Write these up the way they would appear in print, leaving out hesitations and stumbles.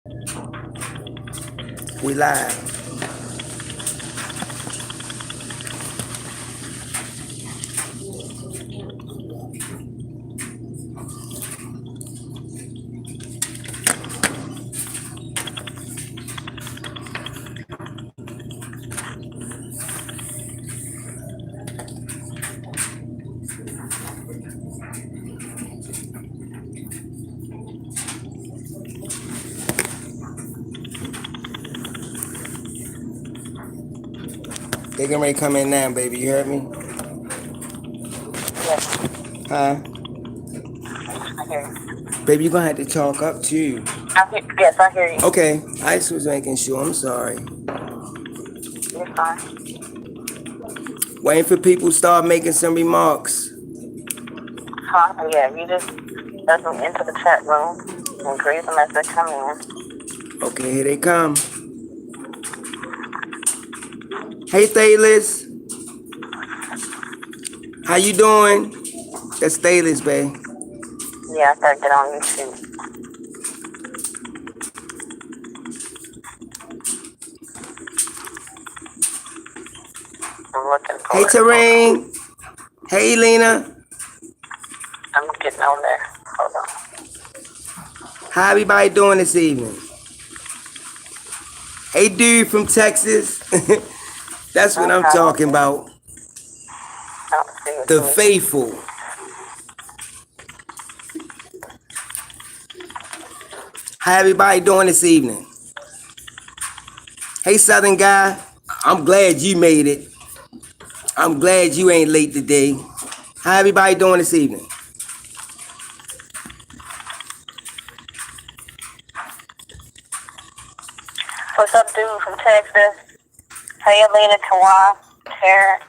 We live. They getting ready to come in now, baby. You heard me? Yes, Huh? I hear you. Baby, you're going to have to talk up too. Yes, I hear you. Okay. I just was making sure. I'm sorry. You're fine. Waiting for people to start making some remarks. Huh? Yeah, you just let them into the chat room and greet them as they come in. Okay, here they come. Hey, Thayless. How you doing? That's Thayless, babe. Yeah, I gotta get on YouTube. I'm looking for Hey, it. Terrain. Hey, Lena. I'm getting on there. Hold on. How everybody doing this evening? Hey, dude from Texas. That's what I'm talking about. I don't see it. The faithful. How everybody doing this evening? Hey, Southern guy. I'm glad you made it. I'm glad you ain't late today. How everybody doing this evening? What's up, dude from Texas? Hey, Alina Kawan, Taryn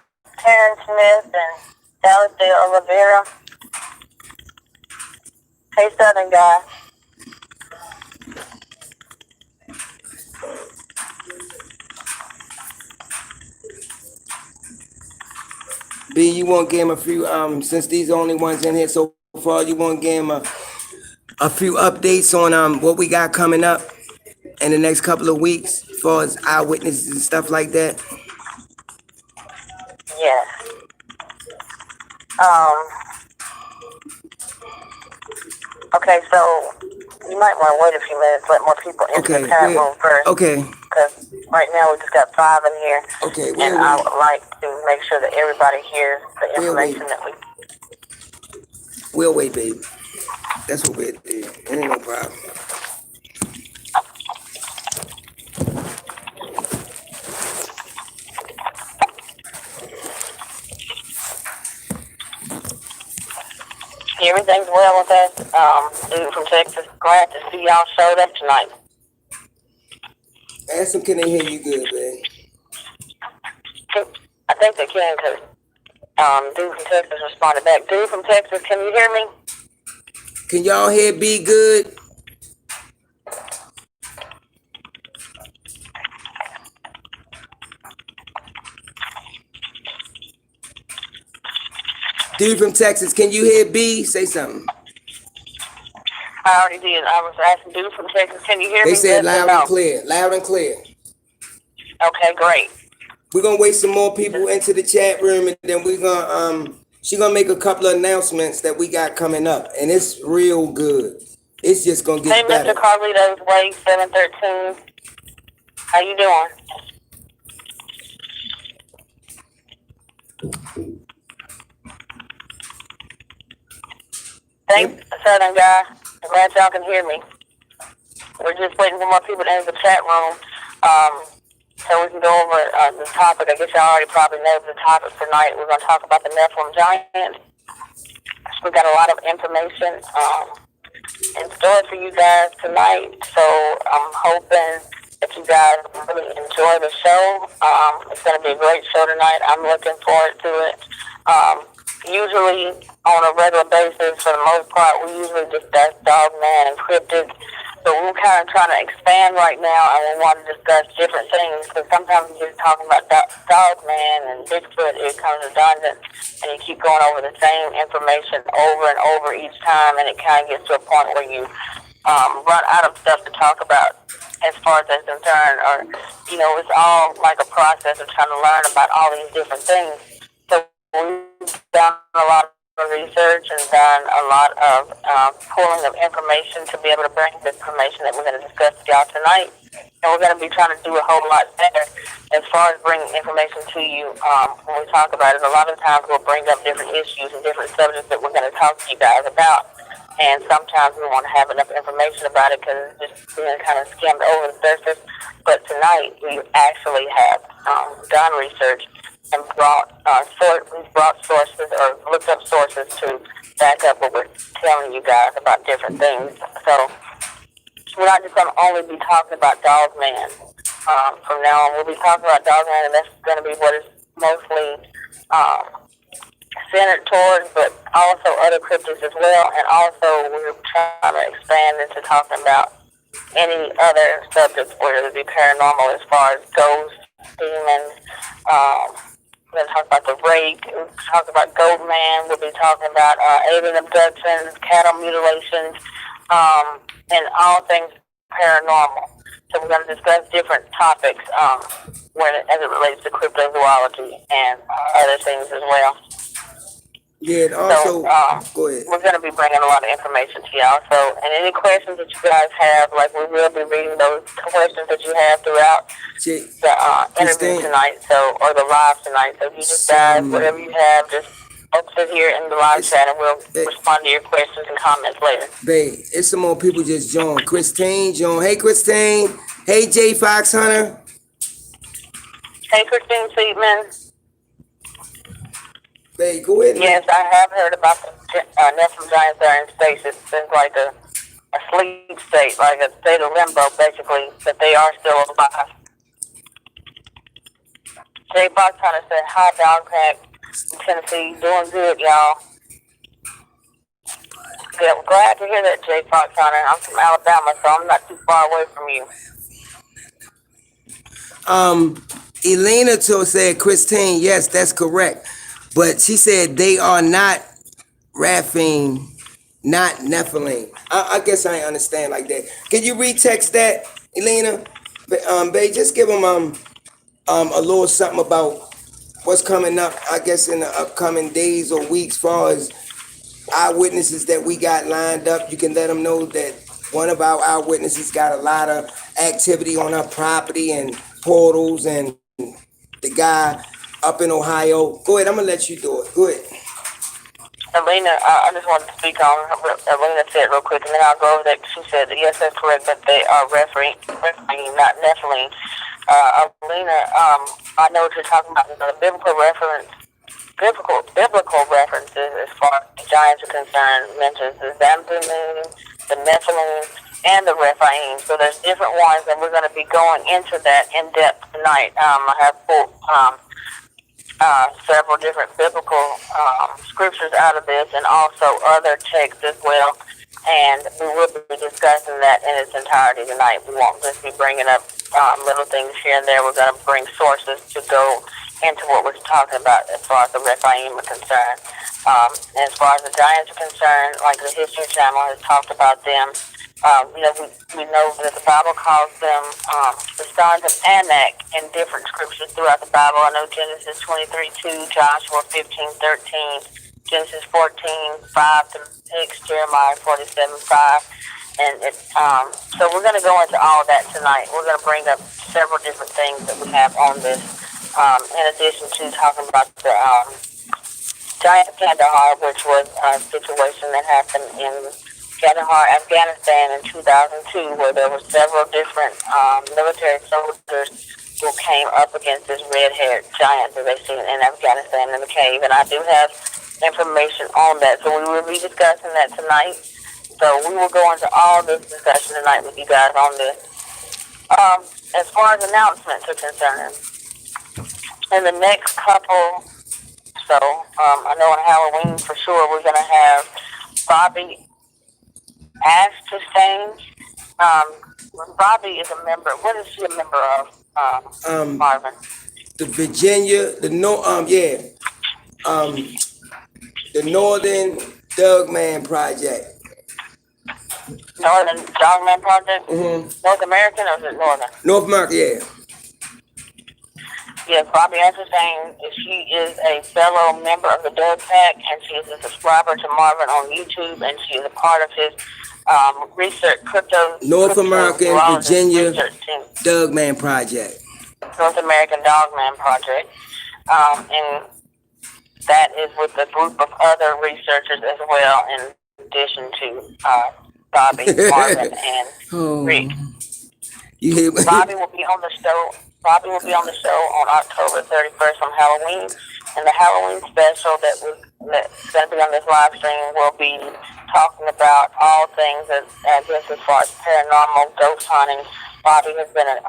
Smith, and Dallas de Oliveira. Hey, Southern guy. B, you want to give him a few, since these are the only ones in here so far, you want to give him a few updates on what we got coming up in the next couple of weeks as far as eyewitnesses and stuff like that? Yes. Okay, so you might want to wait a few minutes, let more people into the chat room first. Okay. Because right now we just got 5 in here. Okay, and I would like to make sure that everybody hears the information that we... We'll wait, baby. That's what we're doing. It ain't no problem. Everything's well with us. Dude from Texas, glad to see y'all showed up tonight. Ask them, can they hear you good, babe? I think they can, because dude from Texas responded back. Dude from Texas, can you hear me? Can y'all hear B good? Dude from Texas, can you hear B? Say something. I already did. I was asking dude from Texas, can you hear me? They said loud and clear. Loud and clear. Okay, great. We're gonna wait some more people into the chat room, and then we're gonna she's gonna make a couple of announcements that we got coming up, and it's real good. It's just gonna get better. Hey, Mr. Carlito's Way 713. How you doing? Thanks, Southern guy. I'm glad y'all can hear me. We're just waiting for more people to enter the chat room, so we can go over the topic. I guess y'all already probably know the topic for tonight. We're going to talk about the Nephilim Giants. We've got a lot of information in store for you guys tonight, so I'm hoping that you guys really enjoy the show. It's going to be a great show tonight. I'm looking forward to it. Usually, on a regular basis, for the most part, we usually discuss Dogman and Cryptid, but we're kind of trying to expand right now, and we want to discuss different things, because sometimes you're just talking about Dogman and Bigfoot, it becomes redundant, and you keep going over the same information over and over each time, and it kind of gets to a point where you run out of stuff to talk about. as far as that's concerned, or, it's all like a process of trying to learn about all these different things. So we've done a lot of research and done a lot of pulling of information to be able to bring the information that we're going to discuss with y'all tonight. And we're going to be trying to do a whole lot better as far as bringing information to you when we talk about it. A lot of times we'll bring up different issues and different subjects that we're going to talk to you guys about. And sometimes we want to have enough information about it because it's just being kind of skimmed over the surface. But tonight we actually have done research and brought sources or looked up sources to back up what we're telling you guys about different things. So we're not just going to only be talking about Dog Man. From now on, we'll be talking about Dog Man, and that's going to be what is mostly centered towards, but also other cryptids as well. And also, we're trying to expand into talking about any other subjects, whether it be paranormal, as far as ghosts, demons. We're going to talk about the rake. We'll talk about Goat Man. We'll be talking about alien abductions, cattle mutilations, and all things paranormal. So we're going to discuss different topics as it relates to cryptozoology and other things as well. Yeah, and also, go ahead. We're going to be bringing a lot of information to y'all. So, and any questions that you guys have, like we will be reading those questions that you have throughout the interview tonight, or the live tonight. So if you just guys, whatever you have, just post it here in the live chat, and we'll respond to your questions and comments later. Babe, it's some more people just joined. Christine joined. Hey, Christine. Hey, J. Fox Hunter. Hey, Christine Seidman. Babe, go ahead. Yes, I have heard about the Nephilim Giants are in stasis. It's like a sleep state, like a state of limbo, basically, that they are still alive. J. Fox Hunter said, hi, Dog Pack. Tennessee, doing good, y'all. Yeah, I'm glad to hear that, J. Fox Hunter. I'm from Alabama, so I'm not too far away from you. Elena said, Christine, yes, that's correct. But she said they are not Raphaim, not Nephilim. I guess I understand like that. Can you retext that, Elena? Babe, just give them a little something about what's coming up, I guess, in the upcoming days or weeks, as far as eyewitnesses that we got lined up. You can let them know that one of our eyewitnesses got a lot of activity on her property and portals, and the guy up in Ohio. Go ahead, I'm going to let you do it. Go ahead. Elena, I just wanted to speak on what Elena said real quick, and then I'll go over that. She said that, yes, that's correct, but they are referring, not Nephilim. Elena, I know what you're talking about. The biblical references as far as the giants are concerned mentions the Zamzunim, the Nephilim, and the Rephaim. So there's different ones, and we're going to be going into that in depth tonight. I have pulled several different biblical scriptures out of this, and also other texts as well. And we will be discussing that in its entirety tonight. We won't just be bringing up little things here and there. We're going to bring sources to go into what we're talking about as far as the Rephaim are concerned. And as far as the giants are concerned, like the History Channel has talked about them, we know that the Bible calls them the sons of Anak in different scriptures throughout the Bible. I know Genesis 23:2, Joshua 15:13, Genesis 14:5-6, Jeremiah 47:5. And so we're going to go into all of that tonight. We're going to bring up several different things that we have on this, in addition to talking about the giant Kandahar, which was a situation that happened in Kandahar, Afghanistan in 2002, where there were several different military soldiers who came up against this red-haired giant that they seen in Afghanistan in the cave. And I do have information on that, so we will be discussing that tonight. So we will go into all this discussion tonight with you guys on this. As far as announcements are concerned, in the next couple, I know on Halloween for sure, we're going to have Bobby Ashterstain. Bobby is a member. What is she a member of, Marvin? The Virginia, the Northern Dogman Project. Northern Dogman Project? North American or is it Northern? North America, yeah. Yes, Bobby Answerstein, she is a fellow member of the Doug Pack, and she is a subscriber to Marvin on YouTube, and she is a part of his research, North American Virginia Dogman Project. North American Dogman Project. And that is with a group of other researchers as well, in addition to Bobby, Marvin, and Rick. Bobby will be on the show. Bobby will be on the show on October 31st on Halloween, and the Halloween special that's going to be on this live stream will be talking about all things as far as paranormal, ghost hunting. Bobby has been a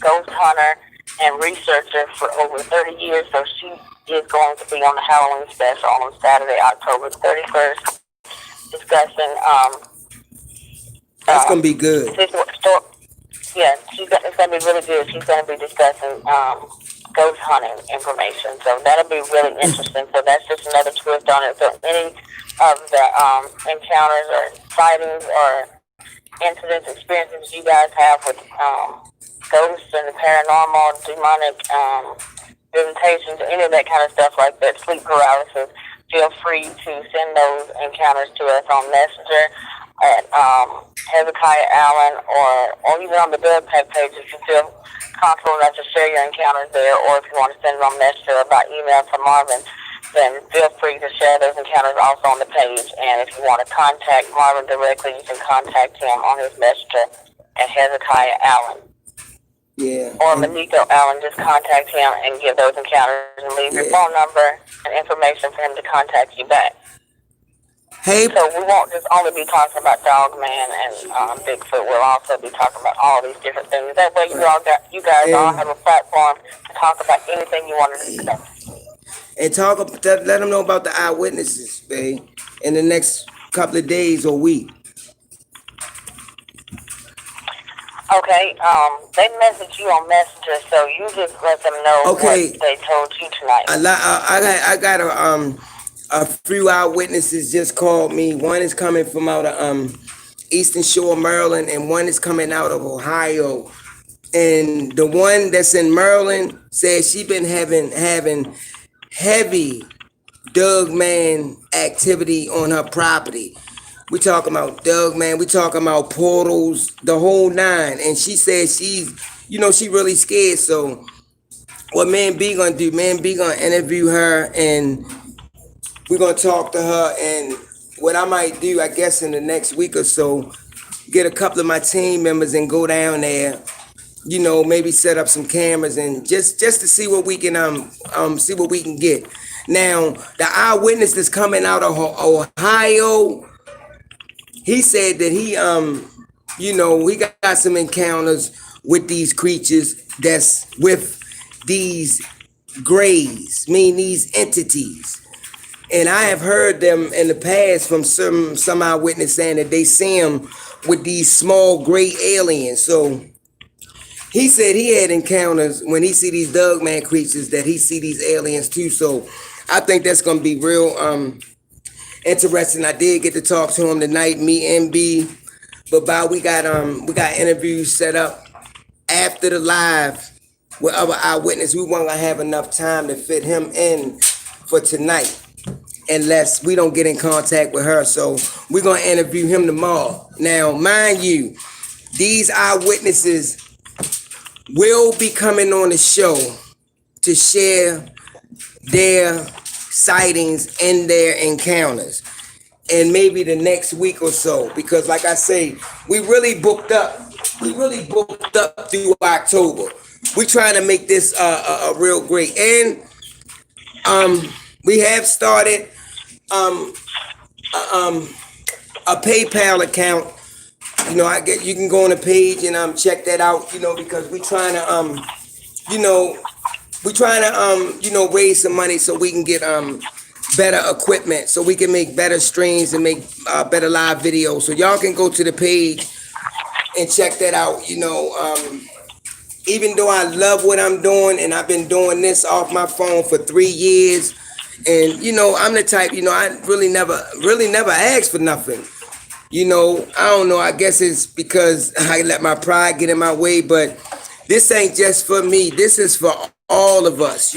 ghost hunter and researcher for over 30 years, so she is going to be on the Halloween special on Saturday, October 31st, discussing that's going to be good. Yeah, it's going to be really good. She's going to be discussing ghost hunting information. So that'll be really interesting. So that's just another twist on it. So any of the encounters or sightings or incidents, experiences you guys have with ghosts and the paranormal, demonic visitations, any of that kind of stuff like that, sleep paralysis, feel free to send those encounters to us on Messenger at Hezekiah Allen or even on the Doug Pack page if you feel comfortable enough to share your encounters there, or if you want to send them on Messenger by email to Marvin, then feel free to share those encounters also on the page. And if you want to contact Marvin directly, you can contact him on his Messenger at Hezekiah Allen. Yeah. Or Maniko Allen, just contact him and give those encounters and leave your phone number and information for him to contact you back. Hey. So we won't just only be talking about Dogman and Bigfoot. We'll also be talking about all these different things. That way you guys all have a platform to talk about anything you want to discuss. And let them know about the eyewitnesses, babe, in the next couple of days or week. Okay, they messaged you on Messenger, so you just let them know what they told you tonight. I got a few eyewitnesses just called me. One is coming from out of Eastern Shore, Maryland, and one is coming out of Ohio. And the one that's in Maryland says she been having heavy Dogman activity on her property. We talking about Dogman, we talking about portals, the whole nine. And she says she really scared. So what me and B gonna do, me and B gonna interview her, and we're gonna talk to her. And what I might do, I guess in the next week or so, get a couple of my team members and go down there, maybe set up some cameras and just to see what we can see what we can get. Now, the eyewitness that's coming out of Ohio, he said that he got some encounters with these creatures that's with these grays, these entities. And I have heard them in the past from some eyewitness saying that they see them with these small gray aliens. So he said he had encounters when he see these Dogman creatures, that he see these aliens too. So I think that's gonna be real interesting. I did get to talk to him tonight, me and B. But we got interviews set up after the live with other eyewitnesses. We weren't gonna have enough time to fit him in for tonight unless we don't get in contact with her. So we're gonna interview him tomorrow. Now, mind you, these eyewitnesses will be coming on the show to share their sightings and their encounters, and maybe the next week or so, because like I say, we really booked up through October. We're trying to make this a real great, and we have started a PayPal account. You can go on the page and check that out, because we're trying to raise some money so we can get better equipment, so we can make better streams and make better live videos. So y'all can go to the page and check that out. Even though I love what I'm doing, and I've been doing this off my phone for 3 years, and I'm the type, I really never asked for nothing. I don't know. I guess it's because I let my pride get in my way, but this ain't just for me. This is for all of us.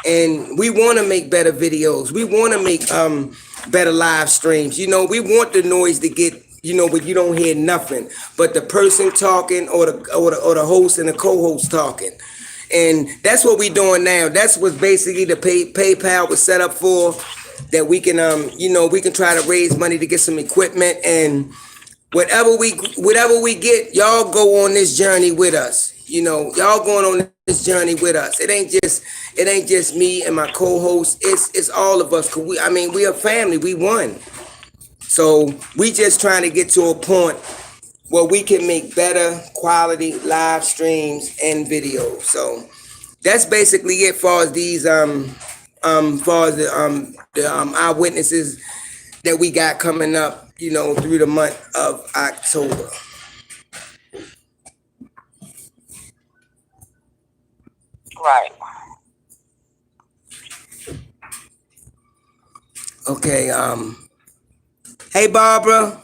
And we want to make better videos. We want to make better live streams. We want the noise to get, but you don't hear nothing but the person talking or the host and the co-host talking. And that's what we doing now. That's what basically the PayPal was set up for, that we can we can try to raise money to get some equipment, and whatever we get, y'all go on this journey with us. Y'all going on this journey with us. It ain't just me and my co-host. It's all of us. We a family. We one. So we just trying to get to a point where we can make better quality live streams and videos. So that's basically it far as these far as the eyewitnesses that we got coming up, through the month of October. Right. Okay. Hey, Barbara.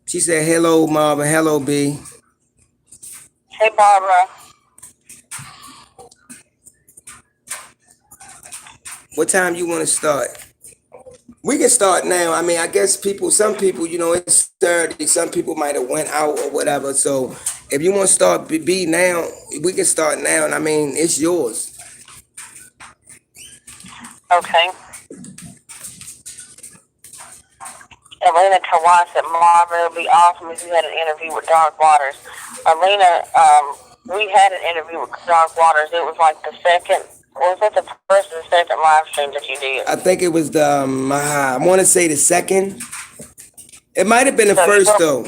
She said, hello, Marvin. Hello, B. Hey, Barbara. What time you want to start? We can start now. I guess some people, it's 30. Some people might have went out or whatever. So if you want to start B now, we can start now. And it's yours. Okay. Elena Kawan said, Marvin, it would be awesome if you had an interview with Dark Waters. Elena, we had an interview with Dark Waters. It was like the second, was it the first or the second live stream that you did? I think it was I want to say the second. It might have been the first, though.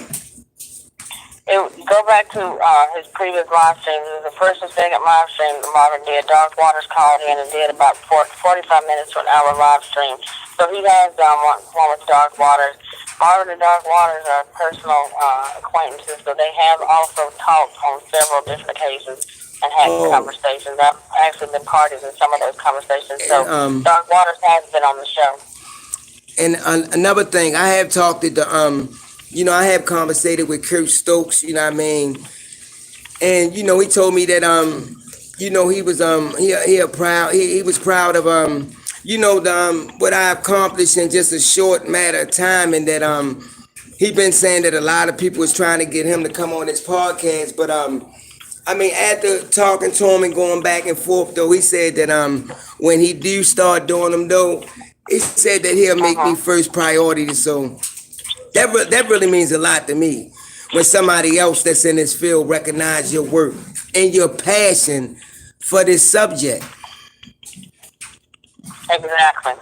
Go back to his previous live stream. It was the first and second live stream that Marvin did. Dark Waters called in and did about 45 minutes to an hour live stream. So he has done one with Dark Waters. Marvin and Dark Waters are personal acquaintances, so they have also talked on several different occasions and had conversations. I've actually been parties in some of those conversations. So Dark Waters has been on the show. And another thing, I have talked to I have conversated with Kurt Stokes, and he told me that he was he was proud of what I accomplished in just a short matter of time, and that he been saying that a lot of people was trying to get him to come on this podcast, but after talking to him and going back and forth, though, he said that when he do start doing them, though, he said that he'll make me first priority. So that really means a lot to me, when somebody else that's in this field recognize your work and your passion for this subject. Exactly.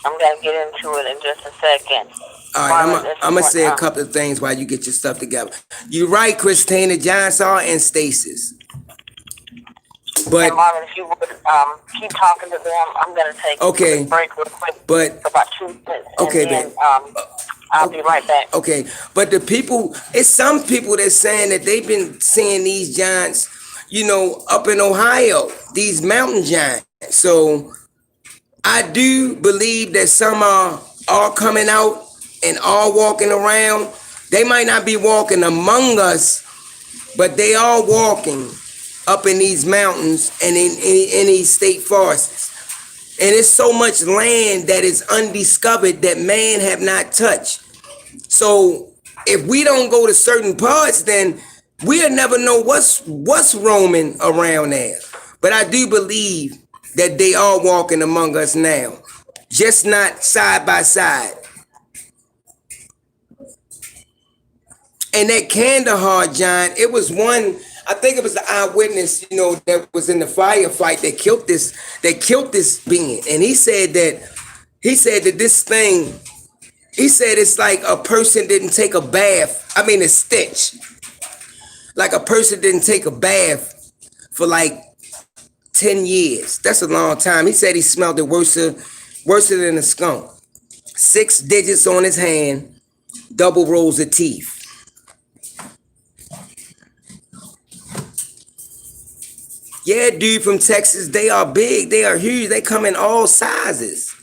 I'm going to get into it in just a second. All right, I'm going to say a couple of things while you get your stuff together. You're right, Christina. Giants are in stasis. But Marvin, if you would keep talking to them, I'm going to take a break real quick for about 2 minutes. Okay, then, I'll be right back. Okay, but it's some people that's saying that they've been seeing these giants, up in Ohio, these mountain giants. So I do believe that some are all coming out and all walking around. They might not be walking among us, but they are walking up in these mountains and in these state forests. And it's so much land that is undiscovered that man have not touched. So if we don't go to certain parts, then we'll never know what's roaming around there. But I do believe that they are walking among us now, just not side by side. And that Kandahar giant, it was one, I think it was the eyewitness, that was in the firefight that killed this being. And he said that this thing, he said it's like a person didn't take a bath. A stench. Like a person didn't take a bath for like 10 years. That's a long time. He said he smelled it worse than a skunk. 6 digits on his hand, double rows of teeth. Yeah, dude, from Texas, they are big. They are huge. They come in all sizes.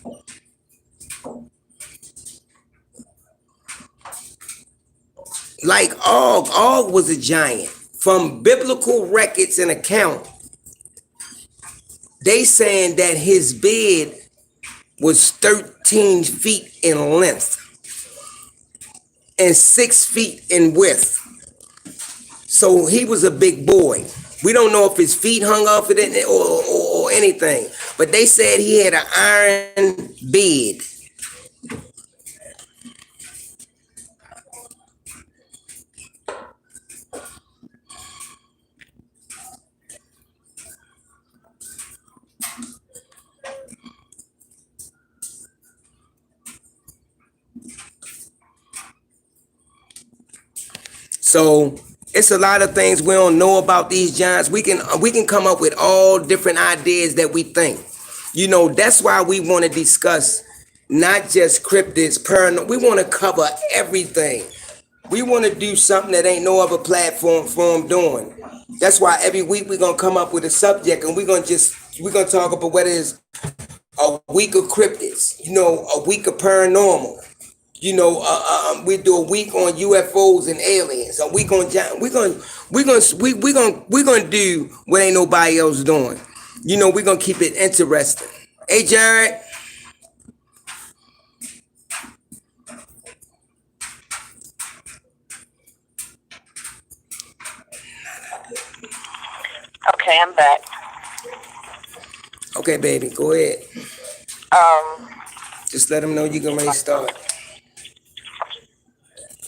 Like Og was a giant. From biblical records and account, they saying that his bed was 13 feet in length and 6 feet in width. So he was a big boy. We don't know if his feet hung off of it or anything, but they said he had an iron bed. So it's a lot of things we don't know about these giants. We can come up with all different ideas that we think. You know, that's why we want to discuss not just cryptids, paranormal. We want to cover everything. We want to do something that ain't no other platform doing. That's why every week we're gonna come up with a subject, and we're gonna talk about whether it's a week of cryptids, you know, a week of paranormal. You know, we do a week on UFOs and aliens. A week on we're gonna do what ain't nobody else doing. You know, we're gonna keep it interesting. Hey, Jared. Okay, I'm back. Okay, baby, go ahead. Just let them know you can ready to start.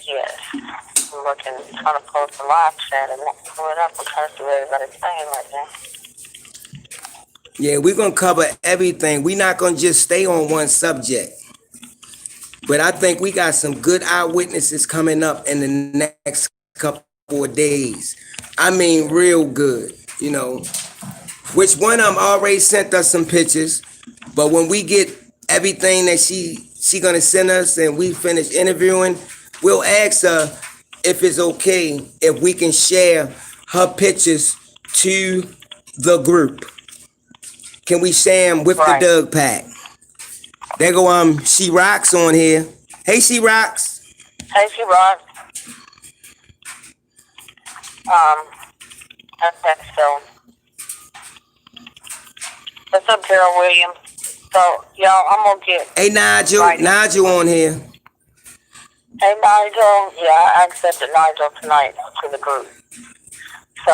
Yes. I'm looking, trying to post a live chat and not pull it up. I'm trying to see what everybody's saying right now. Yeah, we're gonna cover everything. We're not gonna just stay on one subject. But I think we got some good eyewitnesses coming up in the next couple of days. I mean, real good, you know. Which one of them already sent us some pictures. But when we get everything that she gonna send us and we finish interviewing, we'll ask her if it's okay if we can share her pictures to the group. Can we share them with the Doug Pack? There go She Rocks on here. Hey, She Rocks. Hey, She Rocks. Okay, so what's up, Carol Williams? So y'all, I'm gonna get. Hey, Nigel on here. Hey, Nigel. Yeah, I accepted Nigel tonight to the group. So,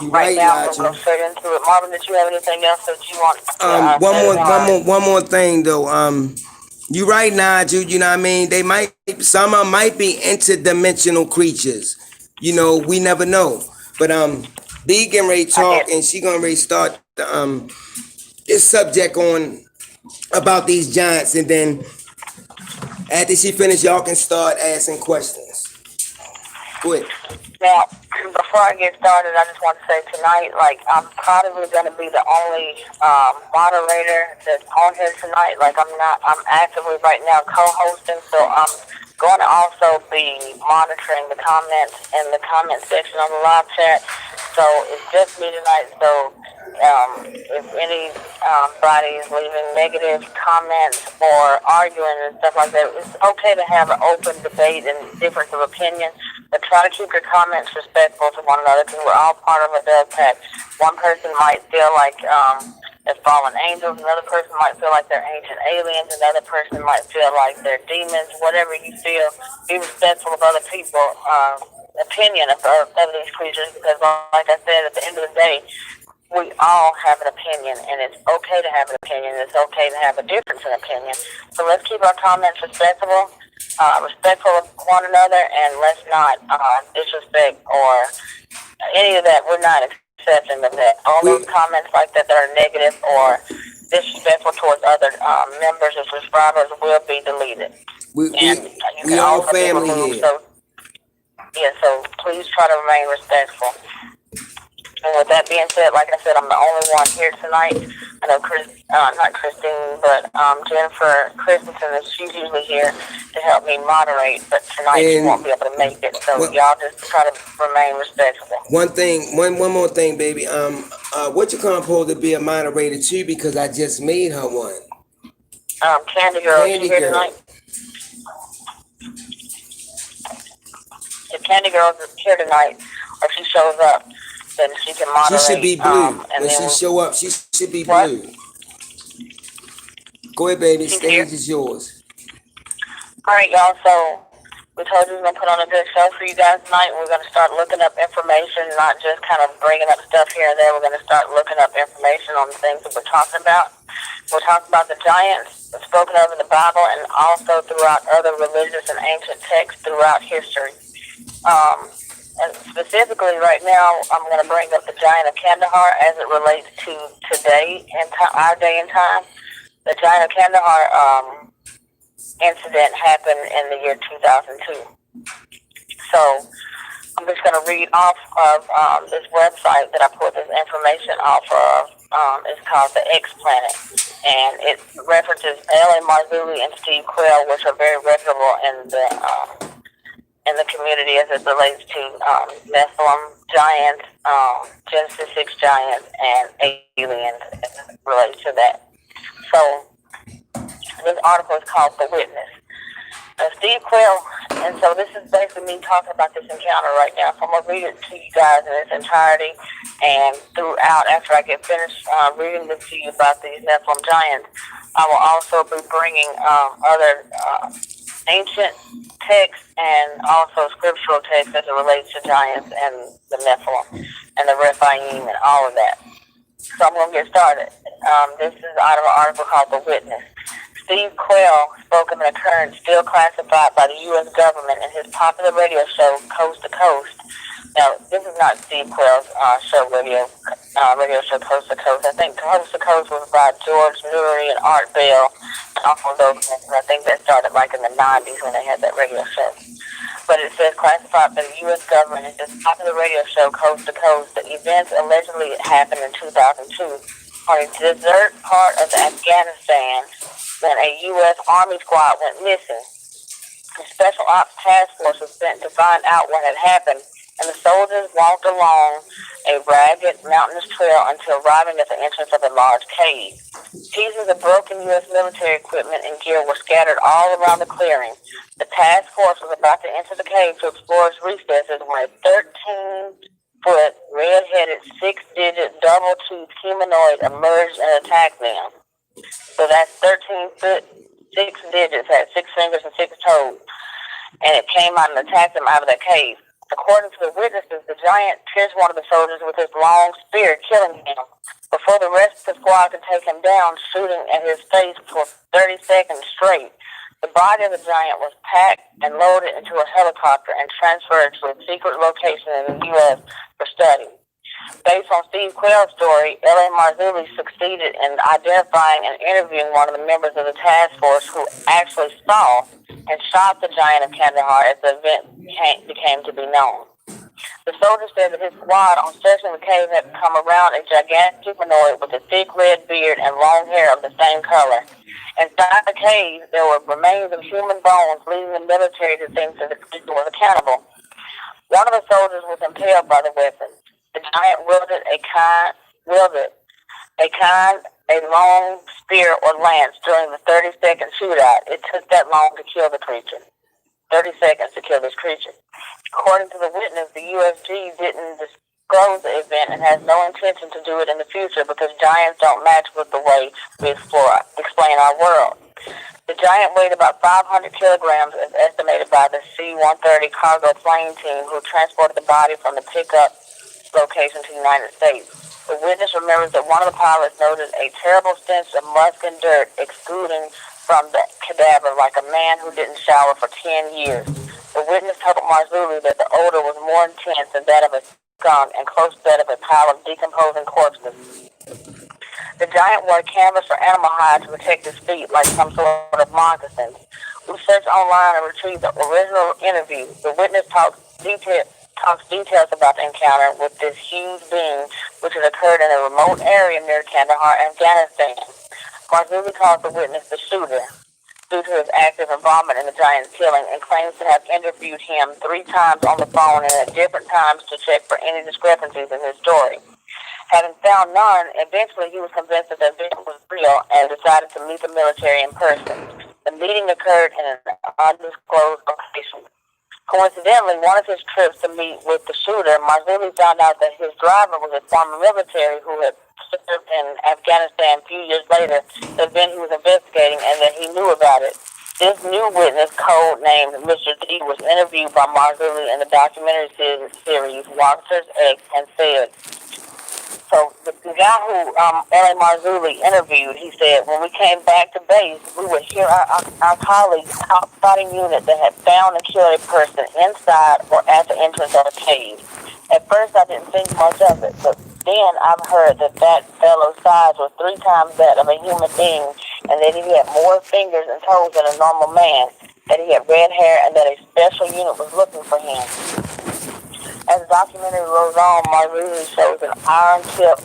right now, Nigel. We'll go straight into it. Marvin, did you have anything else that you want? One more thing though. You right, Nigel. You know what I mean? Some of them might be interdimensional creatures. You know, we never know. But B getting ready to talk, and she gonna ready start this subject on about these giants, and then after she finish, y'all can start asking questions. Go ahead. Now, before I get started, I just want to say tonight, like, I'm probably going to be the only moderator that's on here tonight. Like, I'm actively right now co-hosting, so I'm going to also be monitoring the comments in the comment section on the live chat. So it's just me tonight. So if anybody is leaving negative comments or arguing and stuff like that, it's okay to have an open debate and difference of opinion, but try to keep your comments respectful to one another, because we're all part of a Doug Pack. One person might feel like they're fallen angels, another person might feel like they're ancient aliens, another person might feel like they're demons. Whatever you feel, be respectful of other people's opinion of these creatures, because like I said, at the end of the day, we all have an opinion, and it's okay to have an opinion. It's okay to have a difference in opinion. So let's keep our comments respectful of one another, and let's not disrespect or any of that. We're not accepting of that. All those comments like that are negative or disrespectful towards other members or subscribers will be deleted. We all family here. So please try to remain respectful. And with that being said, like I said, I'm the only one here tonight. I know not Christine, but Jennifer Christensen, she's usually here to help me moderate, but tonight she won't be able to make it. So y'all just try to remain respectful. One more thing, baby. What you supposed to be a moderator too? Because I just made her one. Candy Girl, is she here tonight? If Candy Girl is here tonight, or if she shows up, then she can moderate. She should be blue. When she show up, she should be blue. Go ahead, baby. Stage is yours. All right, y'all. So we told you we're going to put on a good show for you guys tonight. We're going to start looking up information, not just kind of bringing up stuff here and there. We're going to start looking up information on the things that we're talking about. We'll talk about the giants spoken of in the Bible and also throughout other religious and ancient texts throughout history. And specifically right now, I'm going to bring up the giant of Kandahar as it relates to today and our day and time. The giant of Kandahar incident happened in the year 2002. So I'm just going to read off of this website that I put this information off of. It's called the X Planet, and it references L.A. Marzulli and Steve Quayle, which are very reputable in the community as it relates to Nephilim Giants, Genesis 6 Giants, and aliens as it relates to that. So this article is called The Witness. Steve Quayle, and so this is basically me talking about this encounter right now. So I'm going to read it to you guys in its entirety, and throughout, after I get finished reading this to you about these Nephilim Giants, I will also be bringing other ancient texts and also scriptural texts as it relates to giants and the Nephilim and the Rephaim and all of that. So I'm going to get started. This is out of an article called The Witness. Steve Quayle spoke of an occurrence still classified by the U.S. government in his popular radio show, Coast to Coast. Now, this is not Steve Quayle's radio show, Coast to Coast. I think Coast to Coast was by George Noory and Art Bell and all of those things. I think that started like in the 90s when they had that radio show. But it says classified by the U.S. government in this popular radio show, Coast to Coast. The events allegedly happened in 2002 on a desert part of Afghanistan when a U.S. Army squad went missing. The Special Ops Task Force was sent to find out what had happened, and the soldiers walked along a ragged, mountainous trail until arriving at the entrance of a large cave. Pieces of broken U.S. military equipment and gear were scattered all around the clearing. The task force was about to enter the cave to explore its recesses when a 13-foot, red-headed, six-digit, double-toothed humanoid emerged and attacked them. So that's 13 foot, 6 digits, had 6 fingers and 6 toes. And it came out and attacked them out of that cave. According to the witnesses, the giant pierced one of the soldiers with his long spear, killing him. Before the rest of the squad could take him down, shooting at his face for 30 seconds straight. The body of the giant was packed and loaded into a helicopter and transferred to a secret location in the U.S. for study. Based on Steve Quayle's story, L.A. Marzulli succeeded in identifying and interviewing one of the members of the task force who actually saw and shot the giant of Kandahar as the event became to be known. The soldier said that his squad on searching the cave had come around a gigantic humanoid with a thick red beard and long hair of the same color. Inside the cave, there were remains of human bones, leading the military to think that the creature was a cannibal. One of the soldiers was impaled by the weapon. The giant wielded a long spear or lance during the 30-second shootout. It took that long to kill the creature. 30 seconds to kill this creature. According to the witness, the USG didn't disclose the event and has no intention to do it in the future because giants don't match with the way we explain our world. The giant weighed about 500 kilograms as estimated by the C-130 cargo plane team who transported the body from the pickup location to the United States. The witness remembers that one of the pilots noted a terrible stench of musk and dirt exuding from the cadaver like a man who didn't shower for 10 years. The witness told Marzulli that the odor was more intense than that of a skunk and close to that of a pile of decomposing corpses. The giant wore a canvas or animal hide to protect his feet like some sort of moccasins. We searched online and retrieved the original interview. The witness talked talks details about the encounter with this huge being, which had occurred in a remote area near Kandahar, Afghanistan. Marzulli calls the witness the shooter due to his active involvement in the giant's killing and claims to have interviewed him 3 times on the phone and at different times to check for any discrepancies in his story. Having found none, eventually he was convinced that the event was real and decided to meet the military in person. The meeting occurred in an undisclosed location. Coincidentally, one of his trips to meet with the shooter, Marzulli found out that his driver was a former military who had served in Afghanistan a few years later, the event he was investigating, and that he knew about it. This new witness, code-named Mr. D, was interviewed by Marzulli in the documentary series Walter's X and said, so the guy who L.A. Marzulli interviewed, he said, when we came back to base, we would hear our colleagues outside a unit that had found and killed a person inside or at the entrance of a cave. At first, I didn't think much of it, but then I've heard that fellow's size was 3 times that of a human being, and that he had more fingers and toes than a normal man, that he had red hair, and that a special unit was looking for him. As the documentary rolls on, Marzulli shows an iron tip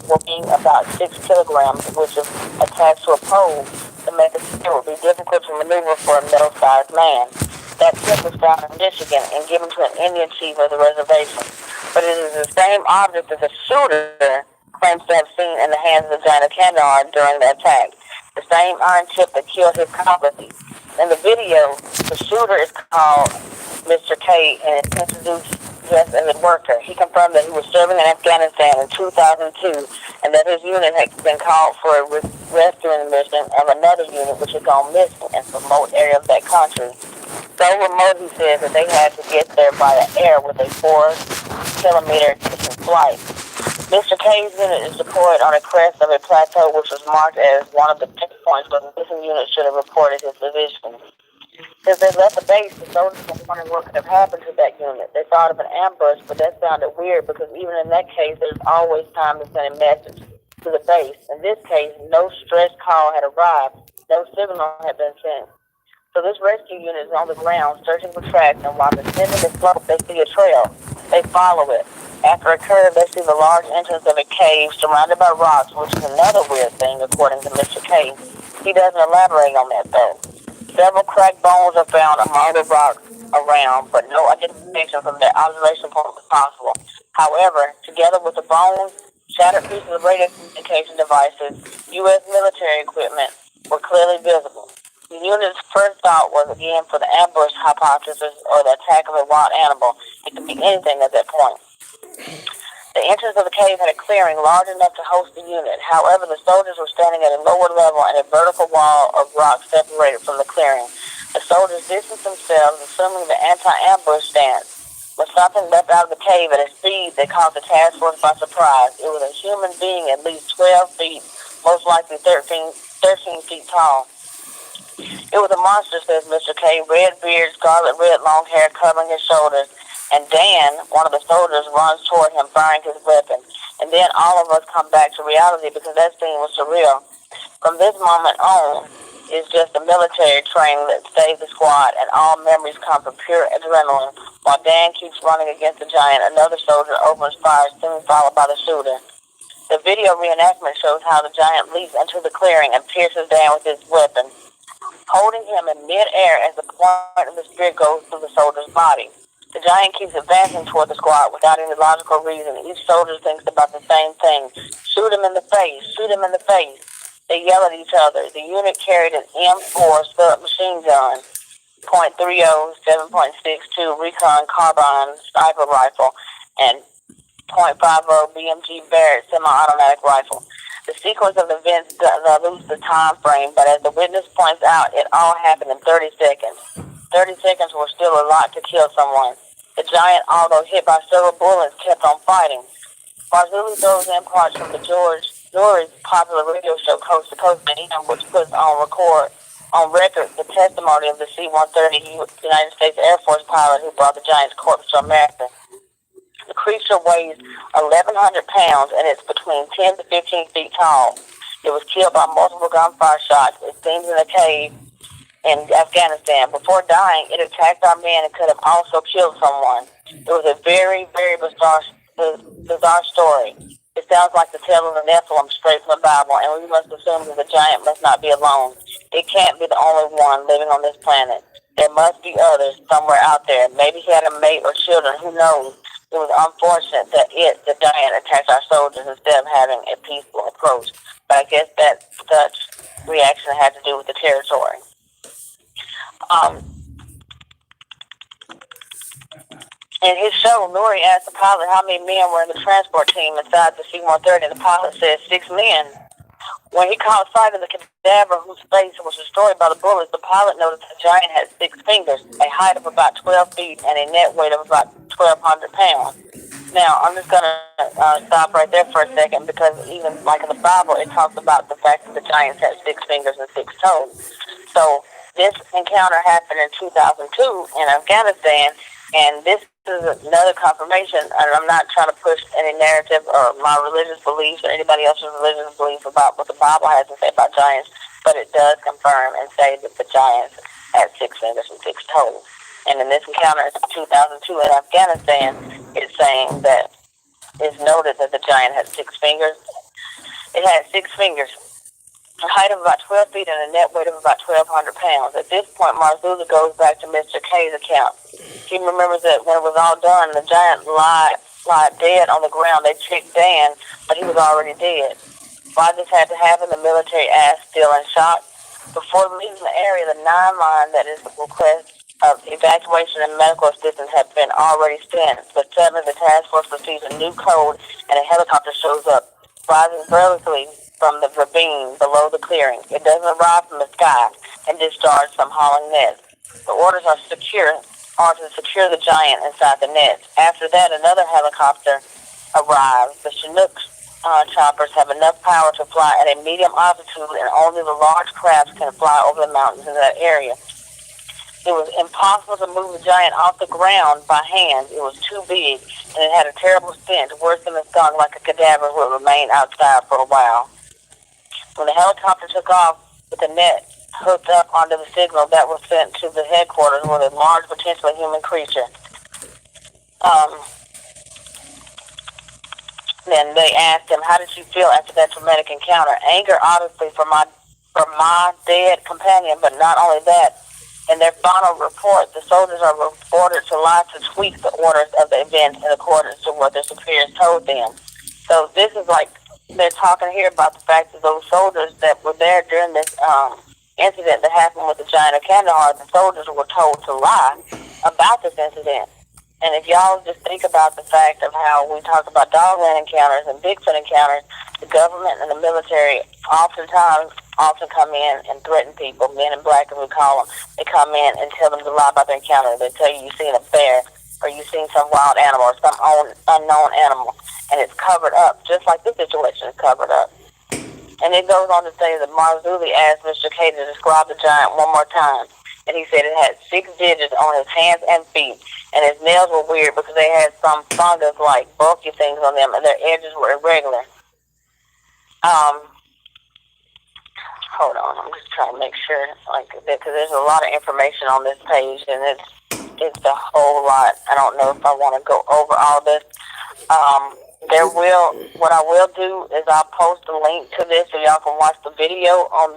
weighing about 6 kilograms, which is attached to a pole to make it would be difficult to maneuver for a middle-sized man. That tip was found in Michigan and given to an Indian chief of the reservation. But it is the same object that the shooter claims to have seen in the hands of the giant of Kandahar during the attack. The same iron tip that killed his accomplice. In the video, the shooter is called Mr. K and is introduced just as a worker. He confirmed that he was serving in Afghanistan in 2002 and that his unit had been called for a rescuing mission of another unit which had gone missing in a remote area of that country. So remote, he says, that they had to get there via air with a 4-kilometer distant flight. Mr. K's unit is deployed on a crest of a plateau which was marked as one of the checkpoints where the missing unit should have reported his position. Since they left the base, the soldiers were wondering what could have happened to that unit. They thought of an ambush, but that sounded weird because even in that case, there's always time to send a message to the base. In this case, no stress call had arrived. No signal had been sent. So this rescue unit is on the ground searching for tracks, and while descending the slope, they see a trail. They follow it. After a curve, they see the large entrance of a cave surrounded by rocks, which is another weird thing, according to Mr. K. He doesn't elaborate on that, though. Several cracked bones are found among the rocks around, but no identification from their observation point was possible. However, together with the bones, shattered pieces of radio communication devices, U.S. military equipment were clearly visible. The unit's first thought was again for the ambush hypothesis or the attack of a wild animal. It could be anything at that point. The entrance of the cave had a clearing large enough to host the unit. However, the soldiers were standing at a lower level and a vertical wall of rock separated from the clearing. The soldiers distanced themselves, assuming the anti-ambush stance. When something leapt out of the cave at a speed that caught the task force by surprise, it was a human being at least 12 feet, most likely 13 feet tall. It was a monster, says Mr. K, red beard, scarlet red long hair covering his shoulders. And Dan, one of the soldiers, runs toward him, firing his weapon. And then all of us come back to reality because that scene was surreal. From this moment on, it's just a military training that saves the squad, and all memories come from pure adrenaline. While Dan keeps running against the giant, another soldier opens fire, soon followed by the shooter. The video reenactment shows how the giant leaps into the clearing and pierces Dan with his weapon, holding him in midair as the point of the spear goes through the soldier's body. The giant keeps advancing toward the squad without any logical reason. Each soldier thinks about the same thing. Shoot him in the face. Shoot him in the face. They yell at each other. The unit carried an M4 submachine gun, .30, 7.62 recon carbine sniper rifle, and .50 BMG Barrett semi-automatic rifle. The sequence of events dilutes the time frame, but as the witness points out, it all happened in 30 seconds. 30 seconds were still a lot to kill someone. The giant, although hit by several bullets, kept on fighting. Marzulli throws in parts from the George Noory's popular radio show Coast to Coast AM, which puts on record the testimony of the C-130 United States Air Force pilot who brought the giant's corpse to America. The creature weighs 1,100 pounds and it's between 10 to 15 feet tall. It was killed by multiple gunfire shots, it seems, in a cave in Afghanistan. Before dying, it attacked our men and could have also killed someone. It was a very, very bizarre story. It sounds like the tale of the Nephilim straight from the Bible, and we must assume that the giant must not be alone. It can't be the only one living on this planet. There must be others somewhere out there. Maybe he had a mate or children. Who knows? It was unfortunate that the giant, attacked our soldiers instead of having a peaceful approach. But I guess that such reaction had to do with the territory. In his show, Nuri asked the pilot how many men were in the transport team inside the C-130, and the pilot said 6 men. When he caught sight of the cadaver whose face was destroyed by the bullets, the pilot noticed the giant had 6 fingers, a height of about 12 feet, and a net weight of about 1,200 pounds. Now, I'm just going to stop right there for a second, because even like in the Bible, it talks about the fact that the giants had 6 fingers and 6 toes. So this encounter happened in 2002 in Afghanistan, and this is another confirmation, and I'm not trying to push any narrative or my religious beliefs or anybody else's religious beliefs about what the Bible has to say about giants, but it does confirm and say that the giants had 6 fingers and 6 toes. And in this encounter in 2002 in Afghanistan, it's saying that it's noted that the giant had 6 fingers. It had 6 fingers, a height of about 12 feet, and a net weight of about 1,200 pounds. At this point, Marzulli goes back to Mr. K's account. He remembers that when it was all done, the giant lied dead on the ground. They checked Dan, but he was already dead. Why this had to happen, the military asked, still in shock. Before leaving the area, the 9-line that is the request of evacuation and medical assistance had been already sent. But suddenly the task force receives a new code, and a helicopter shows up, rising vertically from the ravine below the clearing. It doesn't arrive from the sky and discharge some hauling nets. The orders are to secure the giant inside the nets. After that, another helicopter arrives. The Chinook choppers have enough power to fly at a medium altitude, and only the large crafts can fly over the mountains in that area. It was impossible to move the giant off the ground by hand. It was too big, and it had a terrible stench, worse than the skunk, like a cadaver would remain outside for a while. When the helicopter took off with the net hooked up onto the signal that was sent to the headquarters with a large, potentially human creature. Then they asked him, "How did you feel after that traumatic encounter?" Anger, obviously, for my dead companion, but not only that. In their final report, the soldiers are ordered to lie to tweak the orders of the event in accordance to what their superiors told them. So this is like they're talking here about the fact that those soldiers that were there during this incident that happened with the giant of Kandahar, the soldiers were told to lie about this incident. And if y'all just think about the fact of how we talk about dogland encounters and Bigfoot encounters, the government and the military often come in and threaten people, men in black as we call them. They come in and tell them to lie about their encounter. They tell you you've seen a bear or you've seen some wild animal or some unknown animal, and it's covered up, just like this situation is covered up. And it goes on to say that Marzulli asked Mr. K to describe the giant one more time. And he said it had 6 digits on his hands and feet. And his nails were weird because they had some fungus-like bulky things on them, and their edges were irregular. Hold on, I'm just trying to make sure, because there's a lot of information on this page, and it's a whole lot. I don't know if I want to go over all this. What I will do is I'll post a link to this so y'all can watch the video on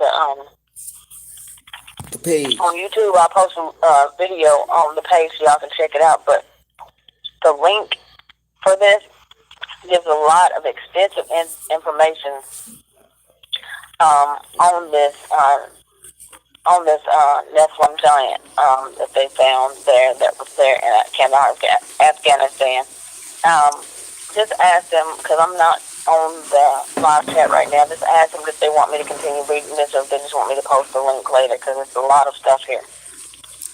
the page. On YouTube. I'll post a video on the page so y'all can check it out. But the link for this gives a lot of extensive information on this Nephilim giant that they found that was there in Kandahar, Afghanistan. Just ask them, because I'm not on the live chat right now, just ask them if they want me to continue reading this or if they just want me to post the link later, because it's a lot of stuff here.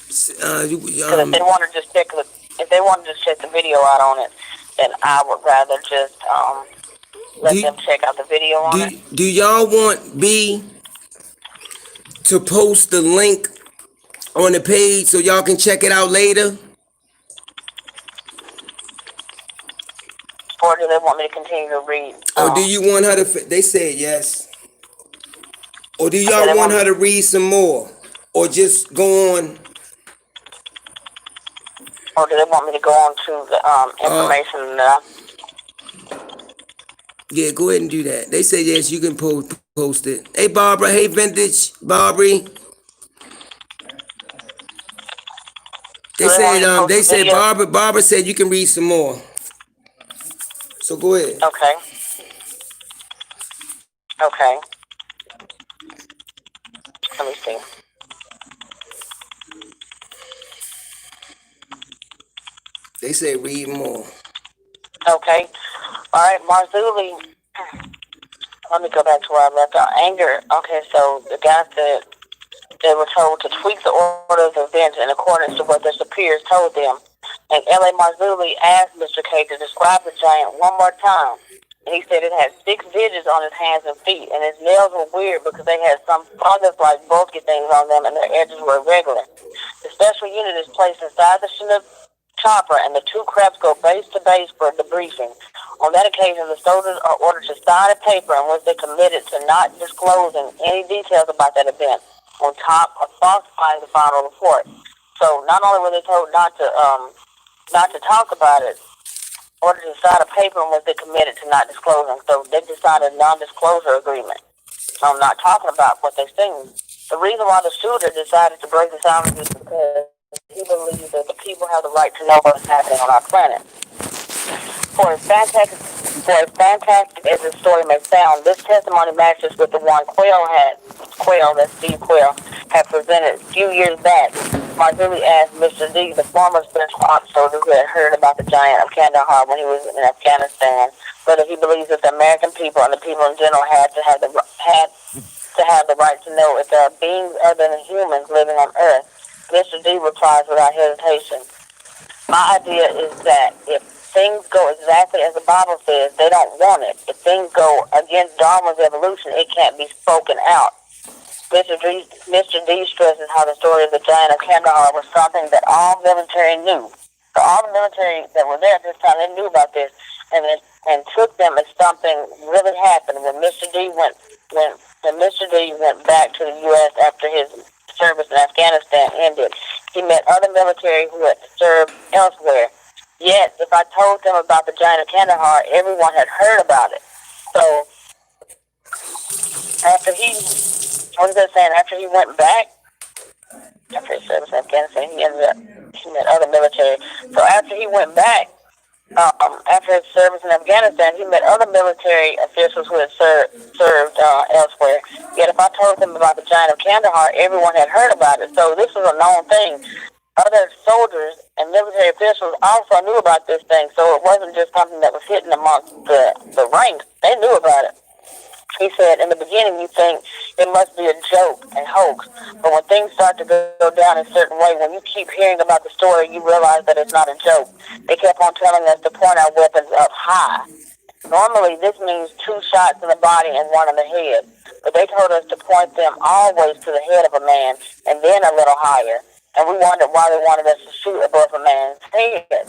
Because if they want to just check the video out on it, then I would rather just let them check out the video on it. Do y'all want B to post the link on the page so y'all can check it out later? Or do they want me to continue to read? Or do you want her to... They said yes. Or do y'all want her to read some more? Or just go on... Or do they want me to go on to the information that Yeah, go ahead and do that. They say yes, you can post it. Hey Barbara, hey Vintage, Barbary. do they want me to post They the said video? Barbara said you can read some more. So go ahead. Okay. Okay. Let me see. They say read more. Okay. All right, Marzulli. Let me go back to where I left out. Anger. Okay, so the guy said they were told to tweak the order of events in accordance to what their superiors told them. And L.A. Marzulli asked Mr. K to describe the giant one more time. And he said it had 6 digits on his hands and feet, and his nails were weird because they had some fungus-like bulky things on them, and their edges were irregular. The special unit is placed inside the Chinook chopper, and the 2 crabs go base to base for the briefing. On that occasion, the soldiers are ordered to sign a paper in which they committed to not disclosing any details about that event, on top of falsifying the final report. So not only were they told not to talk about it, ordered to sign a paper in which they committed to not disclosing. So they decided a non-disclosure agreement. I'm not talking about what they've seen. The reason why the shooter decided to break the silence is because he believes that the people have the right to know what's happening on our planet. For as fantastic as the story may sound, this testimony matches with the one that's Steve Quayle, had presented a few years back. Marzulli asked Mr. D, the former special ops soldier who had heard about the giant of Kandahar when he was in Afghanistan, whether he believes that the American people and the people in general had to have the right to know if there are beings other than humans living on Earth. Mr. D replies without hesitation. My idea is that if things go exactly as the Bible says, they don't want it. If things go against Darwin's evolution, it can't be spoken out. Mr. D stresses how the story of the giant of Kandahar was something that all military knew. So all the military that were there at this time, they knew about this, and took them as something really happened. When Mr. D went back to the U.S. after his service in Afghanistan ended, he met other military who had served elsewhere. Yet, if I told them about the giant of Kandahar, everyone had heard about it. So, after he went back, after his service in Afghanistan, he met other military. So after he went back, after his service in Afghanistan, he met other military officials who had served elsewhere. Yet if I told them about the giant of Kandahar, everyone had heard about it. So this was a known thing. Other soldiers and military officials also knew about this thing, so it wasn't just something that was hidden amongst the ranks. They knew about it. He said, in the beginning, you think it must be a joke and hoax, but when things start to go down a certain way, when you keep hearing about the story, you realize that it's not a joke. They kept on telling us to point our weapons up high. Normally, this means 2 shots in the body and 1 in the head, but they told us to point them always to the head of a man and then a little higher. And we wondered why they wanted us to shoot above a man's head.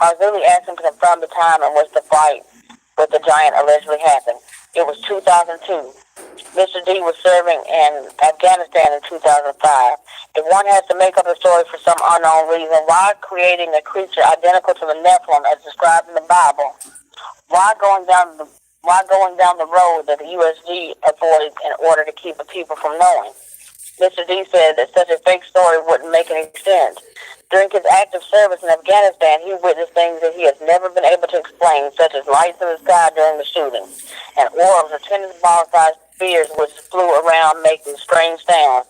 Marzulli asked him to confirm the time in which the fight with the giant allegedly happened. It was 2002. Mr. D was serving in Afghanistan in 2005. If one has to make up a story for some unknown reason, why creating a creature identical to the Nephilim as described in the Bible? Why going down the road that the USG avoids in order to keep the people from knowing? Mr. D said that such a fake story wouldn't make any sense. During his active service in Afghanistan, he witnessed things that he has never been able to explain, such as lights in the sky during the shooting, and orbs or tennis ball-sized spheres which flew around making strange sounds.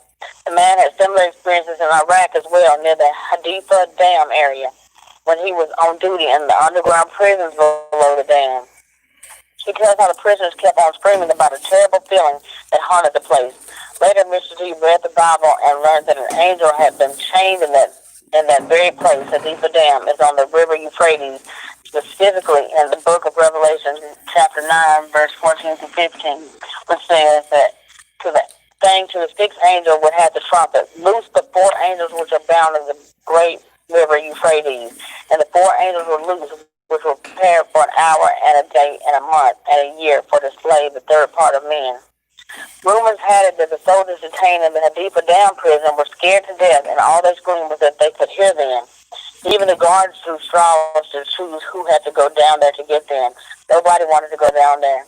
The man had similar experiences in Iraq as well, near the Hadifa Dam area, when he was on duty in the underground prisons below the dam. He tells how the prisoners kept on screaming about a terrible feeling that haunted the place. Later, Mr. D read the Bible and learned that an angel had been chained in that very place. Hadifa Dam is on the river Euphrates, specifically in the book of Revelation, chapter 9, verse 14 to 15, which says that to the 6th angel would have the trumpet, loose the 4 angels which are bound in the great river Euphrates. And the 4 angels were loose, which were prepared for an hour and a day and a month and a year for to slay the third part of men. Rumors had it that the soldiers detained in the Hadifa Dam prison were scared to death, and all they screamed was that they could hear them. Even the guards threw straws to choose who had to go down there to get them. Nobody wanted to go down there.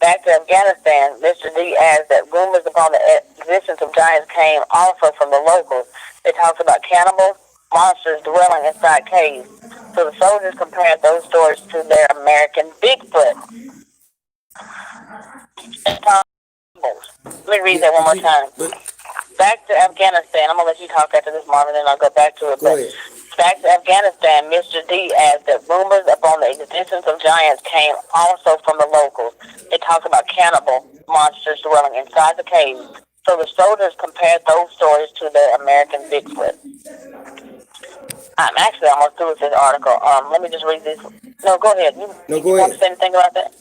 Back to Afghanistan, Mr. D adds that rumors upon the existence of giants came also from the locals. They talked about cannibals, monsters dwelling inside caves. So the soldiers compared those stories to their American Bigfoot. Let me read that one more time. Back to Afghanistan. I'm going to let you talk after this, Marvin, then I'll go back to it. Go ahead. Back to Afghanistan, Mr. D adds that rumors upon the existence of giants came also from the locals. They talked about cannibal monsters dwelling inside the caves. So the soldiers compared those stories to their American Bigfoot. I'm actually almost through with this article. Let me just read this. No, go ahead. Go you ahead. Want to say anything about that?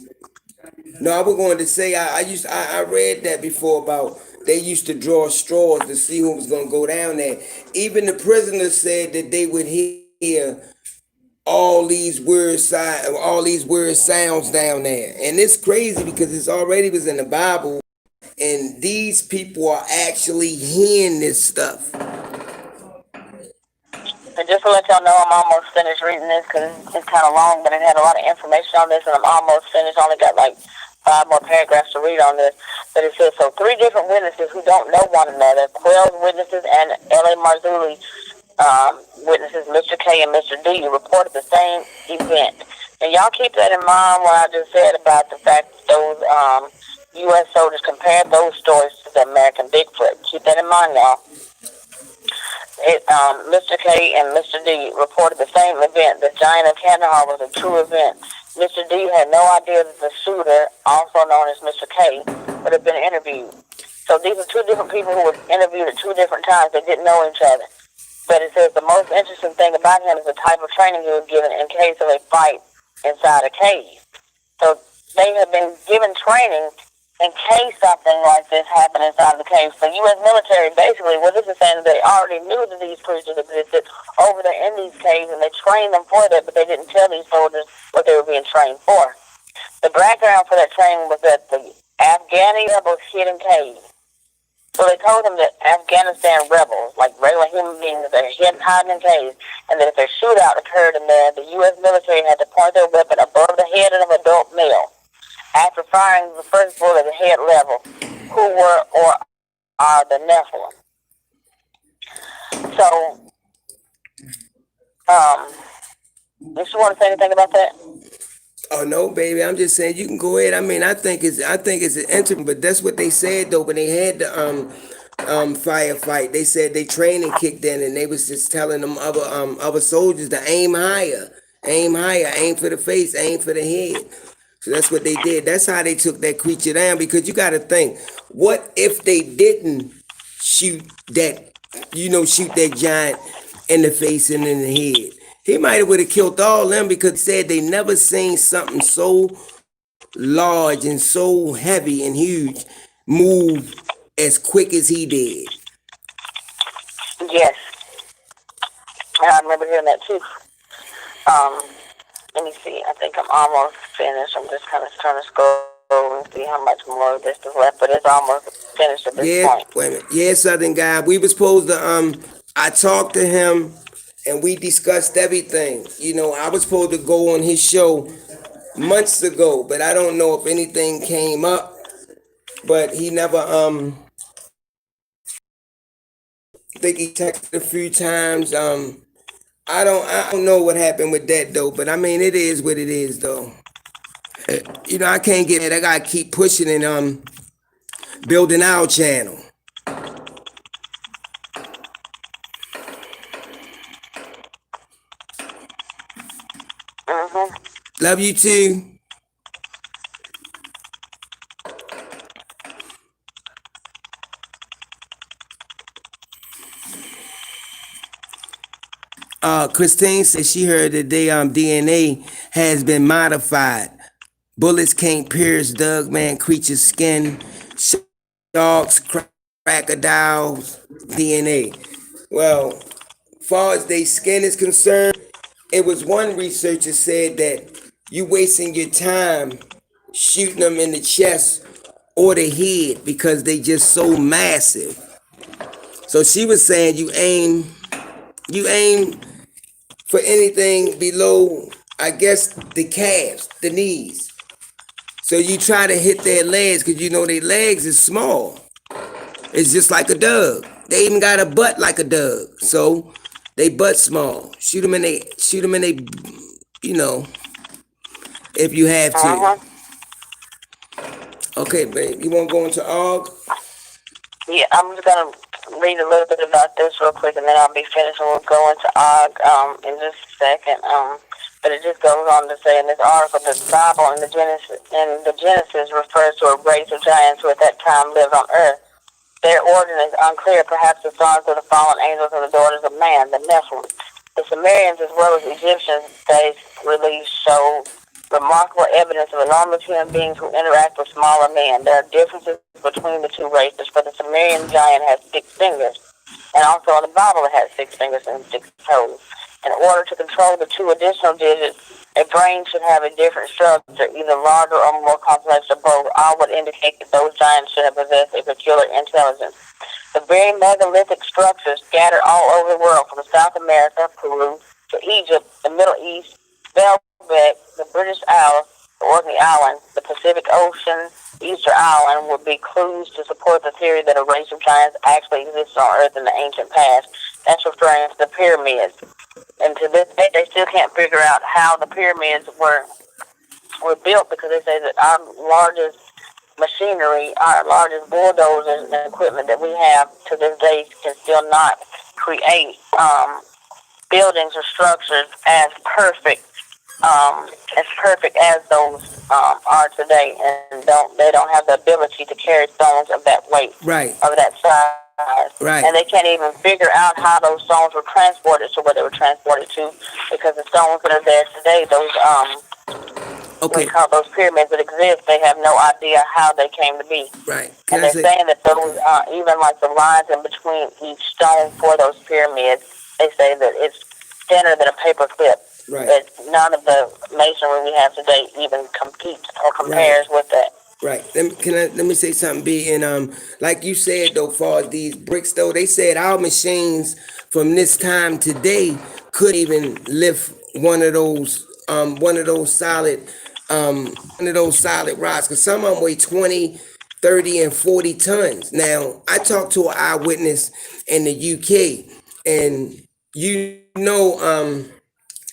No, I was going to say I read that before about they used to draw straws to see who was going to go down there. Even the prisoners said that they would hear all these weird sounds down there, and it's crazy because it's already was in the Bible, and these people are actually hearing this stuff. And just to let y'all know, I'm almost finished reading this because it's kind of long, but it had a lot of information on this, and I'm almost finished. I only got like 5 more paragraphs to read on this. But it says, so 3 different witnesses who don't know one another, Quail's witnesses and L.A. Marzulli witnesses, Mr. K and Mr. D, reported the same event. And y'all keep that in mind what I just said about the fact that those U.S. soldiers compared those stories to the American Bigfoot. Keep that in mind, y'all. Mr. K and Mr. D reported the same event. The giant of Kandahar was a true event. Mr. D had no idea that the shooter, also known as Mr. K, would have been interviewed. So these are 2 different people who were interviewed at 2 different times. They didn't know each other. But it says the most interesting thing about him is the type of training he was given in case of a fight inside a cave. So they have been given training in case something like this happened inside the cave. So U.S. military, basically, what this is saying is they already knew that these creatures existed over there in these caves, and they trained them for that, but they didn't tell these soldiers what they were being trained for. The background for that training was that the Afghani rebels hid in caves. So they told them that Afghanistan rebels, like regular human beings, they're hiding in caves, and that if a shootout occurred in there, the U.S. military had to point their weapon above the head of an adult male. After firing the first bullet at the head level, who were or are the Nephilim. So, did you want to say anything about that? Oh no, baby! I'm just saying you can go ahead. I mean, I think it's an interesting, but that's what they said though when they had the firefight. They said they training kicked in, and they was just telling them other soldiers to aim higher, aim for the face, aim for the head. So that's what they did. That's how they took that creature down. Because you got to think, what if they didn't shoot that giant in the face and in the head? He might have would have killed all them because they said they never seen something so large and so heavy and huge move as quick as he did. Yes. I remember hearing that too. Let me see. I think I'm almost finished. I'm just kind of trying to scroll and see how much more of this is left, but it's almost finished at this point. Wait a minute. Yeah, Southern guy. We were supposed to, I talked to him and we discussed everything. You know, I was supposed to go on his show months ago, but I don't know if anything came up. But he never, I think he texted a few times. I don't know what happened with that though, but I mean it is what it is though. You know, I can't get it. I gotta keep pushing and building our channel. Love you too. Christine says she heard that their DNA has been modified. Bullets can't pierce Dugman creature's skin. Sharks, crocodiles, DNA. Well, as far as their skin is concerned, it was one researcher said that you wasting your time shooting them in the chest or the head because they just so massive. So she was saying you aim for anything below, I guess, the calves, the knees. So you try to hit their legs because you know their legs is small. It's just like a dog. They even got a butt like a dog. So they butt small. Shoot them in they, you know, if you have to. Okay, babe. You want to go into AUG? Yeah, I'm just gonna read a little bit about this real quick, and then I'll be finished, and we'll go into AUG in just a second. But it just goes on to say in this article that the Bible in the Genesis refers to a race of giants who at that time lived on earth. Their origin is unclear. Perhaps the sons of the fallen angels and the daughters of man, the Nephilim. The Sumerians, as well as Egyptians, they release show remarkable evidence of enormous human beings who interact with smaller men. There are differences between the two races, for the Sumerian giant has 6 fingers, and also in the Bible it has 6 fingers and 6 toes. In order to control the 2 additional digits, a brain should have a different structure, either larger or more complex, or both. All would indicate that those giants should have possessed a peculiar intelligence. The very megalithic structures scattered all over the world, from South America, Peru, to Egypt, the Middle East, Velvet, the British Isles, the Orkney Islands, the Pacific Ocean, Easter Island, would be clues to support the theory that a race of giants actually exists on Earth in the ancient past. That's referring to the pyramids. And to this day, they still can't figure out how the pyramids were built, because they say that our largest machinery, our largest bulldozers and equipment that we have to this day can still not create buildings or structures as perfect as those are today, and they don't have the ability to carry stones of that weight, right, of that size, right. And they can't even figure out how those stones were transported to where they were transported to, because the stones that are there today, those we call those pyramids that exist, they have no idea how they came to be. Right. And they're saying that those, even like the lines in between each stone for those pyramids, they say that it's thinner than a paper clip. Right. That none of the masonry we have today even competes or compares with that. Right. Let me say something, B. And like you said though, far as these bricks though, they said our machines from this time today couldn't even lift one of those solid rocks, because some of them weigh 20, 30, and 40 tons. Now, I talked to an eyewitness in the UK, and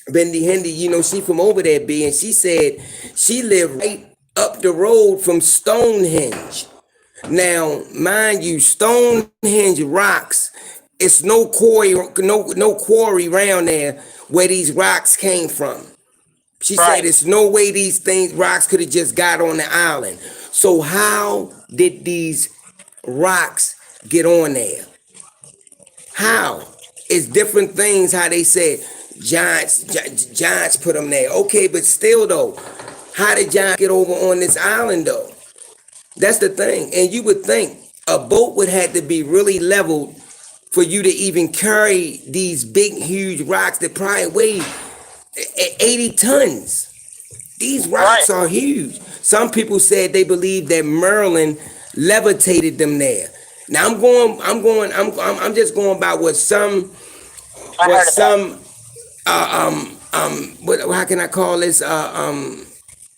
Bendy Hindi, she from over there, B, and she said she lived right up the road from Stonehenge. Now, mind you, Stonehenge rocks, it's no quarry around there where these rocks came from. She said there's no way these rocks could have just got on the island. So how did these rocks get on there? How? It's different things how they said giants put them there. Okay, but still though, how did giants get over on this island though? That's the thing. And you would think a boat would have to be really leveled for you to even carry these big, huge rocks that probably weigh 80 tons. These rocks are huge. Some people said they believe that Merlin levitated them there. Now I'm just going by what how can I call this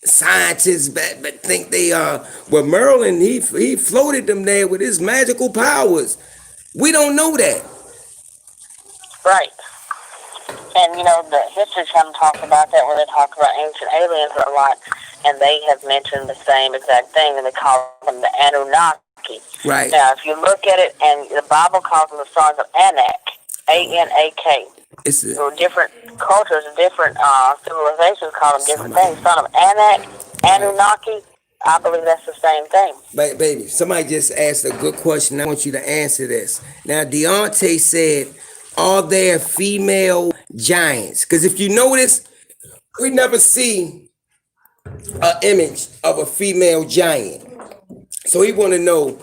scientists but think they are. Well, Merlin, he floated them there with his magical powers. We don't know that. Right. And the History Channel talks about that, where they talk about ancient aliens a lot, and they have mentioned the same exact thing, and they call them the Anunnaki. Right. Now, if you look at it, and the Bible calls them the sons of Anak, A-N-A-K. So different cultures, different civilizations call them different things. Son of Anak, Anunnaki, I believe that's the same thing. But baby, somebody just asked a good question. I want you to answer this. Now, Deontay said, are there female giants? Because if you notice, we never see an image of a female giant. So we want to know,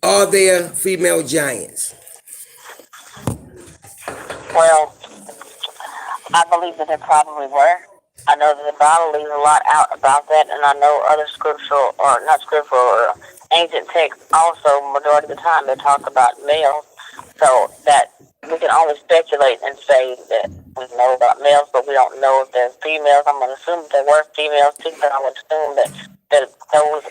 are there female giants? Well, I believe that there probably were. I know that the Bible leaves a lot out about that, and I know other scriptural, or not scriptural, or ancient texts also, majority of the time, they talk about males. So that we we can only speculate and say that we know about males, but we don't know if there's females. I'm going to assume that there were females too, but I would assume that those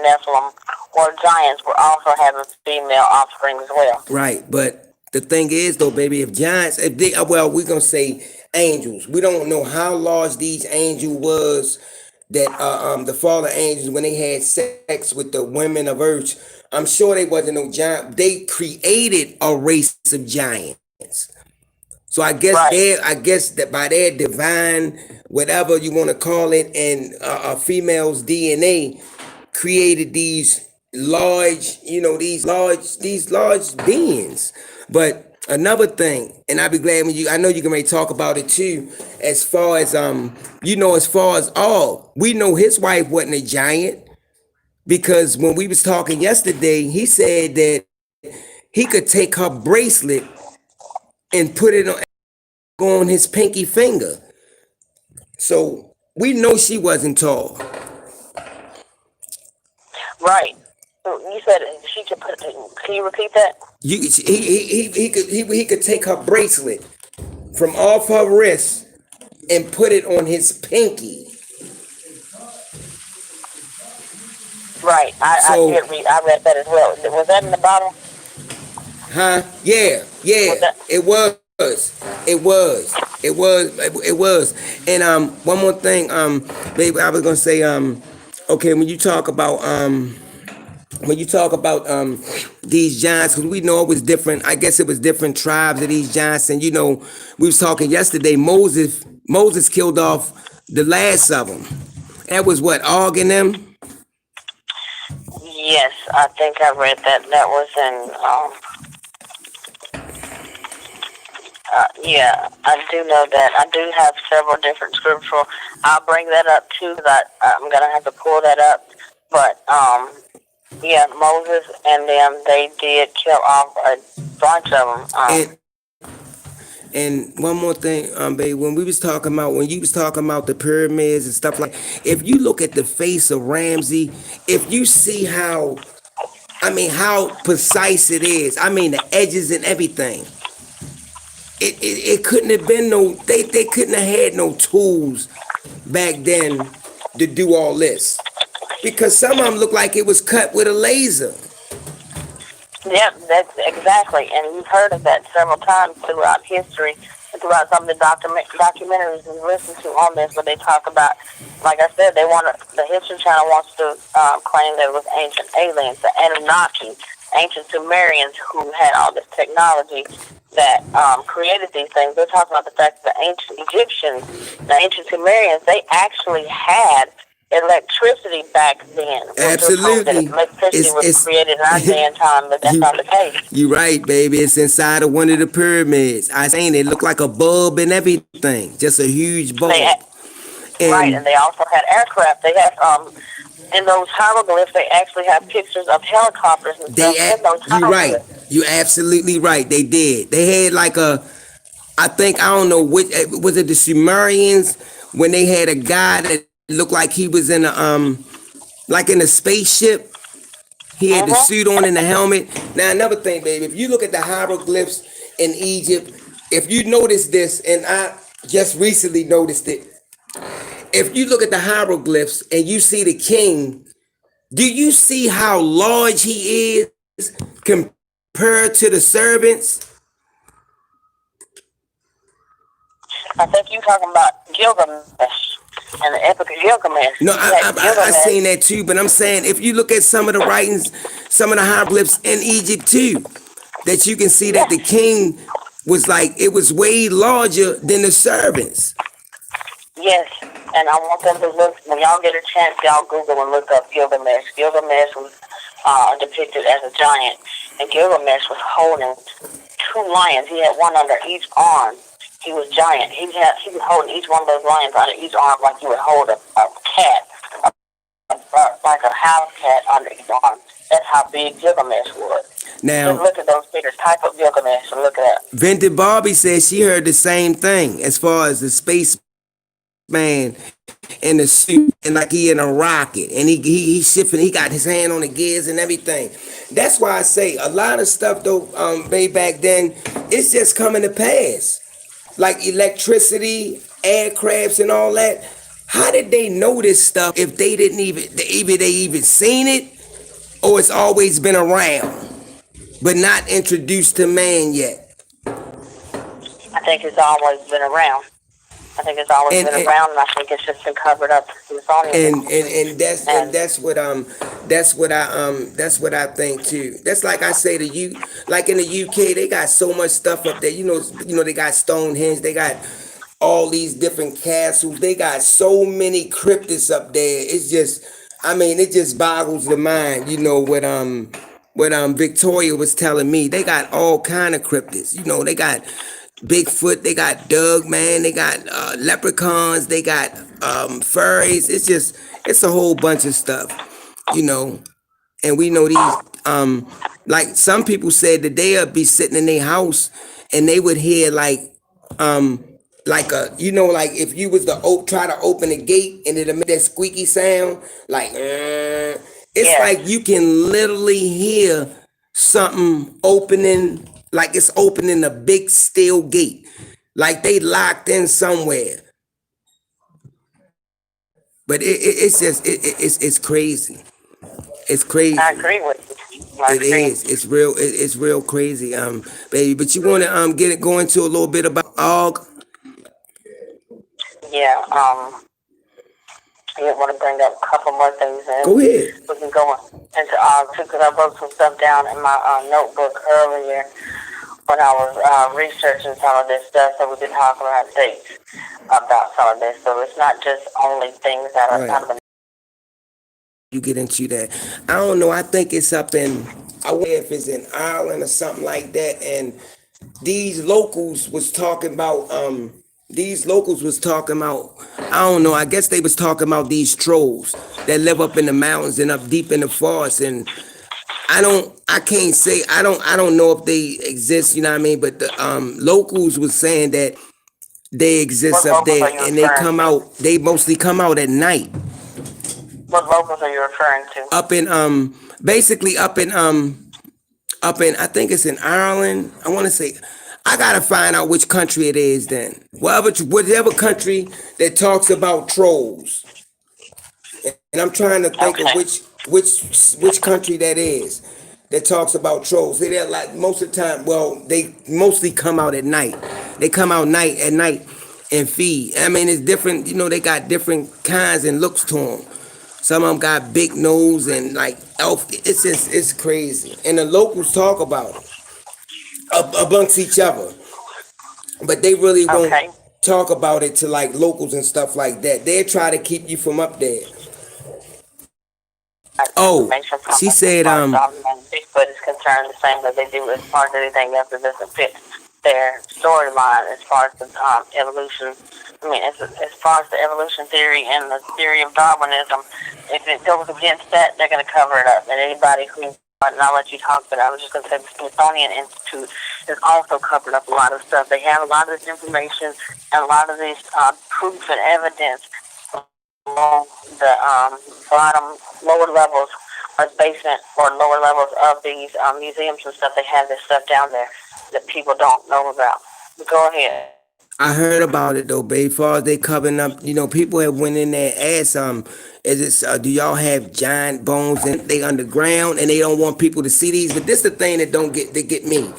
Nephilim or giants were also having female offspring as well. Right, but the thing is though, baby, if giants, if they, well, we're gonna say angels. We don't know how large these angels was that the fallen angels when they had sex with the women of earth. I'm sure they wasn't no giant. They created a race of giants. So I guess that by their divine, whatever you want to call it, and a female's DNA created these large, these large beings. But another thing, and I'll be glad I know you can maybe talk about it too, as far as we know his wife wasn't a giant, because when we was talking yesterday, he said that he could take her bracelet and put it on his pinky finger. So we know she wasn't tall. Right. So you said she could put. Can you repeat that? He could take her bracelet from off her wrist and put it on his pinky. Right. I read that as well. Was that in the Bible? Huh? Yeah. It was. And one more thing, baby, I was gonna say, okay, when you talk about these giants, because we know it was different. I guess it was different tribes of these giants, and we was talking yesterday. Moses killed off the last of them. That was what, Og and them. Yes, I think I read that. That was in, yeah, I do know that. I do have several different scriptural. I'll bring that up too, that I'm going to have to pull that up. But, yeah, Moses and them, they did kill off a bunch of them. And one more thing, babe, when you was talking about the pyramids and stuff like, if you look at the face of Ramsey, if you see how precise it is, the edges and everything, it couldn't have been they couldn't have had no tools back then to do all this, because some of them look like it was cut with a laser. Yep, that's exactly, and you've heard of that several times throughout history, throughout some of the documentaries we listen to on this, where they talk about, like I said, the History Channel wants to claim that it was ancient aliens, the Anunnaki, ancient Sumerians who had all this technology that created these things. They're talking about the fact that the ancient Egyptians, the ancient Sumerians, they actually had electricity back then. Absolutely. Electricity was created in our day and time, but that's not the case. You're right, baby. It's inside of one of the pyramids. I seen it looked like a bulb and everything. Just a huge bulb. Right, and they also had aircraft. They had, in those hieroglyphs, they actually have pictures of helicopters and stuff in those hieroglyphs. You're right. You're absolutely right. They did. They had like I don't know, which, was it the Sumerians, when they had a guy that looked like he was in a spaceship. He had the suit on and the helmet. Now, another thing, baby, if you look at the hieroglyphs in Egypt, if you notice this, and I just recently noticed it, if you look at the hieroglyphs and you see the king, do you see how large he is compared to the servants? I think you're talking about Gilgamesh and the Epic of Gilgamesh. No, I seen that too, but I'm saying if you look at some of the writings, some of the hieroglyphs in Egypt too, that you can see that the king was it was way larger than the servants. Yes, and I want them to look, when y'all get a chance, y'all Google and look up Gilgamesh. Gilgamesh was depicted as a giant, and Gilgamesh was holding 2 lions. He had one under each arm. He was giant. He was holding each one of those lions under each arm like you would hold a cat, like a house cat under each arm. That's how big Gilgamesh was. Now, just look at those figures. Type up Gilgamesh and look at that. Vintage Barbie says she heard the same thing as far as the spaceman in the suit and like he in a rocket and he shifting. He got his hand on the gears and everything. That's why I say a lot of stuff though. Way back then, it's just coming to pass. Like electricity, aircrafts, and all that. How did they know this stuff if they didn't either they even seen it or it's always been around but not introduced to man yet? I think it's always been around. I think it's always been around, and I think it's just been covered up. And that's what I think too. That's like I say to you, like in the UK, they got so much stuff up there. You know, they got Stonehenge, they got all these different castles, they got so many cryptids up there. It's just, I mean, it just boggles the mind. You know what Victoria was telling me. They got all kind of cryptids. You know, they got Bigfoot, they got Doug, man, they got leprechauns, they got furries. It's a whole bunch of stuff, you know. And we know these like some people said that they'll be sitting in their house and they would hear like a, you know, like if you was to try to open a gate and it'll make that squeaky sound, like it's like you can literally hear something opening, like it's opening a big steel gate, like they locked in somewhere. But it's just it's crazy. It's crazy. I agree with you. It is. It's real. It's real crazy, baby. But you want to go into a little bit about Og? Yeah. I want to bring up a couple more things. And go ahead. We can go into Og too, because I wrote some stuff down in my notebook earlier when I was researching some of this stuff. So we can talk about dates about some of this. So it's not just only things that are out of the. You get into that. I don't know. I think it's up in, I wonder if it's in Ireland or something like that. And these locals was talking about, I don't know, I guess they was talking about these trolls that live up in the mountains and up deep in the forest. And I can't say, I don't know if they exist, you know what I mean? But the locals was saying that they exist up there and they mostly come out at night. What locals are you referring to? Up in basically up in I think it's in Ireland. I want to say, I gotta find out which country it is then. Whatever country that talks about trolls. And I'm trying to think of which country that is that talks about trolls. They're like most of the time, well, they mostly come out at night. They come out at night and feed. I mean, it's different, you know, they got different kinds and looks to them. Some of them got big nose and like elf. It's crazy. And the locals talk about it amongst each other. But they really won't talk about it to like locals and stuff like that. They try to keep you from up there. Oh, she said Bigfoot is concerned the same as they do as far as anything else that doesn't fit their storyline as far as the evolution. I mean, as far as the evolution theory and the theory of Darwinism, if it goes against that, they're going to cover it up. And anybody who, and I'll let you talk, but I was just going to say the Smithsonian Institute has also covered up a lot of stuff. They have a lot of this information and a lot of these proof and evidence along the lower levels or basement or lower levels of these museums and stuff. They have this stuff down there that people don't know about. Go ahead. I heard about it though, babe. Far as they covering up, you know, people have went in there and asked, is it, do y'all have giant bones and they underground and they don't want people to see these? But this the thing that get me.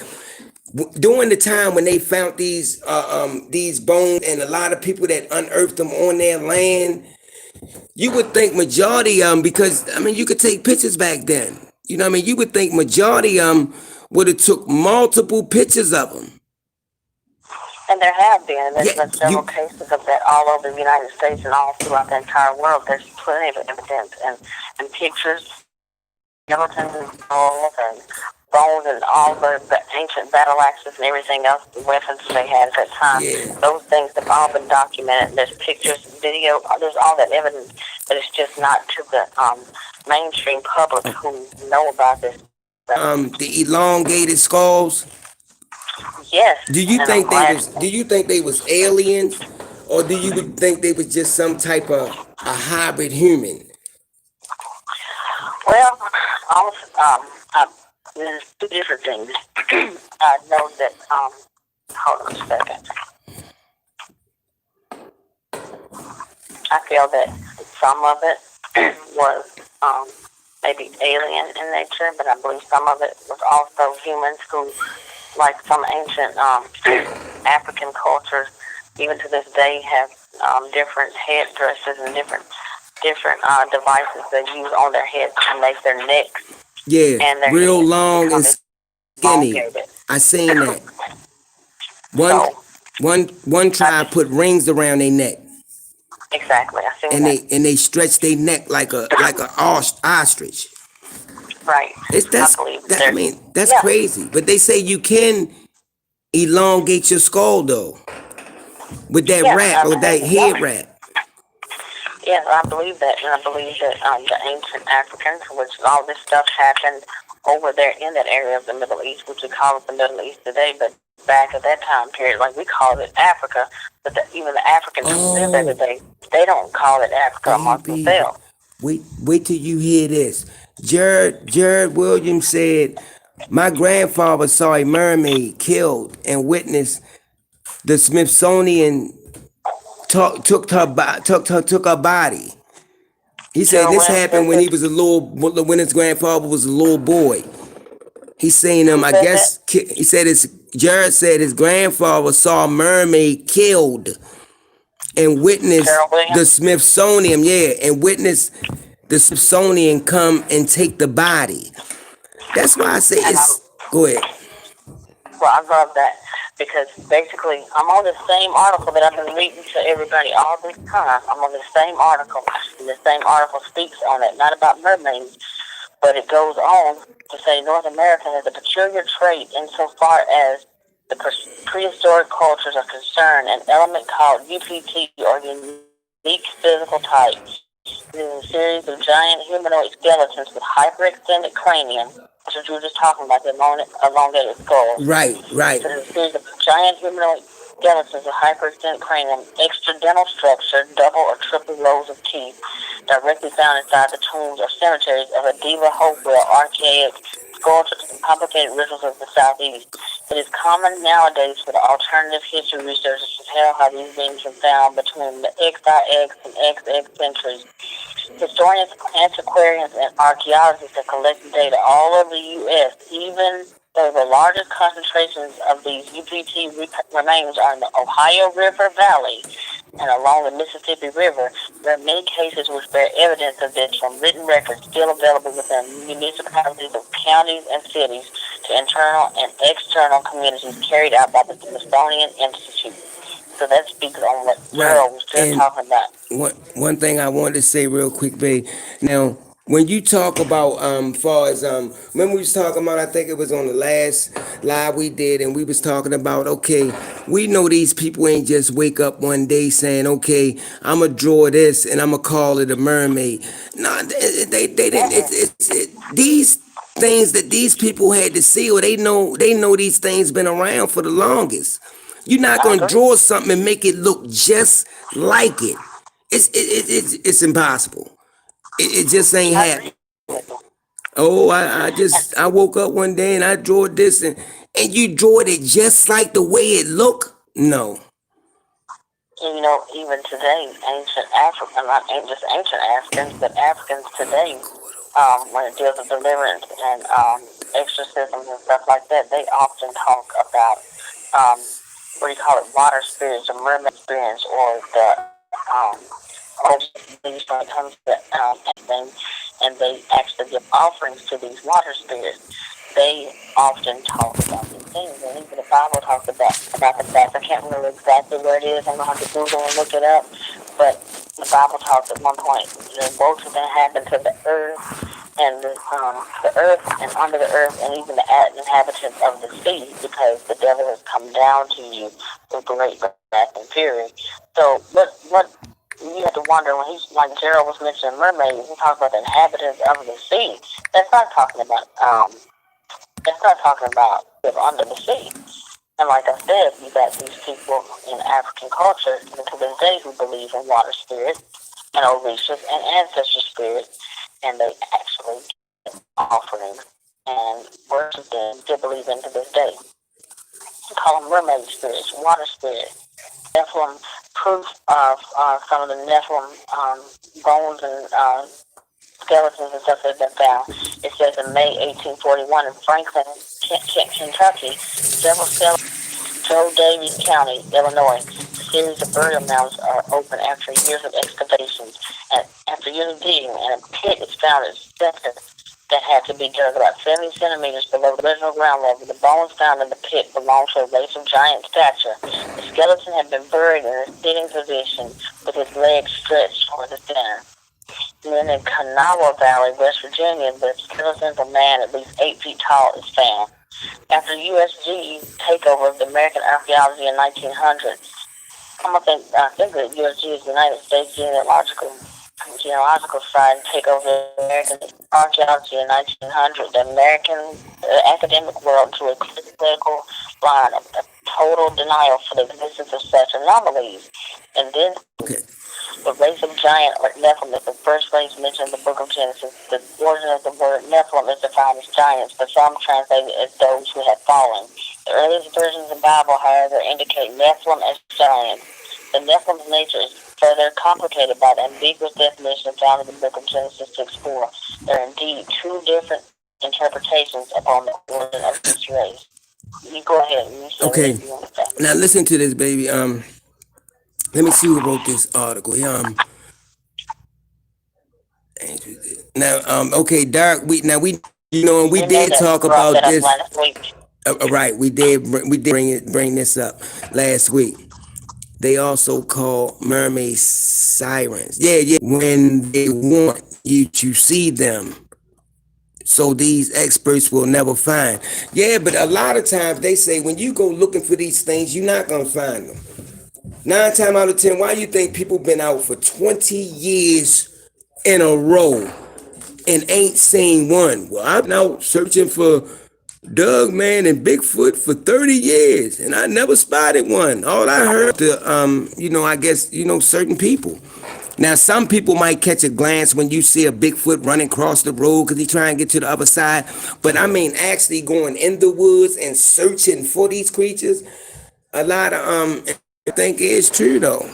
During the time when they found these bones and a lot of people that unearthed them on their land, you would think majority because I mean you could take pictures back then. You know what I mean? You would think majority would have took multiple pictures of them. And there have been. There's been several cases of that all over the United States and all throughout the entire world. There's plenty of evidence and pictures, skeletons and skulls and bones and all the ancient battle axes and everything else, the weapons they had at that time. Yeah. Those things have all been documented. There's pictures, video, there's all that evidence, but it's just not to the mainstream public who know about this. The elongated skulls. Yes. Do you think they was aliens, or do you think they was just some type of a hybrid human? Well, there's two different things. I know that, hold on a second. I feel that some of it was maybe alien in nature, but I believe some of it was also humans who, like some ancient African cultures, even to this day, have different headdresses and different devices they use on their heads to make their necks. Yeah, and their real heads long become and skinny. elongated. I seen that. So, One tribe put rings around their neck, exactly, I seen and that. they stretch their neck like a ostrich. Right. It's I believe that I mean that's yeah. crazy. But they say you can elongate your skull though with that Yeah, wrap or that head wrap. Yes, I believe that, and I believe that the ancient Africans, which all this stuff happened over there in that area of the Middle East, which we call it the Middle East today, but back at that time period, like we call it Africa, but even the Africans who live there today, they don't call it Africa amongst themselves. Wait till you hear this. Jared Williams said, my grandfather saw a mermaid killed and witnessed the Smithsonian took her body. He said Gerald this Williams happened said when that. he was when his grandfather was a little boy. He seen him, Who I said that? guess, he said Jared said his grandfather saw a mermaid killed and witnessed Gerald the Williams? Smithsonian, and witnessed the Smithsonian come and take the body. That's why I say And go ahead. well, I love that because basically I'm on the same article that I've been reading to everybody all this time. I'm on the same article, and the same article speaks on it, not about mermaids, but it goes on to say North America has a peculiar trait insofar as the prehistoric cultures are concerned, an element called UPT, or unique physical type. It is a series of giant humanoid skeletons with hyperextended cranium, which is we were just talking about, the elongated skulls. Right. So there's a series of giant humanoid skeletons with hyperextended cranium, extradental structure, double or triple rows of teeth, directly found inside the tombs or cemeteries of a Diva Hopewell archaic sculptures and complicated rituals of the Southeast. It is common nowadays for the alternative history researchers to tell how these beings were found between the XIX and XX centuries. Historians, antiquarians, and archaeologists have collected data all over the U.S., even though the largest concentrations of these UPT remains are in the Ohio River Valley and along the Mississippi River. There are many cases which bear evidence of this from written records still available within municipalities of counties and cities to internal and external communities carried out by the Smithsonian Institute. So that speaks on what Gerald was just talking about. One thing I wanted to say real quick, babe. Now, when you talk about far as remember we was talking about, I think it was on the last live we did, and we was talking about, okay, we know these people ain't just wake up one day saying, okay, I'ma draw this and I'ma call it a mermaid. No, they didn't. These things that these people had to see, or they know these things been around for the longest. You're not gonna draw something and make it look just like it. It's impossible. It just ain't happening. Oh, I woke up one day and I drew this and you drew it just like the way it look. No. You know, even today, ancient African, not just ancient Africans, but Africans today, when it deals with deliverance and exorcisms and stuff like that, they often talk about what do you call it, water spirits or mermaid spirits, or the things when it comes to anything, and they actually give offerings to these water spirits. They often talk about these things, and even the Bible talks about the fact. I can't remember exactly where it is. I'm gonna have to Google and look it up. But the Bible talks at one point, both of them happen to the earth and the earth and under the earth, and even the inhabitants of the sea, because the devil has come down to you with great wrath and fury. So, what you have to wonder when he's like Gerald was mentioning mermaids, he talks about the inhabitants of the sea. That's not talking about under the sea. And like I said, you got these people in African culture, even to this day, who believe in water spirits and Orishas and ancestor spirits, and they actually get offerings and worship them, still believe in to this day. We call them mermaid spirits, water spirits. Nephilim, proof of some of the Nephilim bones and skeletons and stuff that have been found. It says in May 1841 in Franklin, Kentucky, several skeletons Joe Davies County, Illinois. A series of burial mounds are open after years of excavations. And after years of digging, and a pit is found at center that had to be dug about 70 centimeters below the original ground level. The bones found in the pit belonged to a race of giant stature. The skeleton had been buried in a sitting position with his legs stretched toward the center. And then in Kandahar Valley, West Virginia, the skeleton of a man at least 8 feet tall is found. After USG takeover of the American archaeology in 1900, I think that USG is the United States Genealogical Society take over the American archaeology in 1900. The American academic world to a critical line of total denial for the existence of such anomalies. And then the race of giant or Nephilim is the first race mentioned in the book of Genesis. The origin of the word Nephilim is defined as giants, but some translate it as those who have fallen. The earliest versions of the Bible, however, indicate Nephilim as giants. The Nephilim's nature is further complicated by the ambiguous definition found in the book of Genesis 6:4. There are indeed two different interpretations upon the origin of this race. You go ahead and you say Okay. what you want to say. Now listen to this, baby. Let me see who wrote this article. Okay, Dark. We did talk about this. Right, we did bring this up last week. They also call mermaid sirens. Yeah, when they want you to see them. So these experts will never find. Yeah, but a lot of times they say when you go looking for these things, you're not gonna find them. 9 times out of 10, why you think people been out for 20 years in a row and ain't seen one? Well, I've been out searching for Doug Man and Bigfoot for 30 years and I never spotted one. All I heard I guess, certain people. Now, some people might catch a glance when you see a Bigfoot running across the road because he's trying to get to the other side. But I mean, actually going in the woods and searching for these creatures, a lot of I think it's true though.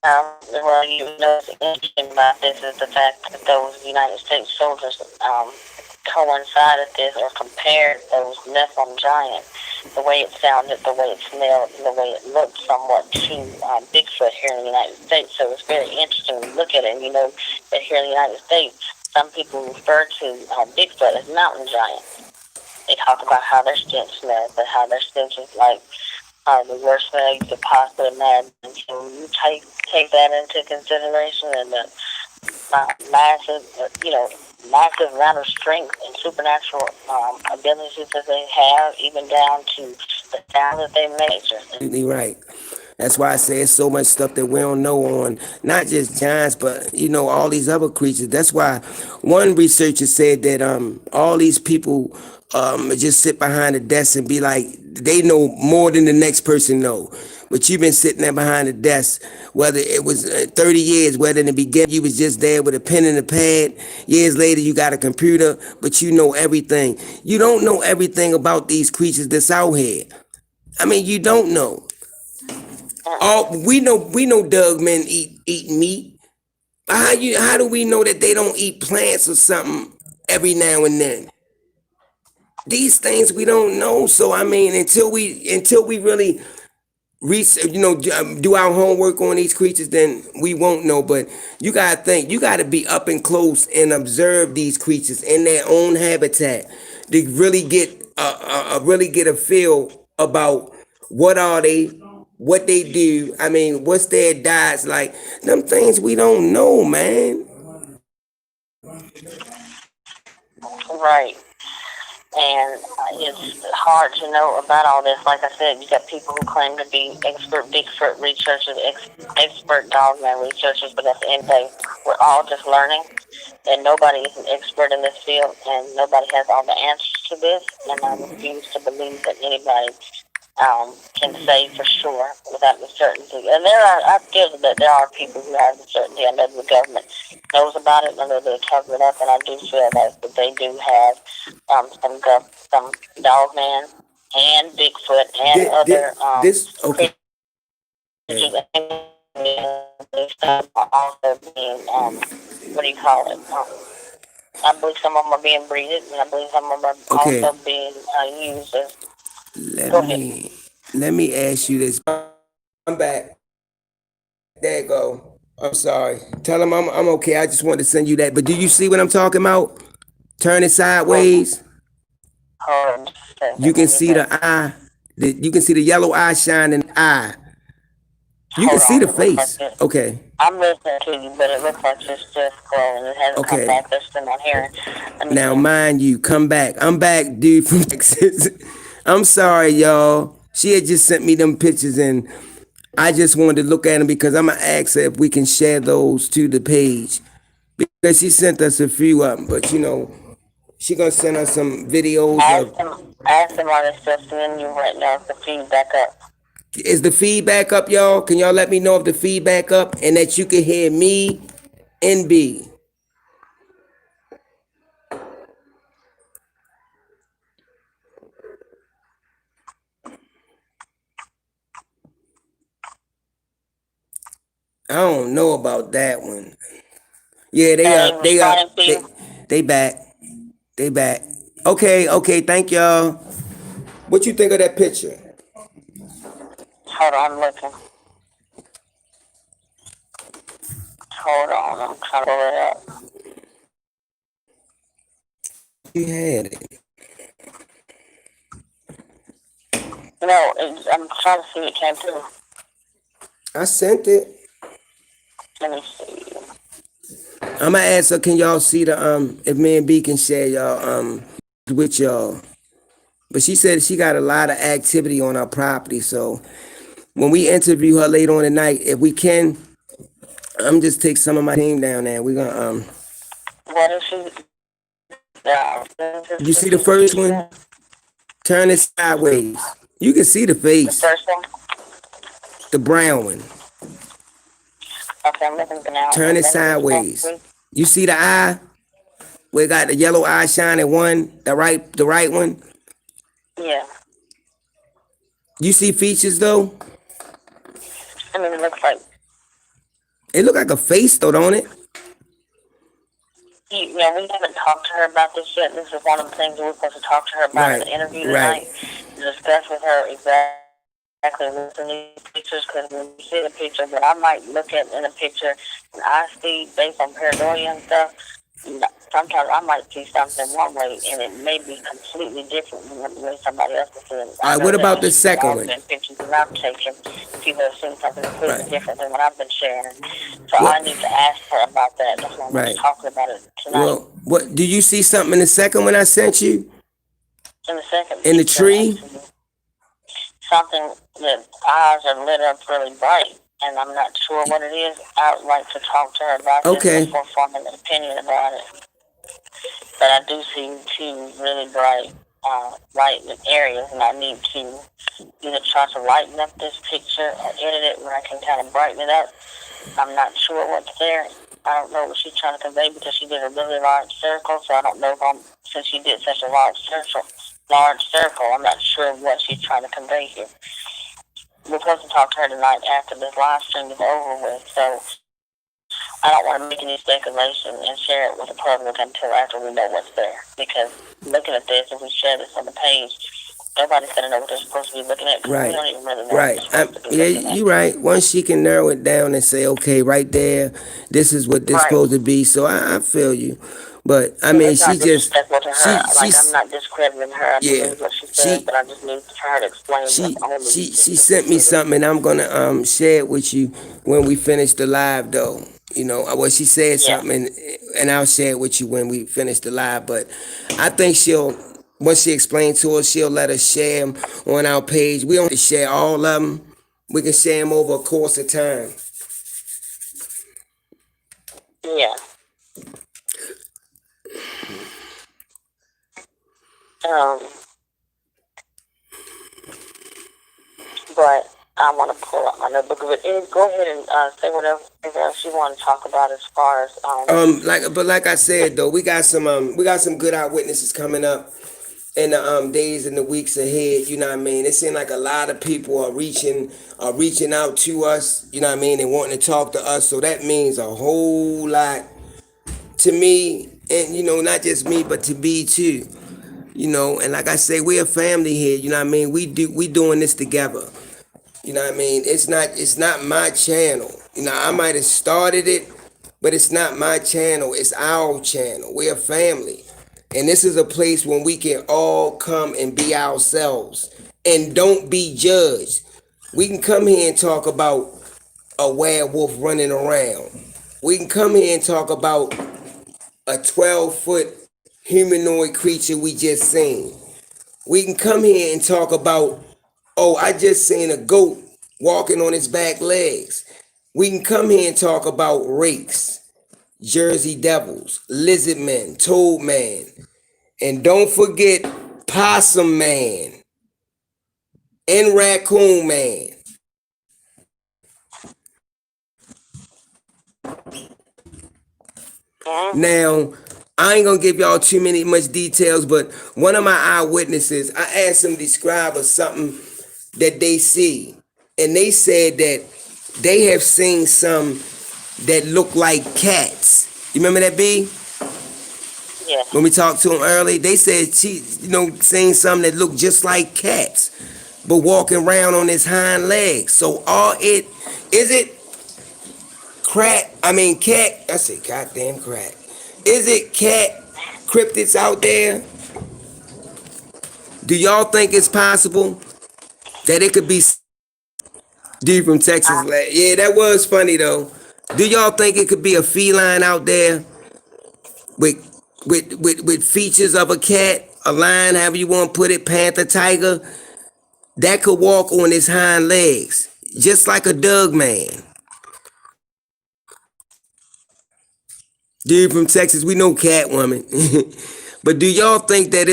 Well, what's interesting about this is the fact that those United States soldiers coincided this or compared those Nephilim giants, the way it sounded, the way it smelled, and the way it looked somewhat to Bigfoot here in the United States. So it's very interesting to look at it. And you know that here in the United States, some people refer to Bigfoot as mountain giants. They talk about how their stench smells, but how their stench is like the worst smell you could possibly imagine. So you take that into consideration, and the massive amount of strength and supernatural abilities that they have, even down to the sound that they make. Absolutely right. That's why I say it's so much stuff that we don't know on not just giants, but all these other creatures. That's why one researcher said that all these people just sit behind a desk and be like they know more than the next person know. But you've been sitting there behind the desk, whether it was 30 years, whether in the beginning you was just there with a pen and a pad. Years later you got a computer, but you know everything. You don't know everything about these creatures that's out here. I mean, you don't know. We know Doug men eat meat. How do we know that they don't eat plants or something every now and then? These things we don't know. So I mean, until we really research, do our homework on these creatures, then we won't know. But you gotta be up and close and observe these creatures in their own habitat to really get a feel about what are they, what they do. I mean, what's their diets like? Them things we don't know, man. Right. And it's hard to know about all this. Like I said, you got people who claim to be expert Bigfoot researchers, expert dogman researchers, but at the end of the day, we're all just learning, and nobody is an expert in this field, and nobody has all the answers to this, and I refuse to believe that anybody can say for sure without the certainty. And I feel that there are people who have the certainty. I know the government knows about it, and I know they cover it up, and I do feel that they do have some dogman and Bigfoot and other Okay. creatures are also being, what do you call it? I believe some of them are being breeded, and I believe some of them are also being used as. Let me ask you this. I'm back. There you go. I'm sorry. Tell him I'm okay. I just wanted to send you that. But do you see what I'm talking about? Turn it sideways. You can see the eye. You can see the yellow eye shining eye. You can see the face. Okay. I'm listening to you, but it looks like it's just glowing. It hasn't come back. That's still not hearing. Now, mind you, come back. I'm back, dude, from Texas. I'm sorry, y'all. She had just sent me them pictures, and I just wanted to look at them because I'm going to ask her if we can share those to the page. Because she sent us a few of them, but, she going to send us some videos of... I asked them on this just sending you right now the feedback up. Is the feedback up, y'all? Can y'all let me know if the feedback up and that you can hear me and B? I don't know about that one. Yeah, they back. They back. Okay, thank y'all. What you think of that picture? Hold on, I'm looking. Hold on, I'm trying to pull it up. You had it. No, I'm trying to see it came through. I sent it. Let me see. I'm gonna ask her, can y'all see the if me and B can share y'all with y'all. But she said she got a lot of activity on our property, so when we interview her later on tonight, if we can, I'm just take some of my team down there. We're gonna What is she? You see the first one? Turn it sideways. You can see the face. The first one? The brown one. Okay, I'm looking now. Turn it sideways. You see the eye? We got the yellow eye shining one, the right one. Yeah. You see features though? I mean, it looks like. It look like a face though, don't it? Yeah, we haven't talked to her about this yet. This is one of the things we're supposed to talk to her about in the interview tonight. To discuss with her exactly what's in these pictures, because when you see the picture that I might look at in a picture and I see based on pareidolia and stuff, sometimes I might see something one way and it may be completely different than the way somebody else is seeing it. All right, what about the second one? Pictures that I've taken, people have seen something completely different than what I've been sharing. So I need to ask her about that. That's why I'm talking about it tonight. Well, what do you see something in the second one I sent you? In the second in the tree? Something that eyes are lit up really bright, and I'm not sure what it is. I would like to talk to her about this before forming an opinion about it. But I do see two really bright light areas, and I need to either try to lighten up this picture or edit it where I can kind of brighten it up. I'm not sure what's there. I don't know what she's trying to convey because she did a really large circle, so I don't know if since she did such a large circle, I'm not sure what she's trying to convey here. We're supposed to talk to her tonight after this live stream is over with, so I don't want to make any speculation and share it with the public until after we know what's there. Because looking at this, if we share this on the page, nobody's going to know what they're supposed to be looking at. Right. We don't even really know You're right. Once she can narrow it down and say, okay, right there, this is what this supposed to be. So I feel you. But I mean, she just I'm not discrediting her. I believe what she said, but I just need for her to explain. She sent me something, and I'm gonna share it with you when we finish the live, though. Well, she said something, and I'll share it with you when we finish the live. But I think once she explains to us, she'll let us share them on our page. We don't have to share all of them. We can share them over a course of time. Yeah. but I want to pull up my notebook. But go ahead and say whatever else you want to talk about as far as like I said though, we got some good eyewitnesses coming up in the days and the weeks ahead. You know what I mean? It seems like a lot of people are reaching out to us. You know what I mean? And wanting to talk to us. So that means a whole lot to me, and not just me, but to be too. And like I say, we're a family here. You know what I mean? We doing this together. You know what I mean? It's not my channel. I might have started it, but it's not my channel. It's our channel. We're a family. And this is a place when we can all come and be ourselves and don't be judged. We can come here and talk about a werewolf running around. We can come here and talk about a 12-foot humanoid creature we just seen. We can come here and talk about, oh, I just seen a goat walking on its back legs. We can come here and talk about rakes, Jersey Devils, Lizard Men, Toad Man, and don't forget Possum Man and Raccoon Man. Now, I ain't gonna give y'all too much details, but one of my eyewitnesses, I asked him to describe something that they see, and they said that they have seen some that look like cats. You remember that, B? Yeah. When we talked to him early, they said she, seen some that look just like cats, but walking around on his hind legs. So is it cat? I say goddamn crack. Is it cat cryptids out there? Do y'all think it's possible that it could be D from Texas? Yeah, that was funny though. Do y'all think it could be a feline out there with features of a cat, a lion, however you want to put it, panther, tiger, that could walk on his hind legs, just like a Doug man? Dude from Texas, we know Catwoman. But do y'all think that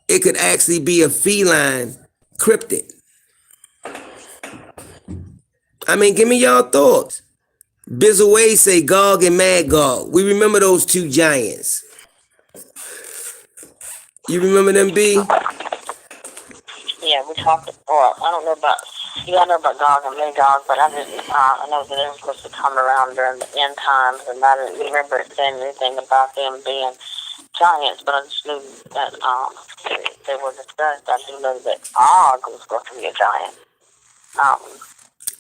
it could actually be a feline cryptid? Give me y'all thoughts. Bizzaway say Gog and Magog. We remember those two giants. You remember them, B? Yeah, we talked. Well, I don't know about. Yeah, I know about Gog and Magog, but I didn't. I know that they were supposed to come around during the end times, and I didn't remember it saying anything about them being giants. But I just knew that they were discussed. I do know that Og was going to be a giant.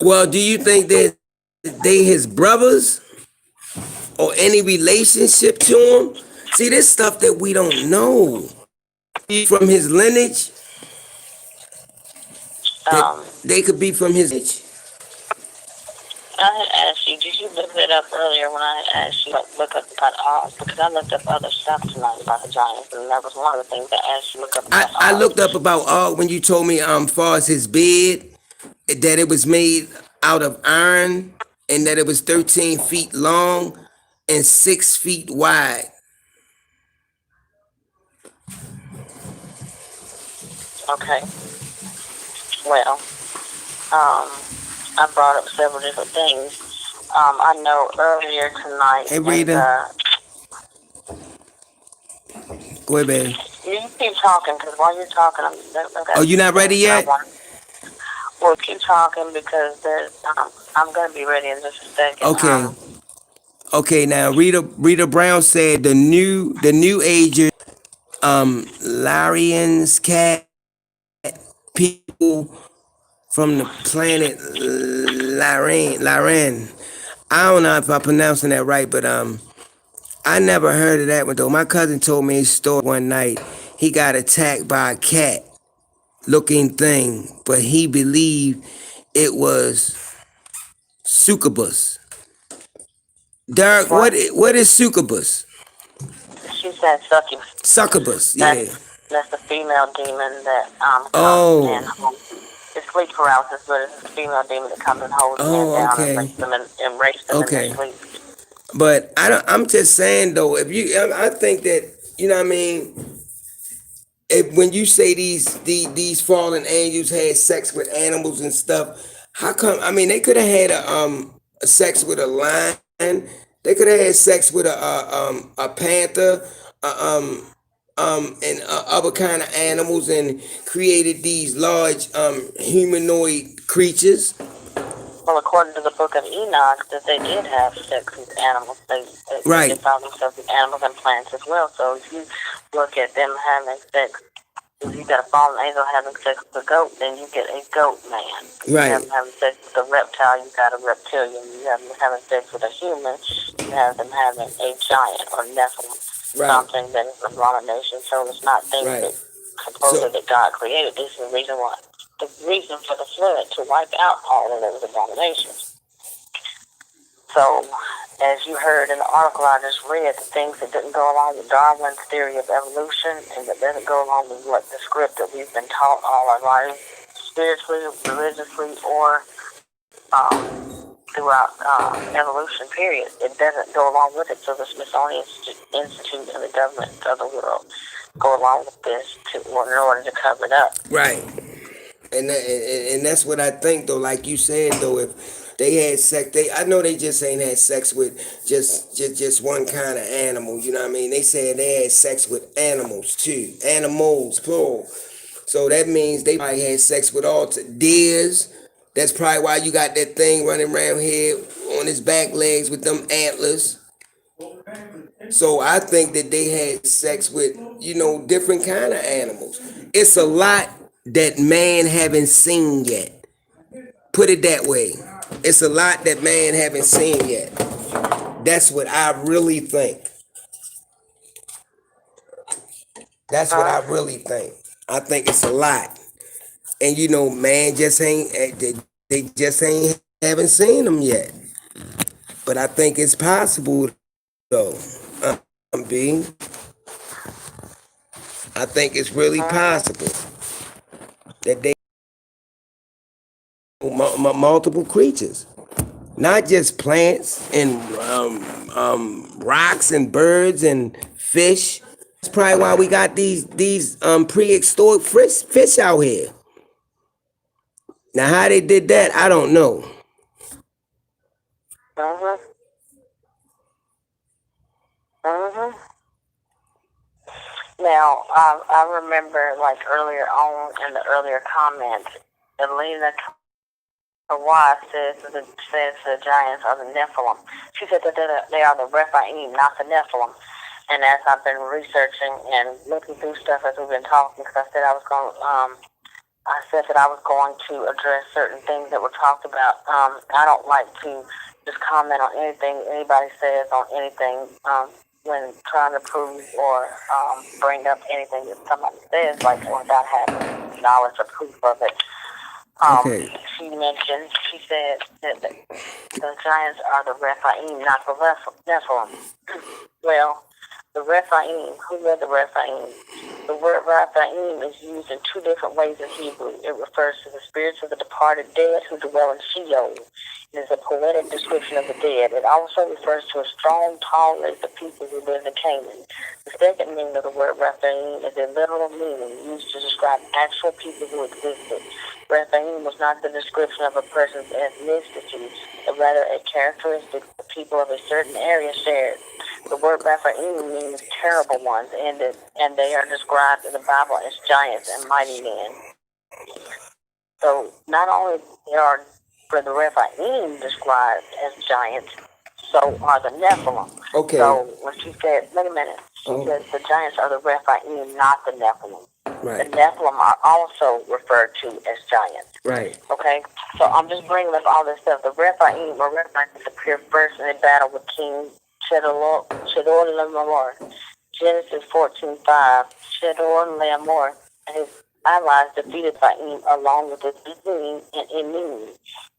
Well, do you think that they his brothers or any relationship to him? See, this stuff that we don't know from his lineage. They could be from his lineage. I had asked you, did you look that up earlier when I asked you to look up about Og? Because I looked up other stuff tonight about the giants, and that was one of the things I asked you to look up about Og. I looked up about Og when you told me far as his bed, that it was made out of iron and that it was 13 feet long and 6 feet wide. Okay. Well, I brought up several different things. I know earlier tonight. Hey, Rita. Go ahead, baby. You keep talking, because while you're talking, okay. Oh, you not ready yet? Well, keep talking because I'm going to be ready in just a second. Okay. Okay, now Rita Brown said the new agers, Larians, cat people from the planet Laren. I don't know if I'm pronouncing that right, but I never heard of that one though. My cousin told me his story one night. He got attacked by a cat looking thing, but he believed it was succubus. Derek, what is succubus? She said succubus. Succubus, yeah. That's the female demon that comes and it's sleep paralysis, but it's a female demon that comes and holds men down and rapes them in their sleep. But I'm just saying though, I think that, you know what I mean, when you say these fallen angels had sex with animals and stuff, how come? I mean, they could have had a sex with a lion. They could have had sex with a panther, and other kind of animals, and created these large humanoid creatures. Well, according to the book of Enoch, that they did have sex with animals. They Right. found themselves with animals and plants as well. So if you look at them having sex, if you got a fallen angel having sex with a goat, then you get a goat man. Right. You have them having sex with a reptile, you got a reptilian. You have them having sex with a human, you have them having a giant or Nephilim. Right. Something that is an abomination. So it's not things Right. that supposedly that God created. This is the reason why. The reason for the flood, to wipe out all of those abominations. So, as you heard in the article I just read, the things that didn't go along with Darwin's theory of evolution and that doesn't go along with what the script that we've been taught all our lives, spiritually, religiously, or throughout evolution period, it doesn't go along with it. So the Smithsonian Institute and the government of the world go along with this in order to cover it up. Right. And that's what I think though. Like you said though, if they had sex, I know they just ain't had sex with just one kind of animal. You know what I mean? They said they had sex with animals too, animals plural. So that means they probably had sex with all deers. That's probably why you got that thing running around here on his back legs with them antlers. So I think that they had sex with, different kind of animals. It's a lot that man haven't seen yet. Put it that way. It's a lot that man haven't seen yet. That's what I really think. That's what I really think. I think it's a lot. And man just ain't, they just ain't haven't seen them yet. But I think it's possible though. B. I think it's really possible that they multiple creatures, not just plants and rocks and birds and fish. That's probably why we got these prehistoric fish out here. Now, how they did that, I don't know. Now, I remember, like, earlier on in the earlier comments, Elena Kawhi says the giants are the Nephilim. She said that they are the Rephaim, not the Nephilim. And as I've been researching and looking through stuff as we've been talking, because I said I was going to address certain things that were talked about. I don't like to just comment on anything anybody says on anything when trying to prove or bring up anything that somebody says, like without having knowledge or proof of it. Okay. She said that the giants are the Rephaim, not the Nephilim. Well, the Rephaim, who are the Rephaim? The word Rephaim is used in two different ways in Hebrew. It refers to the spirits of the departed dead who dwell in Sheol. It is a poetic description of the dead. It also refers to a strong, tall race of people who lived in Canaan. The second meaning of the word Rephaim is a literal meaning used to describe actual people who existed. Rephaim was not the description of a person's ethnicity, but rather a characteristic the people of a certain area shared. The word Rephaim means terrible ones, and they are described in the Bible as giants and mighty men. So not only are the Rephaim described as giants, so are the Nephilim. Okay. So when she said, wait a minute, she said the giants are the Rephaim, not the Nephilim. Right. The Nephilim are also referred to as giants. Right. Okay? So I'm just bringing up all this stuff. The Rephaim appeared first in a battle with King Chedorlaomer. Genesis 14:5. Chedorlaomer and his allies defeated Rephaim along with the Zebulun and Enim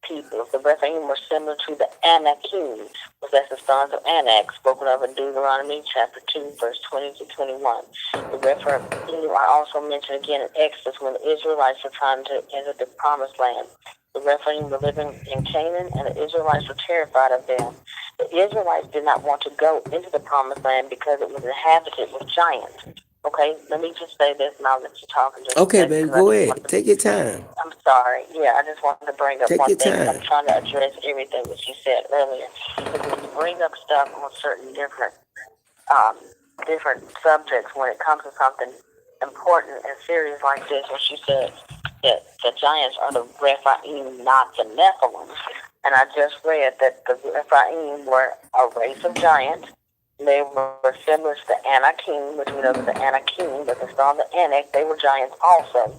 people. The Rephaim were similar to the Anakim, that's the sons of Anak, spoken of in Deuteronomy chapter 2, verse 20 to 21. The Rephaim are also mentioned again in Exodus when the Israelites were trying to enter the promised land. The Rephaim were living in Canaan, and the Israelites were terrified of them. The Israelites did not want to go into the promised land because it was inhabited with giants. Okay, let me just say this, and I'll let you talk in just a Okay, second, baby, 'cause I go just ahead. want to, Take your time. I'm sorry. Yeah, I just wanted to bring up Take one your thing, 'cause I'm time. trying to address everything that you said earlier. Because when you bring up stuff on certain um, different subjects, when it comes to something important and serious like this, when she said that the giants are the Rephaim, not the Nephilim. And I just read that the Rephaim were a race of giants. They were similar to the Anakim, which we know that the Anakim, that the son of the Anak, they were giants also.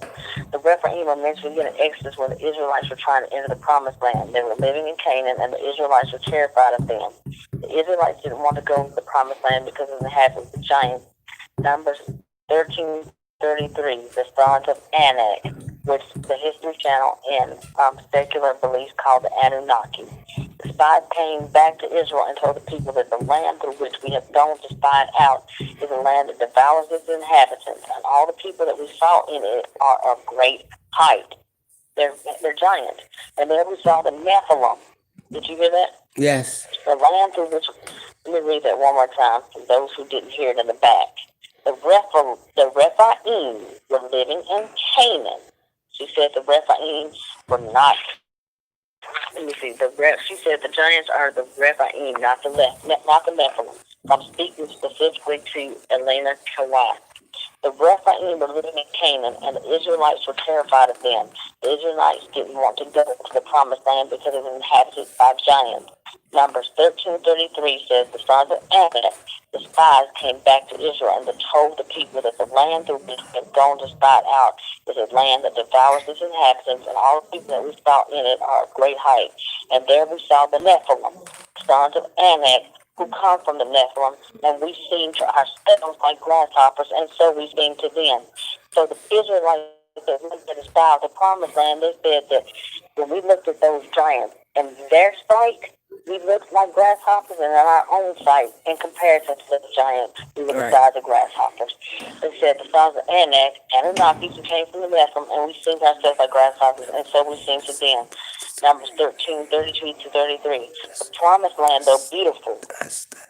The Rephaim are mentioned again in Exodus when the Israelites were trying to enter the Promised Land. They were living in Canaan, and the Israelites were terrified of them. The Israelites didn't want to go to the Promised Land because of the habit of the giants. Numbers 13:33, the sons of Anak, which the History Channel and secular beliefs call the Anunnaki. The spies came back to Israel and told the people that the land through which we have gone to spy out is a land that devours its inhabitants, and all the people that we saw in it are of great height. They're giants. And there we saw the Nephilim. Did you hear that? Yes. The land through which, let me read that one more time for those who didn't hear it in the back. The Rephaim were living in Canaan. She said the Rephaim were not. Let me see. She said the giants are the Rephaim, not the Nephilim. I'm speaking specifically to Elena Kawai. The Rephaim were living in Canaan, and the Israelites were terrified of them. The Israelites didn't want to go to the Promised Land because it was inhabited by giants. Numbers 13:33 says the sons of Anak, the spies, came back to Israel and told the people that the land through which we have gone to spy out is a land that devours its inhabitants, and all the people that we saw in it are of great height. And there we saw the Nephilim, sons of Anak, who come from the Nephilim, and we seem to ourselves like grasshoppers, and so we seem to them. So the Israelites that looked at the style of the Promised Land, they said that when we looked at those giants in their sight, we looked like grasshoppers, and in our own sight, in comparison to the giants, we were the size of grasshoppers. They said the sons of Anak, Anunnaki, who came from the Nephilim, and we seem to ourselves like grasshoppers, and so we seem to them. Numbers 13:32-33. The Promised Land, though beautiful,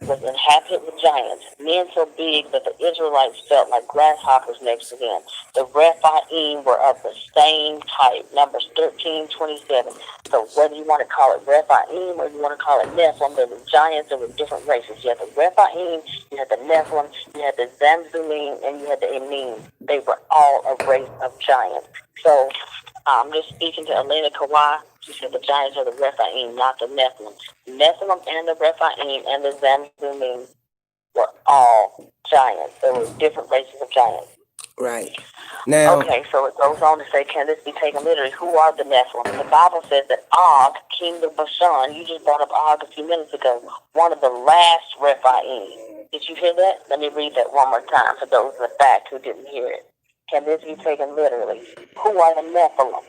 was inhabited with giants, men so big that the Israelites felt like grasshoppers next to them. The Rephaim were of the same type. Numbers 13:27. So whether you want to call it Rephaim or you want to call it Nephilim, there were giants, there were different races. You had the Rephaim, you had the Nephilim, you had the Zamzulim, and you had the Emim. They were all a race of giants. So I'm just speaking to Elena Kawai. She said the giants are the Rephaim, not the Nephilim. Nephilim and the Rephaim and the Zamzulim were all giants. There were different races of giants. Right. Now. Okay, so it goes on to say, can this be taken literally? Who are the Nephilim? The Bible says that Og, king of Bashan, you just brought up Og a few minutes ago, one of the last Rephaim. Did you hear that? Let me read that one more time for those in the back who didn't hear it. Can this be taken literally? Who are the Nephilim?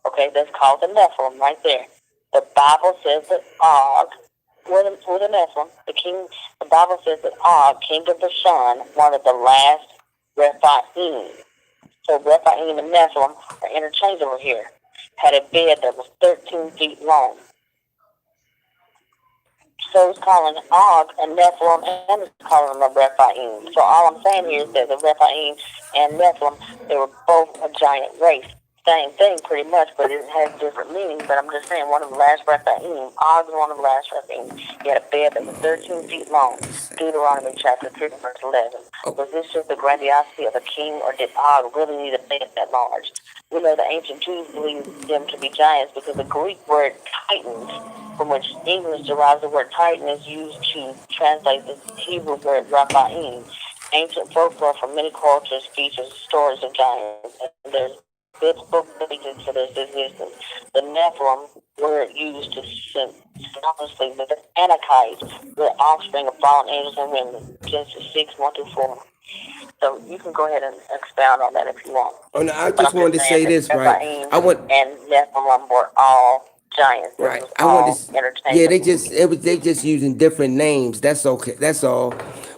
Okay, that's called the Nephilim right there. The Bible says that Og, who are the Nephilim, the Bible says that Og, king of Bashan, one of the last Rephaim. So Rephaim and Nephilim are interchangeable here. Had a bed that was 13 feet long. So it's calling Og and Nephilim, and it's calling them a Rephaim. So all I'm saying here is that the Rephaim and Nephilim, they were both a giant race. Same thing pretty much, but it has different meanings. But I'm just saying, one of the last Rephaim, Og was one of the last Rephaim. He had a bed that was 13 feet long. Deuteronomy chapter 3, verse 11. Was this just the grandiosity of a king, or did Og really need a bed that large? We know the ancient Jews believed them to be giants because the Greek word titans, from which English derives the word titan, is used to translate the Hebrew word Rephaim. Ancient folklore from many cultures features stories of giants, and there's biblical evidence for this existence. The Nephilim were used to synonymously with the Anakites, the offspring of fallen angels and women. Genesis 6:1-4. So you can go ahead and expound on that if you want. Oh no, I just wanted to say this, right? And Nephilim were all giants. Right. I want to. Yeah, they just using different names. That's okay. That's all.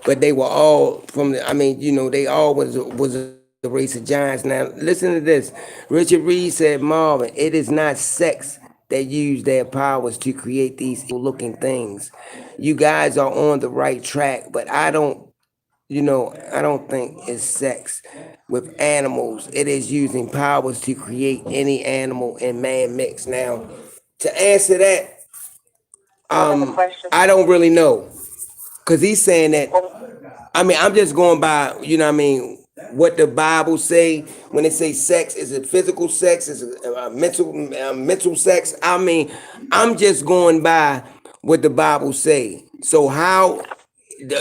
But they were all from the. I mean, they all was a race of giants. Now listen to this. Richard Reed said, Marvin, it is not sex that use their powers to create these evil looking things. You guys are on the right track, but I don't I don't think it's sex with animals. It is using powers to create any animal and man mix. Now, to answer that, What was the question? I don't really know. Cause he's saying that, What, I'm just going by, what the Bible say when they say sex. Is it physical sex? Is it mental sex? I'm just going by what the Bible say. So how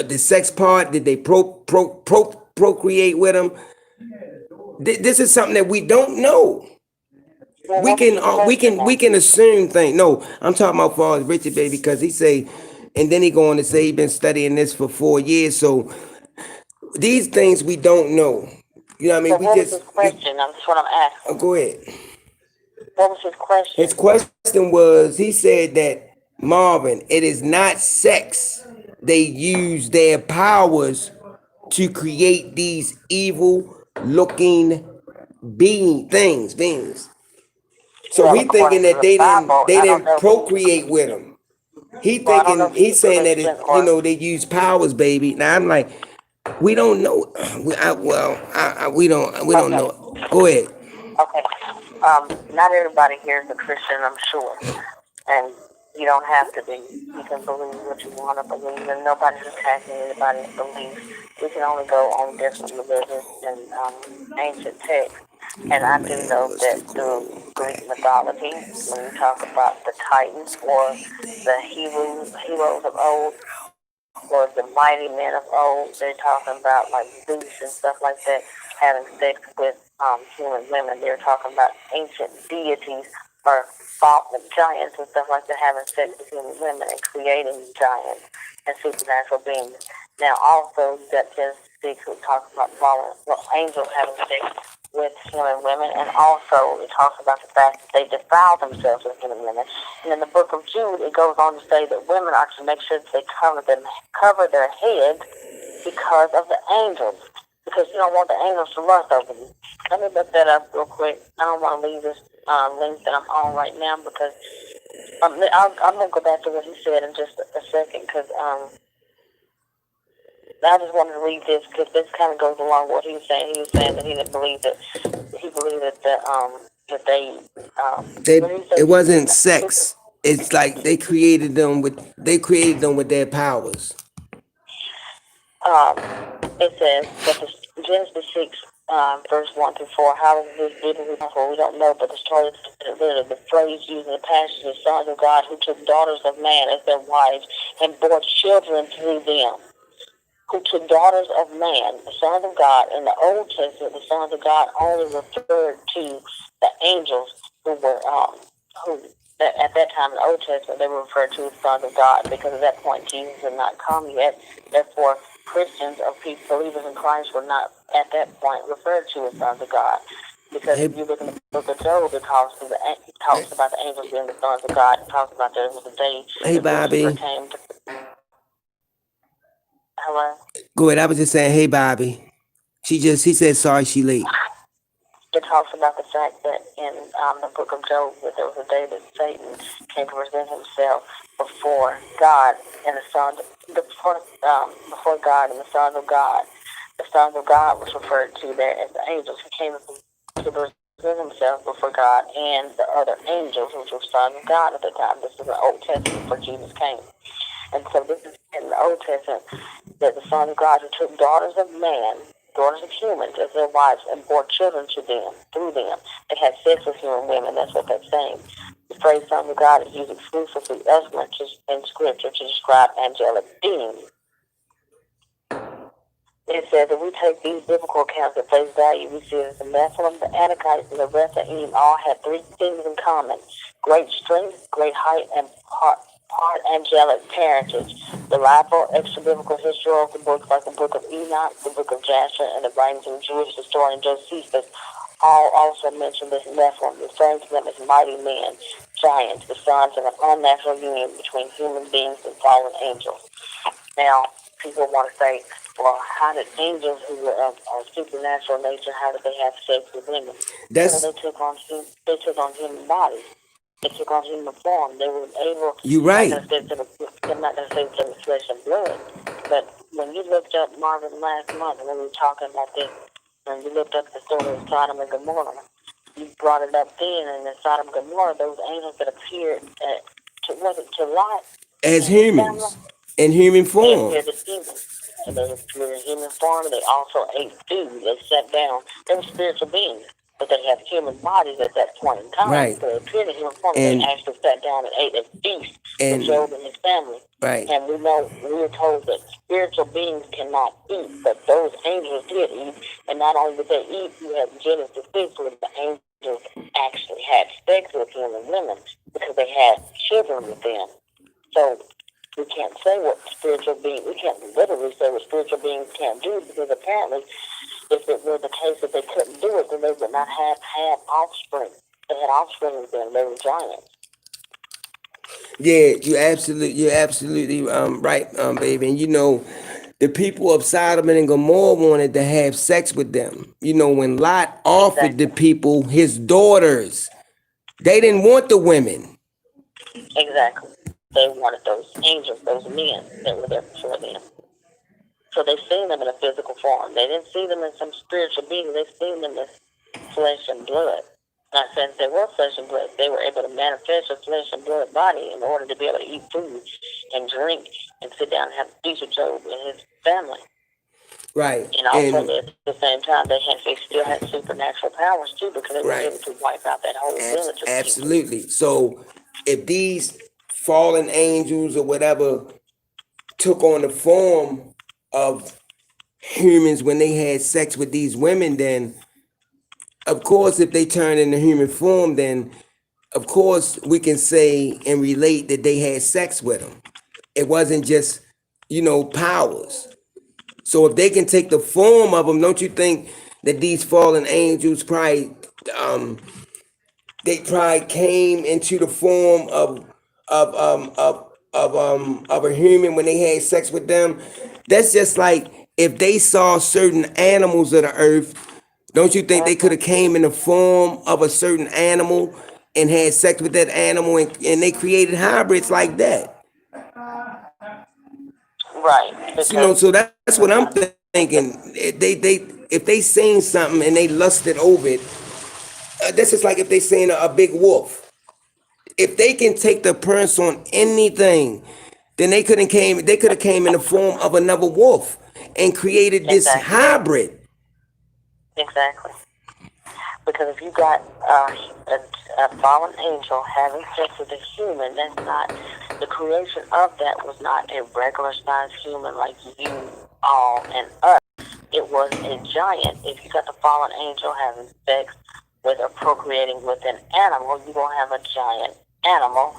the sex part, did they procreate with them? This is something that we don't know. well, We what was can his uh, we question can we then? can assume things. No, I'm talking about for Richard, baby, because he say, and then he going to say he been studying this for 4 years. So these things we don't know. So We what was his just question? That's what I'm asking. go ahead. What was his His question? question was, he said that, Marvin, it is not sex. They use their powers to create these evil looking beings. So Well, he thinking according to that the they didn't Bible, they I don't didn't know if he. procreate with them. Well, I don't know if he's He's a saying that Christian or. they use powers, baby. Now I'm like, we don't know. We don't Okay. know. Go ahead. Okay. Not everybody here is a Christian, I'm sure, and you don't have to be. You can believe what you want to believe, and nobody's attacking anybody's beliefs. We can only go on different religions and ancient texts. And I do know that through Greek mythology, when you talk about the Titans or the heroes of old, or the mighty men of old, they're talking about like Zeus and stuff like that, having sex with human women. They're talking about ancient deities or fallen giants and stuff like that, having sex with human women and creating giants and supernatural beings. Now, also, you got Genesis 6, who talks about angels having sex with human women, and also it talks about the fact that they defile themselves with human women. And in the book of Jude, it goes on to say that women are to make sure that they cover their heads because of the angels, because you don't want the angels to lust over you. Let me look that up real quick. I don't want to leave this link that I'm on right now because I'm going to go back to what he said in just a second, because I just wanted to read this because this kind of goes along with what he was saying. He was saying that he didn't believe that he believed that that they what did he say? It wasn't sex. It's like they created them with their powers. It says that the Genesis 6, verse 1 through 4, how is this biblically possible? We don't know, but the story is literally the phrase used in the passage of the sons of God who took daughters of man as their wives and bore children through them. Who took daughters of man, the sons of God. In the Old Testament, the sons of God only referred to the angels who were, who at that time in the Old Testament, they were referred to as sons of God because at that point Jesus had not come yet. Therefore, Christians or believers in Christ were not at that point referred to as sons of God. Because if you look in the book of Job, it talks about the angels being the sons of God. It talks about there was a day Hey, that Lucifer Bobby. came to. Hello? Go ahead. I was just saying, hey, Bobby. She said sorry she late. It talks about the fact that in the book of Job that there was a day that Satan came to present himself before God and the sons before God and the sons of God. The sons of God was referred to there as the angels who came to present himself before God and the other angels, which were sons of God at the time. This is the Old Testament before Jesus came. And so this is in the Old Testament that the sons of God who took daughters of man, daughters of humans as their wives, and bore children to them, through them. They had sex with human women. That's what that's saying. The phrase sons of God is used exclusively elsewhere in Scripture to describe angelic beings. It says that we take these biblical accounts at face value. We see that the Nephilim, the Anakites, and the Rephaim all had three things in common: great strength, great height, and part angelic parentage. Reliable extra-biblical historical books like the Book of Enoch, the Book of Jasher, and the writings of Jewish historian Josephus all also mention this Nephilim, referring to them as mighty men, giants, the sons of an unnatural union between human beings and fallen angels. Now, people want to say, well, how did angels who were of supernatural nature, how did they have sex with women? Well, they took on human bodies. They took on human form. They were able. You right. I'm not going to say flesh and blood, but when you looked up Marvin last month, when we were talking about this, when you looked up the story of Sodom and Gomorrah, you brought it up then, and in Sodom and Gomorrah, those angels that appeared to Lot as and his family, humans in human they form. appeared as humans. And they appeared in human form. They also ate food. They sat down. They were spiritual beings, but they have human bodies at that point in time. Right. So they appeared in human form. And they actually sat down and ate a feast with Job and his family. Right. And we were told that spiritual beings cannot eat, but those angels did eat. And not only did they eat, you have Genesis 6 where the angels actually had sex with human women because they had children with them. So we can't say what spiritual beings, we can't literally say what spiritual beings can't do, because apparently if it were the case that they couldn't do it, then they would not have had offspring. They had offspring with them. They were giants. Yeah, you're absolutely right, baby. And the people of Sodom and Gomorrah wanted to have sex with them. When Lot offered the people his daughters, they didn't want the women. Exactly. They wanted those angels, those men that were there before them. So they've seen them in a physical form. They didn't see them as some spiritual being. They've seen them as flesh and blood. Not saying they were flesh and blood. They were able to manifest a flesh and blood body in order to be able to eat food and drink and sit down and have a feast with Job and his family. Right. And also at the same time, they still had supernatural powers too, because they were able to wipe out that whole village of absolutely. People. So if these fallen angels or whatever took on the form of humans when they had sex with these women, then of course if they turn into human form, then of course we can say and relate that they had sex with them. It wasn't just powers. So if they can take the form of them, don't you think that these fallen angels they probably came into the form of a human when they had sex with them? That's just like if they saw certain animals of the earth, don't you think they could have came in the form of a certain animal and had sex with that animal, and they created hybrids like that? Right. So that's what I'm thinking. If they seen something and they lusted over it, this is like if they seen a big wolf. If they can take the appearance on anything, then they could have came in the form of another wolf and created this hybrid. Exactly. Because if you got a fallen angel having sex with a human, that's not, the creation of that was not a regular sized human like you all and us. It was a giant. If you got the fallen angel having sex with or procreating with an animal, you're going to have a giant animal,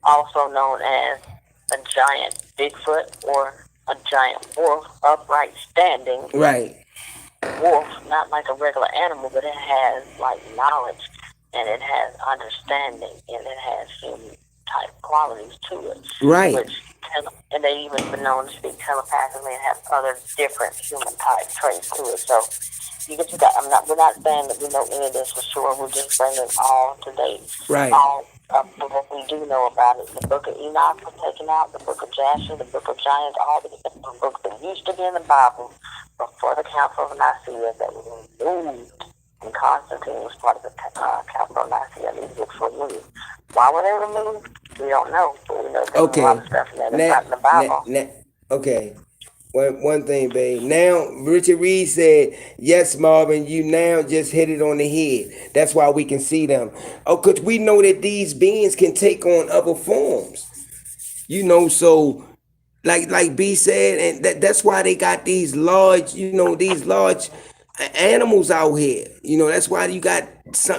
also known as a giant Bigfoot or a giant wolf, upright standing. Right. Wolf, not like a regular animal, but it has like knowledge and it has understanding and it has human type qualities to it. Right. And they even been known to speak telepathically and have other different human type traits to it. So we're not saying that we know any of this for sure. We're just bringing it all to date. Right. All of what we do know about it. The book of Enoch was taken out, the book of Jasher, the book of Giants, all the different books that used to be in the Bible before the Council of Nicaea that was removed, and Constantine was part of the Council of Nicaea. These books were removed. Why were they removed? We don't know, but we know there's a lot of stuff in there that's not in the Bible. Okay. One thing, babe. Now, Richard Reed said, yes, Marvin, you now just hit it on the head. That's why we can see them. Oh, because we know that these beings can take on other forms. So like B said, and that's why they got these large animals out here. That's why you got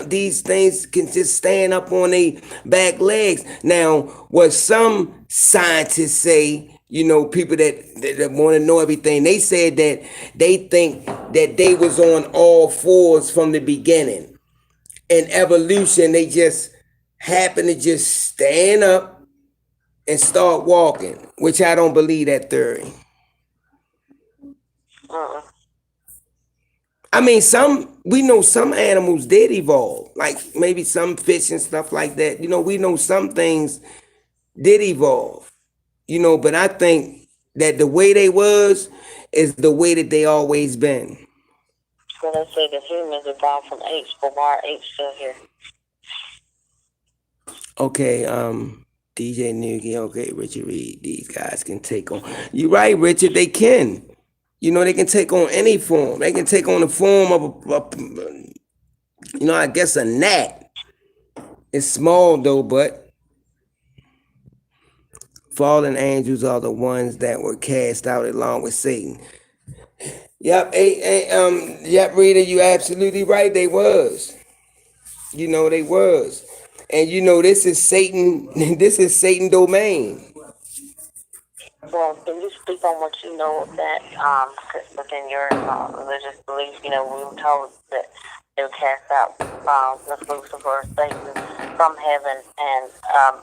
these things can just stand up on their back legs. Now, what some scientists say, people that want to know everything, they said that they think that they was on all fours from the beginning. In evolution, they just happen to just stand up and start walking, which I don't believe that theory. I mean, we know some animals did evolve, like maybe some fish and stuff like that. We know some things did evolve, but I think that the way they was is the way that they always been. So they say the humans evolved from apes, but why are apes still here? Okay, DJ Nuki, okay, Richard Reed, these guys can take on. You're right, Richard, they can. You know, they can take on any form. They can take on the form of I guess a gnat. It's small though, but fallen angels are the ones that were cast out along with Satan. Yep, yep, Rita, you absolutely right. They was. They was. And this is Satan, this is Satan domain. Well, can you speak on what you know of that? Within your religious beliefs, we were told that they would cast out Lucifer, Satan from heaven, and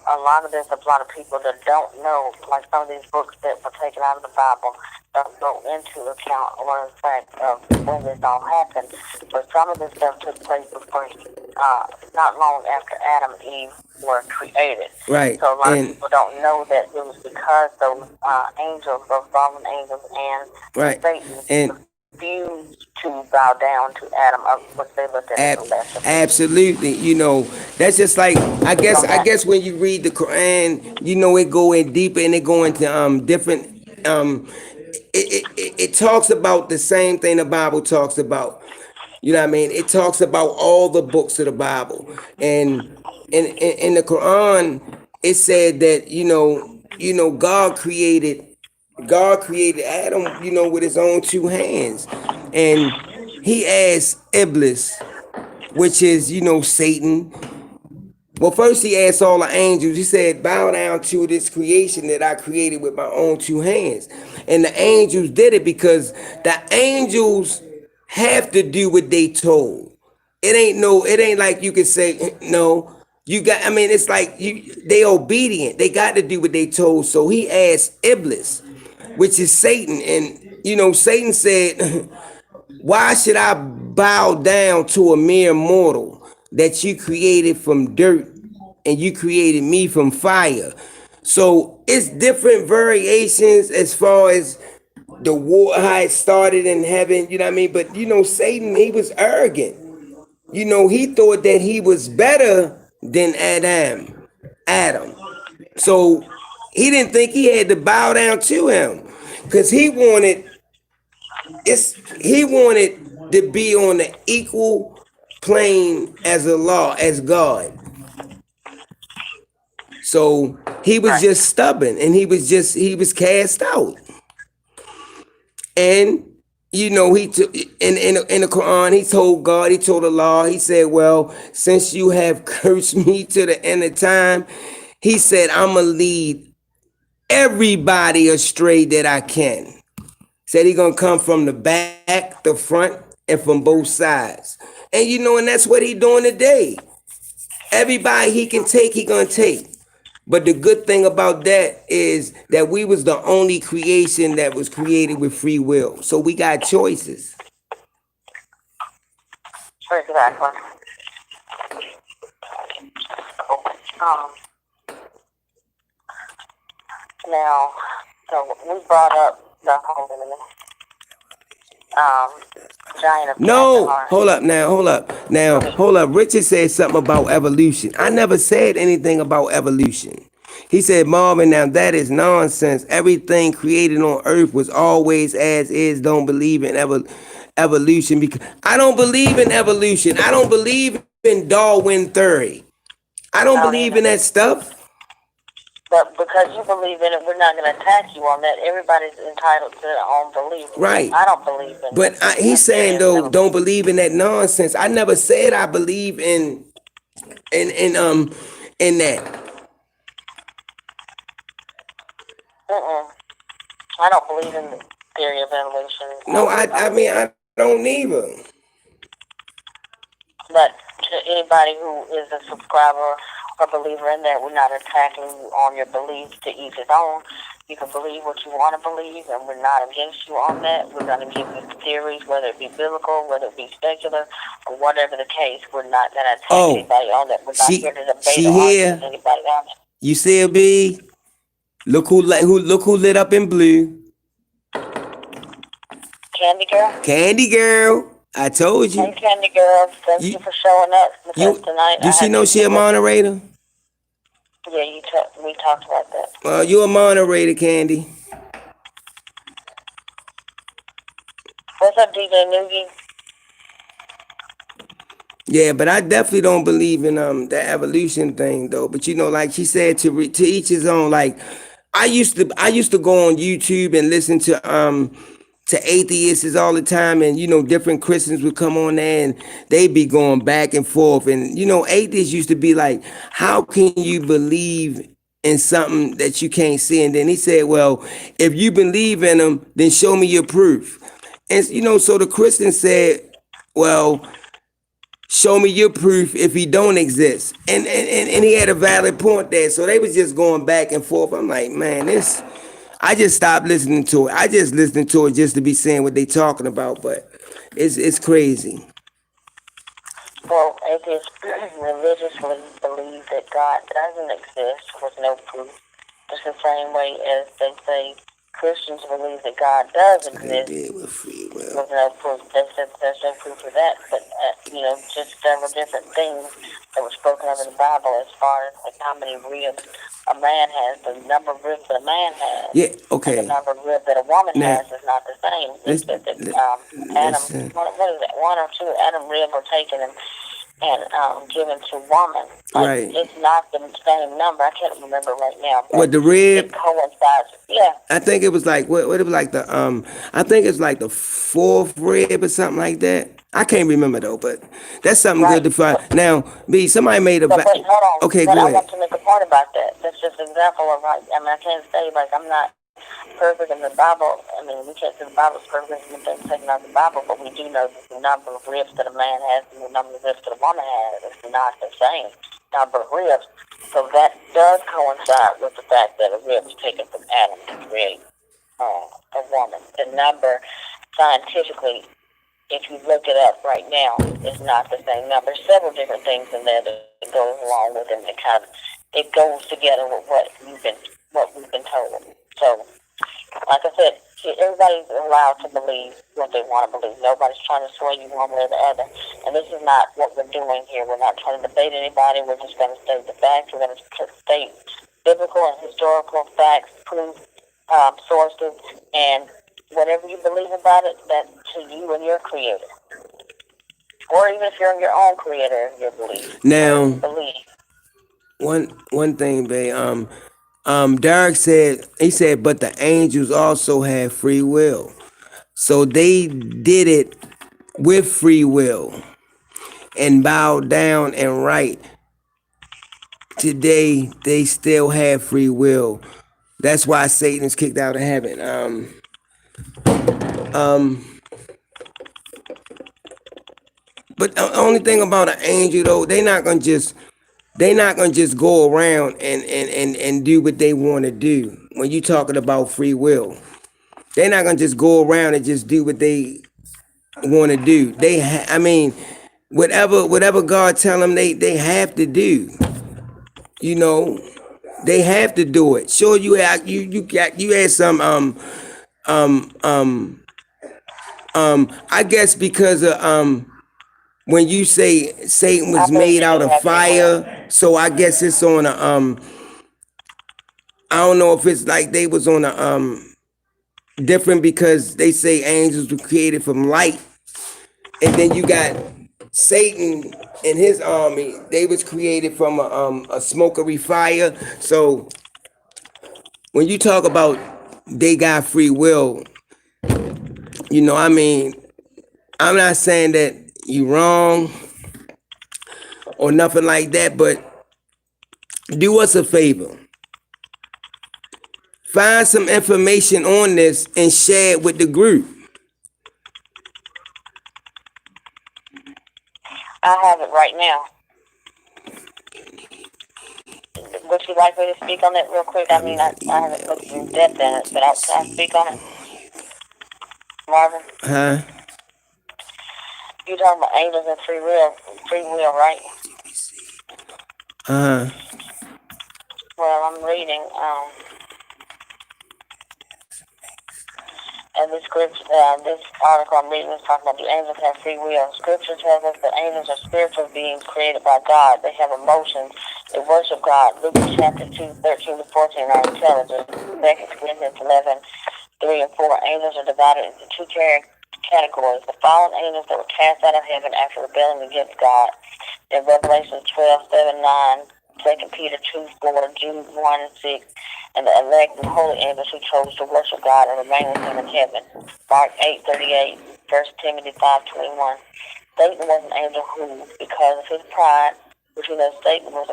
a lot of people that don't know, like some of these books that were taken out of the Bible, don't go into account or the fact of when this all happened. But some of this stuff took place before, not long after Adam and Eve were created. Right. So a lot of people don't know that it was because those angels, those fallen angels, and Satan refused to bow down to Adam, which they looked at as a lesser. Absolutely. That's just like I guess when you read the Quran, it go in deeper and it go into different it talks about the same thing the Bible talks about. You know what I mean? It talks about all the books of the Bible. And in the Quran, it said that, God created Adam, with his own two hands. And he asked Iblis, which is, Satan. Well, first he asked all the angels, he said, bow down to this creation that I created with my own two hands. And the angels did it because the angels have to do what they told. It ain't like you can say, no, it's like they obedient. They got to do what they told. So he asked Iblis, which is Satan. And, Satan said, why should I bow down to a mere mortal that you created from dirt and you created me from fire? So it's different variations as far as the war, how it started in heaven, you know what I mean? But, Satan, he was arrogant. He thought that he was better than Adam. So he didn't think he had to bow down to him because he wanted to be on the equal plane as God. So he was just stubborn and he was cast out. And he took in the Quran, he told God, he told Allah, he said, well, since you have cursed me to the end of time, he said, I'm gonna lead everybody astray that I can. Said he gonna come from the back, the front, and from both sides. And and that's what he doing today. Everybody he can take, he gonna take. But the good thing about that is that we was the only creation that was created with free will. So we got choices. Exactly. Now, so we brought up the whole giant of Kandahar. Hold up. Richard said something about evolution. I never said anything about evolution. He said, Marvin, now that is nonsense. Everything created on earth was always as is. Don't believe in evolution because I don't believe in evolution. I don't believe in Darwin theory. I don't believe in that stuff. But because you believe in it, we're not going to attack you on that. Everybody's entitled to their own belief. Right. I don't believe in it. But he's saying, though, don't believe in that nonsense. I never said I believe in that. I don't believe in the theory of evolution. No, I mean, I don't either. But to anybody who is a subscriber or believer in that, we're not attacking you on your beliefs, to each his own. You can believe what you want to believe, and we're not against you on that. We're going to give you theories, whether it be biblical, whether it be secular, or whatever the case. We're not going to attack anybody on that. We're not here to debate or argue with anybody on it. You see a B? Look who lit up in blue. Candy Girl? Candy Girl, I told Hey, you. Candy Girl, thank you for showing up with us tonight. Do she know she a moderator? Yeah, we talked about that. You a moderator, Candy. What's up, DJ Noogie? Yeah, but I definitely don't believe in the evolution thing though. But like she said, to each his own. Like I used to go on YouTube and listen to atheists all the time, and different Christians would come on there and they'd be going back and forth. And atheists used to be like, how can you believe in something that you can't see? And then he said, well, if you believe in them, then show me your proof. And so the Christian said, well, show me your proof if he don't exist. And he had a valid point there. So they was just going back and forth. I'm like, man, I just stopped listening to it. I just listened to it just to be saying what they talking about, but it's crazy. Well, atheists religiously believe that God doesn't exist with no proof. Just the same way as they say Christians believe that God does exist with no proof. There's no proof of that, but just several different things that were spoken of in the Bible as far as like how many ribs a man has, the number of ribs that a man has. Yeah, okay. And the number of ribs that a woman has is not the same. Adam, what is it? One or two Adam ribs were taken and given to woman. Right. It's not the same number. I can't remember right now. What, the rib? It coincides. Yeah. I think it was like what it was like I think it's like the fourth rib or something like that. I can't remember though, but that's something good to find. Now, B, somebody made a. But wait, hold on. Okay, but go ahead. I want to make a point about that. That's just an example of like, I mean, I can't say like I'm not perfect in the Bible. I mean, we can't say the Bible's perfect and things taken out of the Bible, but we do know that the number of ribs that a man has and the number of ribs that a woman has is not the same number of ribs. So that does coincide with the fact that a rib was taken from Adam to create a woman. The number, scientifically, if you look it up right now, is not the same number. Several different things in there that goes along with it, and it goes together with what we've been told. So, like I said, everybody's allowed to believe what they want to believe. Nobody's trying to sway you one way or the other. And this is not what we're doing here. We're not trying to debate anybody. We're just going to state the facts. We're going to state biblical and historical facts, proof, sources, and whatever you believe about it, that's to you and your creator. Or even if you're your own creator of your belief. Now, one thing, babe. Derek said, but the angels also have free will. So they did it with free will and bowed down and right. Today, they still have free will. That's why Satan is kicked out of heaven. But the only thing about an angel, though, they're not gonna just go around and do what they want to do. When you talking about free will, they're not gonna just go around and just do what they want to do. I mean, whatever God tell them, they have to do. They have to do it. Sure, you had some I guess because of when you say Satan was made out of fire, so I guess it's on a I don't know if it's like they was on a different, because they say angels were created from light, and then you got Satan and his army, they was created from a smokery fire. So when you talk about they got free will, I mean, I'm not saying that you wrong or nothing like that, but do us a favor. Find some information on this and share it with the group. I have it right now. Would you like me to speak on it real quick? I mean, I haven't looked in depth in it, but can I speak on it? Marvin? Huh? You talking about angels and free will, right? Well, I'm reading And this scripture, this article I'm reading is talking about the angels have free will. Scripture tells us that angels are spiritual beings created by God. They have emotions. They worship God. Luke chapter 2:13-14 are intelligent. 2 Corinthians 11:3 and 4. Angels are divided into two categories. The fallen angels that were cast out of heaven after rebelling against God. In Revelation 12:7-9, 2 Peter 2:4, Jude 1:6, and the elect and holy angels who chose to worship God and remain with him in heaven. Mark 8:38, 1 Timothy 5:21. Satan was an angel who, because of his pride, which we know Satan was,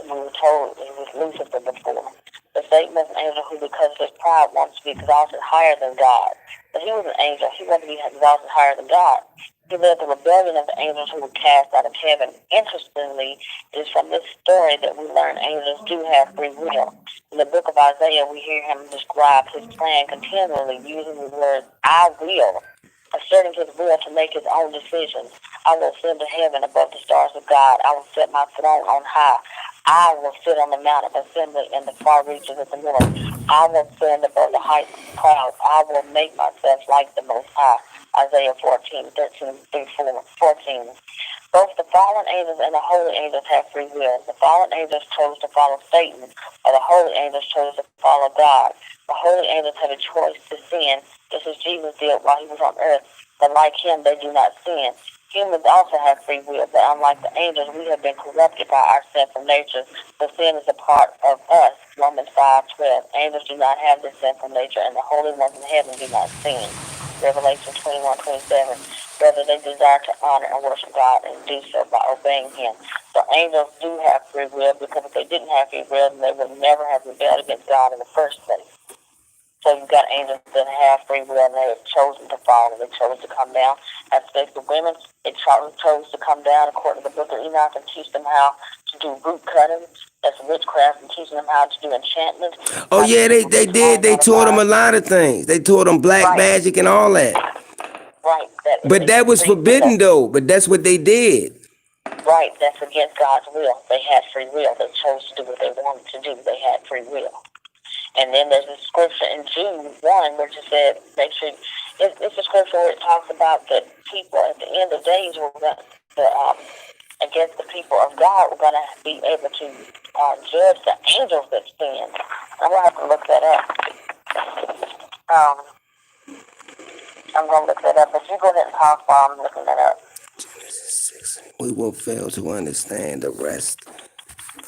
we were told it was Lucifer before. But Satan was an angel who, because of his pride, wants to be exalted higher than God. But he was an angel. He wanted to be exalted higher than God. He led the rebellion of the angels who were cast out of heaven. Interestingly, it is from this story that we learn angels do have free will. In the book of Isaiah, we hear him describe his plan continually using the word, I will, asserting his will to make his own decisions. I will ascend to heaven above the stars of God. I will set my throne on high. I will sit on the mount of assembly in the far reaches of the north. I will stand above the heights of the clouds. I will make myself like the Most High. Isaiah 14:13-14. Both the fallen angels and the holy angels have free will. The fallen angels chose to follow Satan, while the holy angels chose to follow God. The holy angels have a choice to sin, just as Jesus did while he was on earth, but like him, they do not sin. Humans also have free will, but unlike the angels, we have been corrupted by our sinful nature. So sin is a part of us. Romans 5:12. Angels do not have this sinful nature, and the holy ones in heaven do not sin. Revelation 21:27. Whether they desire to honor and worship God and do so by obeying him. So angels do have free will, because if they didn't have free will, then they would never have rebelled against God in the first place. So you've got angels that have free will, and they have chosen to fall, and they chose to come down. Have sex with women, they chose to come down according to the book of Enoch and teach them how to do root cutting. That's witchcraft, and teaching them how to do enchantment. Oh yeah, they did. They taught them a lot of things. They taught them black magic and all that. Right. But that was forbidden though. But that's what they did. Right. That's against God's will. They had free will. They chose to do what they wanted to do. They had free will. And then there's a scripture in Jude 1 which it said, make sure, it's a scripture where it talks about that people at the end of days were going to, against the people of God, were going to be able to judge the angels that sin. I'm going to have to look that up. I'm going to look that up, but you go ahead and talk while I'm looking that up. We will fail to understand the rest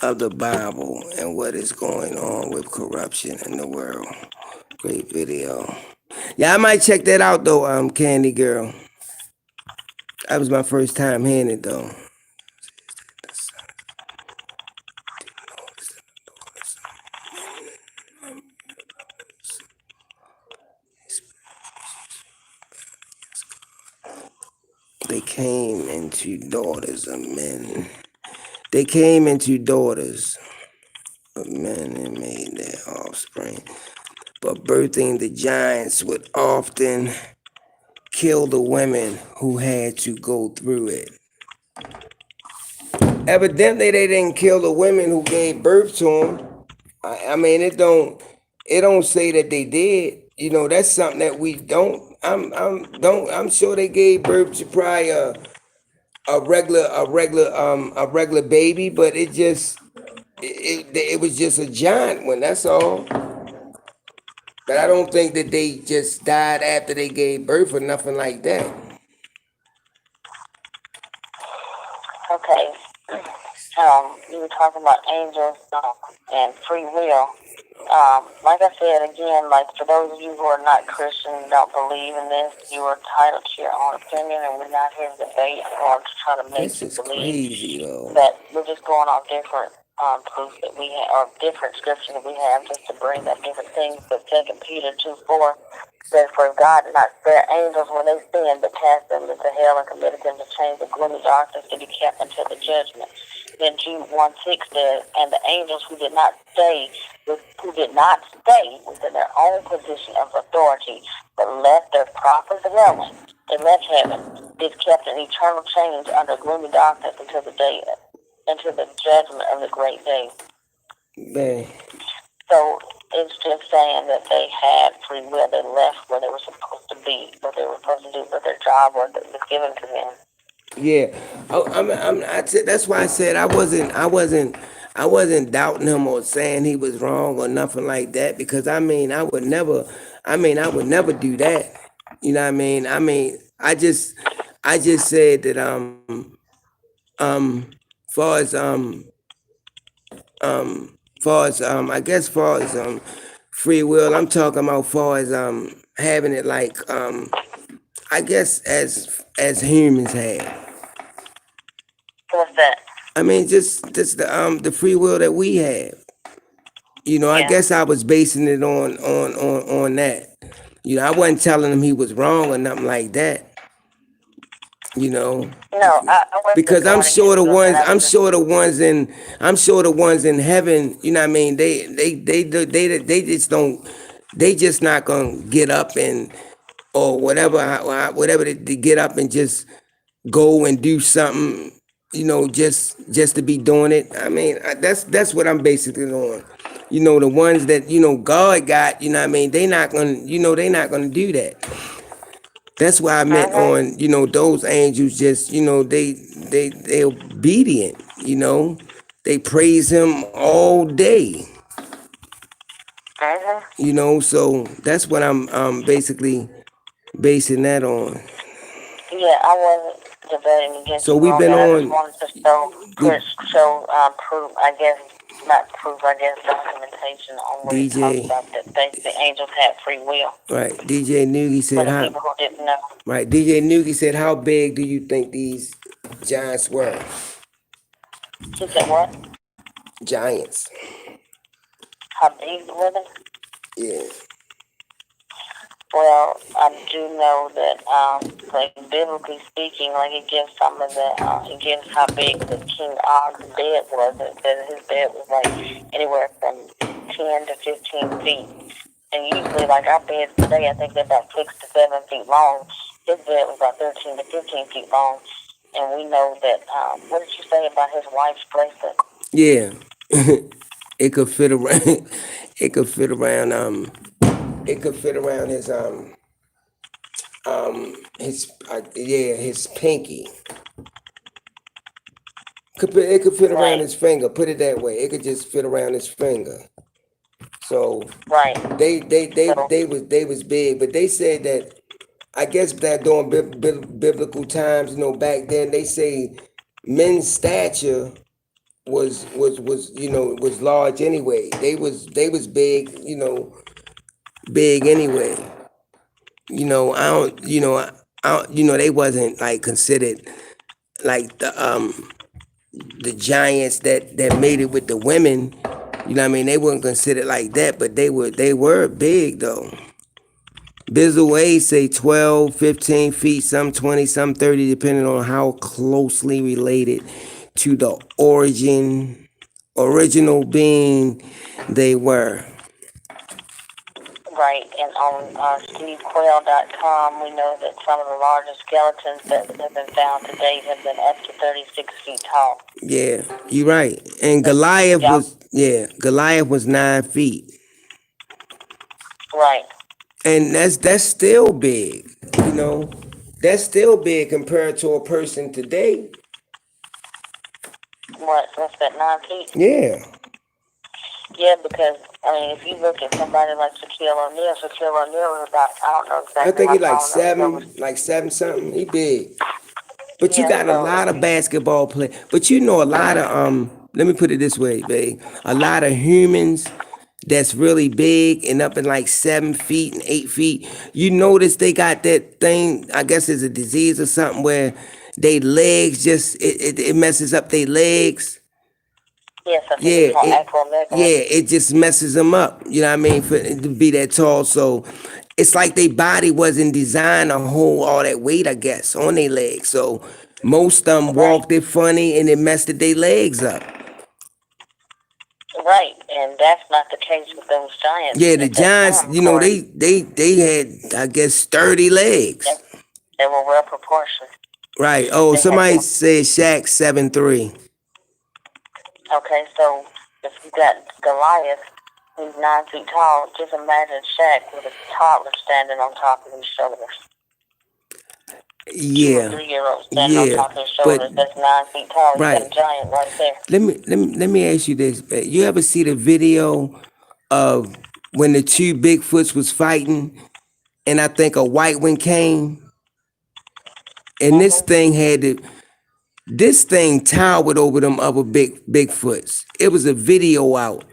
of the Bible and what is going on with corruption in the world. Great video. Yeah, I might check that out though, Candy Girl. That was my first time hearing it though. They came into daughters of men. They came into daughters of men and made their offspring. But birthing the giants would often kill the women who had to go through it. Evidently, they didn't kill the women who gave birth to them. I mean, it don't say that they did. You know, that's something that we don't. I'm sure they gave birth to probably a regular baby, but it was just a giant one. That's all. But I don't think that they just died after they gave birth or nothing like that. Okay. You were talking about angels and free will. Like I said again, like for those of you who are not Christian and don't believe in this, you are entitled to your own opinion, and we're not here to debate or to try to make you believe. Crazy, though. But we're just going off different proof that we have, or different scriptures that we have, just to bring up different things. But 2 Peter 2:4 says, "For God did not spare angels when they sinned, but cast them into hell and committed them to chains of gloomy darkness to be kept until the judgment." Then Jude 1:6 says, "And the angels who did not stay within their own position of authority, but left their proper dwelling, they left heaven, is kept in eternal chains under gloomy darkness until the judgment of the great day." Man. So It's just saying that they had free will. They left where they were supposed to be, what they were supposed to do, what their job was that was given to them. Yeah, that's why I said I wasn't doubting him or saying he was wrong or nothing like that, because I would never do that. You know what I mean? I just said that far as I guess far as free will, I'm talking about far as having it like I guess as humans have. What's that? I mean, just the free will that we have. You know, I Yeah. guess I was basing it on that. You know, I wasn't telling him he was wrong or nothing like that. You know, No, I wasn't because going against nothing. I was just, I'm sure the ones in heaven. You know what I mean? They just don't. They just not gonna get up and or whatever they get up and just go and do something, you know, just to be doing it. I mean, that's what I'm basically on. You know, the ones that, you know, God got, you know what I mean, they not gonna do that. That's why I meant on, you know, those angels just, you know, they obedient, you know. They praise him all day. You know, so that's what I'm basically basing that on. yeah, I wasn't debating against So you we've on been that. I just on wanted to proof, I guess, not proof, I guess, documentation on what it talks DJ. about that the angels had free will. Right, DJ Noogie For said the how. people who didn't know. Right, DJ Noogie said, "How big do you think these giants were?" She said what? Giants. How big were they? Yeah. Well, I do know that, like biblically speaking, like it gives some of the, it gives how big the King Og's bed was. It says his bed was like anywhere from 10 to 15 feet. And usually, like our beds today, I think they're about 6 to 7 feet long. His bed was about 13 to 15 feet long. And we know that, what did you say about his wife's bracelet? Yeah. It could fit around. It could fit around. It could fit around his pinky. It could fit around Right, his finger. Put it that way. It could just fit around his finger. So right. So, they was big, but they said that I guess that during biblical times, you know, back then they say men's stature was you know was large anyway. They was big, you know, big anyway. You know, I don't, you know, they wasn't like considered like the giants that made it with the women. You know what I mean? They weren't considered like that, but they were big though. Bizzle Way say 12, 15 feet, some 20, some 30, depending on how closely related to the original being they were. right, and on SteveQuail.com, we know that some of the largest skeletons that have been found to date have been up to 36 feet tall. Yeah, you're right. And But, yeah, Goliath was 9 feet. right. And that's still big, you know. That's still big compared to a person today. What's that, 9 feet? Yeah. Yeah, because, I mean, if you look at somebody like Shaquille O'Neal is about, I don't know I exactly think how he tall. like seven something. He big. But you Yeah, got a so lot if of basketball play. But you know a lot of let me put it this way, babe. A lot of humans that's really big and up in like 7 feet and 8 feet. You notice they got that thing, I guess it's a disease or something where they legs just it messes up their legs. yes, I think it's Yeah, called acromegaly. it just messes them up. You know what I mean? For it to be that tall, so it's like their body wasn't designed to hold all that weight, I guess, on their legs. So most of them Right, walked it funny and it messed their legs up. right, and that's not the case with those giants Yeah, the at that Giants, time, you know, correct? they had, I guess, sturdy They, legs. they were well proportioned. Right. Oh, They had somebody them. said Shaq 7'3". Okay, so if you got Goliath, He's 9 feet tall. Just imagine Shaq with a toddler standing on top of his shoulders. 2 or Yeah, 3-year-old standing on yeah, top of his shoulders. but That's 9 feet tall. You got a right. giant right there. Let me ask you this. You ever see the video of when the two Bigfoots was fighting, and I think a white one came, and this thing towered over them other Bigfoots. It was a video out.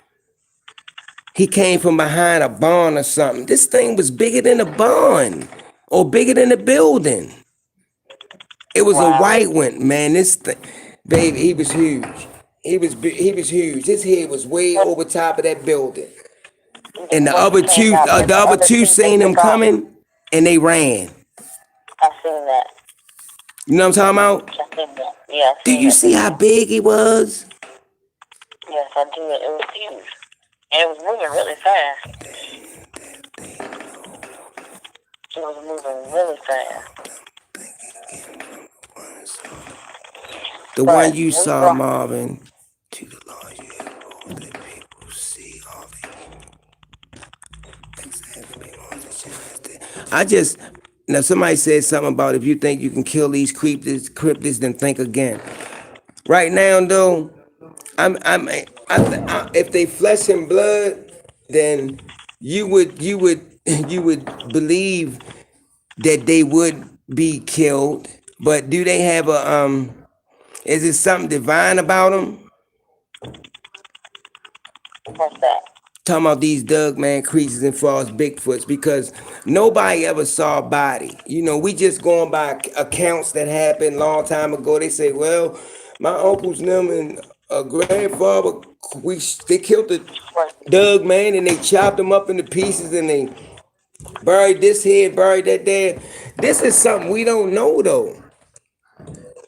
He came from behind a barn or something. This thing was bigger than a barn or bigger than a building. It was a Wow. white one, man. This thing, baby, he was huge. He was huge. His head was way over top of that building. And the Once other it came two, out, uh, then the the other other two two, they seen him took off. coming, and they ran. I seen that. You know what I'm talking about? I seen that. Yeah, I Do seen you that see how video. big he was? Yes, I did. It was huge. And it was moving really fast. It was moving really fast. The But one you we saw, brought, Marvin. To the Lord, you have all that people see all I just now somebody said something about if you think you can kill these cryptids, then think again. Right now, though, if they flesh and blood, then you would believe that they would be killed. But do they have a? Is it something divine about them? what's that? Talking about these Doug man creatures and false Bigfoots because nobody ever saw a body. We just going by accounts that happened a long time ago. They say, well, my uncles them and a grandfather, they killed the Doug man and they chopped him up into pieces and they buried this here, buried that there. This is something we don't know though.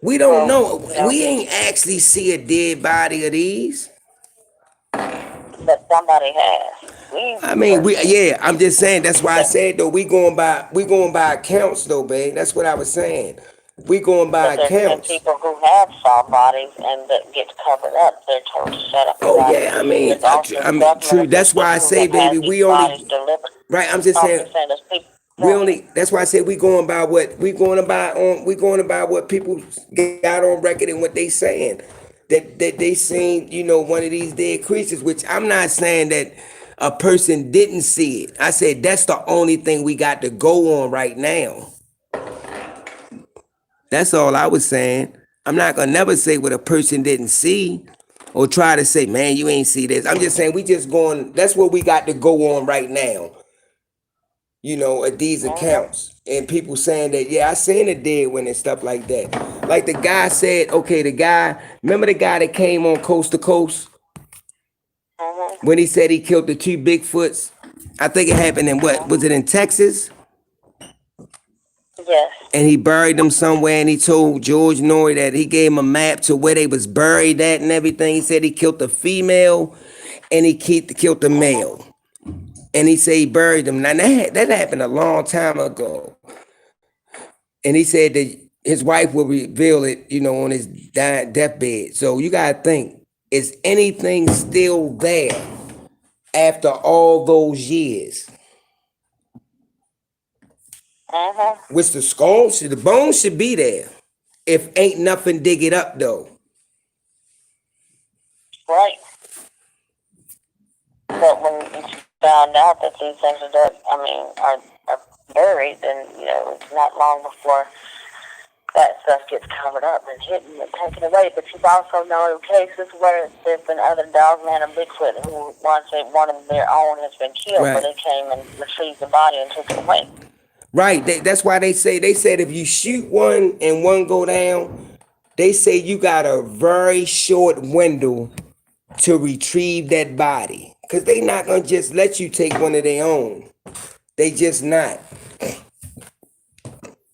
We don't Well, know. you know, We ain't actually see a dead body of these. that somebody has. We I mean, personally, I'm just saying. That's why I that, said though. We going by accounts though, babe. That's what I was saying. We going by but there's been accounts. people who have saw bodies and that get covered up. They're told to shut up Oh about it. yeah, I mean, There's also government true. That's why officials I who say, have had baby, these we only bodies delivered. right. I'm just I'm saying just saying there's people. we Go ahead. only. That's why I said we going by what we going about on. We going about what people got on record and what they saying that they seen. One of these dead creatures. Which I'm not saying that a person didn't see it. I said that's the only thing we got to go on right now. That's all I was saying. I'm not gonna never say what a person didn't see or try to say, man, you ain't see this. I'm just saying we just going, that's what we got to go on right now, at these Mm-hmm. accounts. And people saying that, yeah, I seen a dead one and stuff like that. Like the guy said, okay, remember the guy that came on Coast to Coast Mm-hmm. when he said he killed the two Bigfoots? I think it happened in what? Was Mm-hmm. it in Texas? Yes. And he buried them somewhere and he told George Norrie that he gave him a map to where they was buried at and everything. He said he killed the female and he killed the Mm-hmm. male. And he said he buried them. Now that happened a long time ago. And he said that his wife will reveal it, on his deathbed. So you gotta think, is anything still there after all those years? Mm-hmm. Which the bones should be there. If ain't nothing dig it up though. Right. But when you found out that these things are buried, then it's not long before that stuff gets covered up and hidden and taken away. But you've also known cases where there's been other dogman or Bigfoot who one of their own has been killed, but Right. they came and retrieved the body and took it away. Right. That's why they said if you shoot one and one go down, they say you got a very short window to retrieve that body. Cause they not gonna just let you take one of their own. They just not.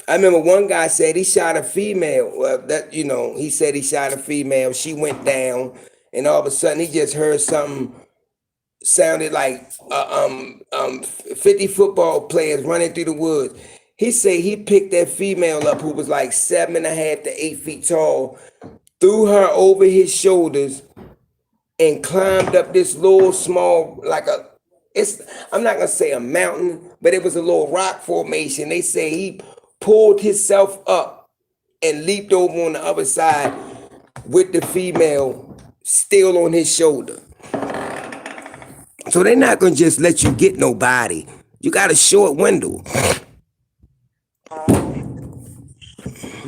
I remember one guy said he shot a female. Well, he said he shot a female. She went down, and all of a sudden he just heard something sounded like 50 football players running through the woods. He said he picked that female up who was like 7.5 to 8 feet tall, threw her over his shoulders, and climbed up this little small, like I'm not gonna say a mountain, but it was a little rock formation. They say he pulled himself up and leaped over on the other side with the female still on his shoulder. So they're not gonna just let you get nobody. You got a short window.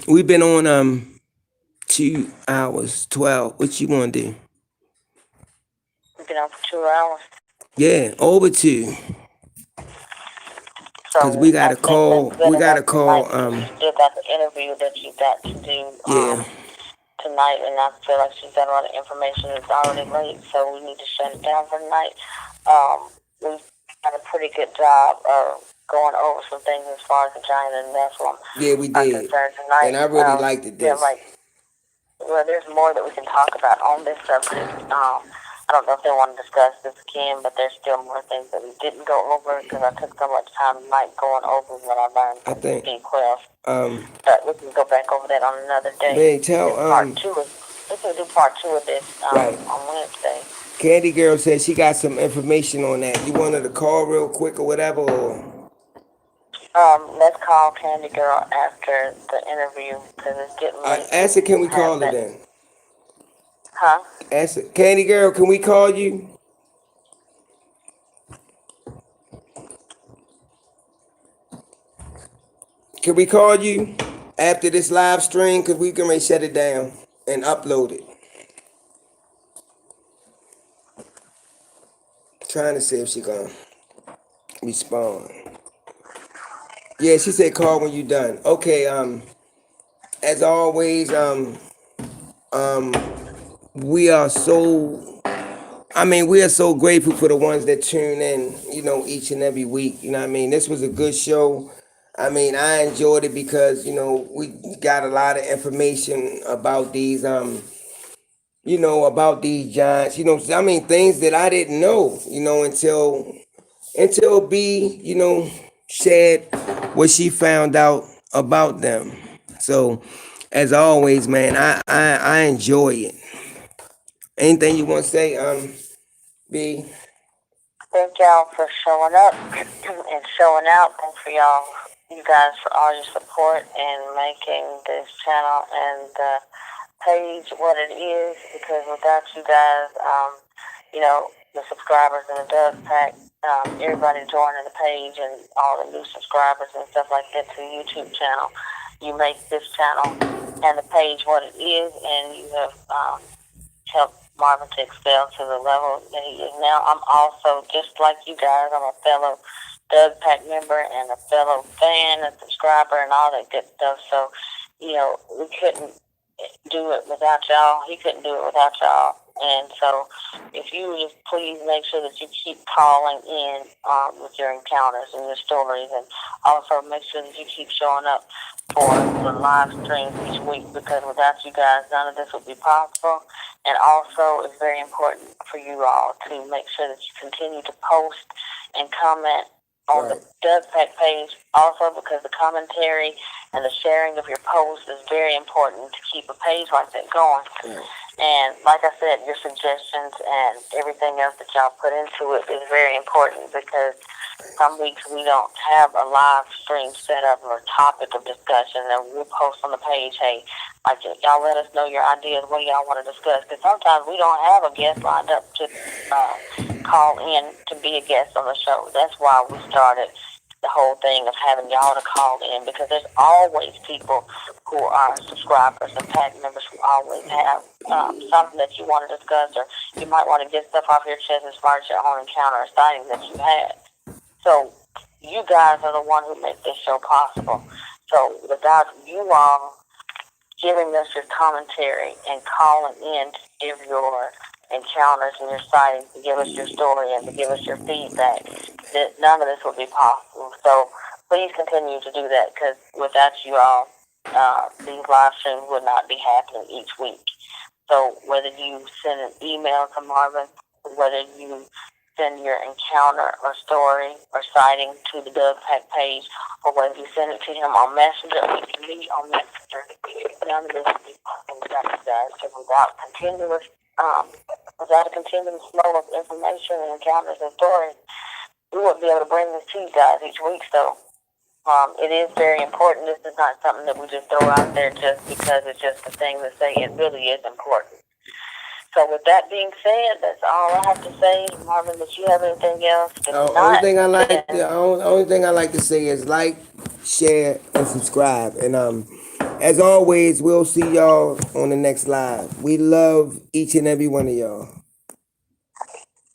We've been on 2 hours 12. What you wanna do? We've been on for 2 hours. Yeah, over 2. Cause So we I gotta think that's call. good We gotta enough tonight call. because you still got the interview that you got to do Yeah. tonight, and I feel like she's got a lot of information that's already late, so we need to shut it down for tonight. We've done a pretty good job of going over some things as far as the giant and Nephilim Yeah, we are did. concerned tonight. And I really liked it. Yeah, well, there's more that we can talk about on this subject. I don't know if they want to discuss this again, but there's still more things that we didn't go over because I took so much time tonight going over what I learned from being 12. But we can go back over that on another day. Man, tell we can do part 2 of this right. on Wednesday. Candy Girl said she got some information on that. You want her to call real quick or whatever? Or? Let's call Candy Girl after the interview because it's getting late. Ask her, can we call her then? Huh? Ask her, Candy Girl, can we call you? Can we call you after this live stream? Because we can shut it down and upload it. Trying to see if she gonna respond. Yeah, she said call when you done. Okay, as always, we are so grateful for the ones that tune in, each and every week. You know what I mean? This was a good show. I mean, I enjoyed it because, we got a lot of information about these, about these giants, things that I didn't know, until B, shared what she found out about them. So, as always, man, I enjoy it. Anything you want to say, B? Thank y'all for showing up and showing out. Thanks for you guys for all your support and making this channel and the page what it is. Because without you guys, the subscribers and the Dove Pack, everybody joining the page and all the new subscribers and stuff like that to the YouTube channel, you make this channel and the page what it is, and you have helped Marvin to excel to the level that he is now. I'm also, just like you guys, I'm a fellow Doug Pack member and a fellow fan and subscriber and all that good stuff. So, we couldn't do it without y'all. He couldn't do it without y'all. And so, if you just please make sure that you keep calling in with your encounters and your stories, and also make sure that you keep showing up for the live streams each week, because without you guys, none of this would be possible. And also, it's very important for you all to make sure that you continue to post and comment on the Doug Pack page, also because the commentary and the sharing of your posts is very important to keep a page like that going. And like I said, your suggestions and everything else that y'all put into it is very important, because some weeks we don't have a live stream set up or topic of discussion, and we'll post on the page, hey, like, y'all let us know your ideas, what do y'all want to discuss, because sometimes we don't have a guest lined up to call in to be a guest on the show. That's why we started the whole thing of having y'all to call in, because there's always people who are subscribers and pack members who always have something that you want to discuss, or you might want to get stuff off your chest as far as your own encounter or sighting that you had. So you guys are the one who make this show possible. So without you all giving us your commentary and calling in to give your encounters and your sightings, to give us your story and to give us your feedback, that none of this would be possible. So please continue to do that, because without you all, these live streams would not be happening each week. So whether you send an email to Marvin, whether you send your encounter or story or sighting to the Doug Pack page, or whether you send it to him on Messenger or to me on Messenger, none of this would be possible without you guys. So without a continuous flow of information and encounters and stories, we wouldn't be able to bring this to you guys each week. So it is very important. This is not something that we just throw out there just because it's just a thing to say. It really is important. So with that being said, that's all I have to say. Marvin, did you have anything else? Only thing I like, the only thing I like to say is like, share, and subscribe. And as always, we'll see y'all on the next live. We love each and every one of y'all.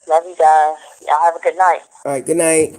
Love you guys. Y'all have a good night. All right, good night.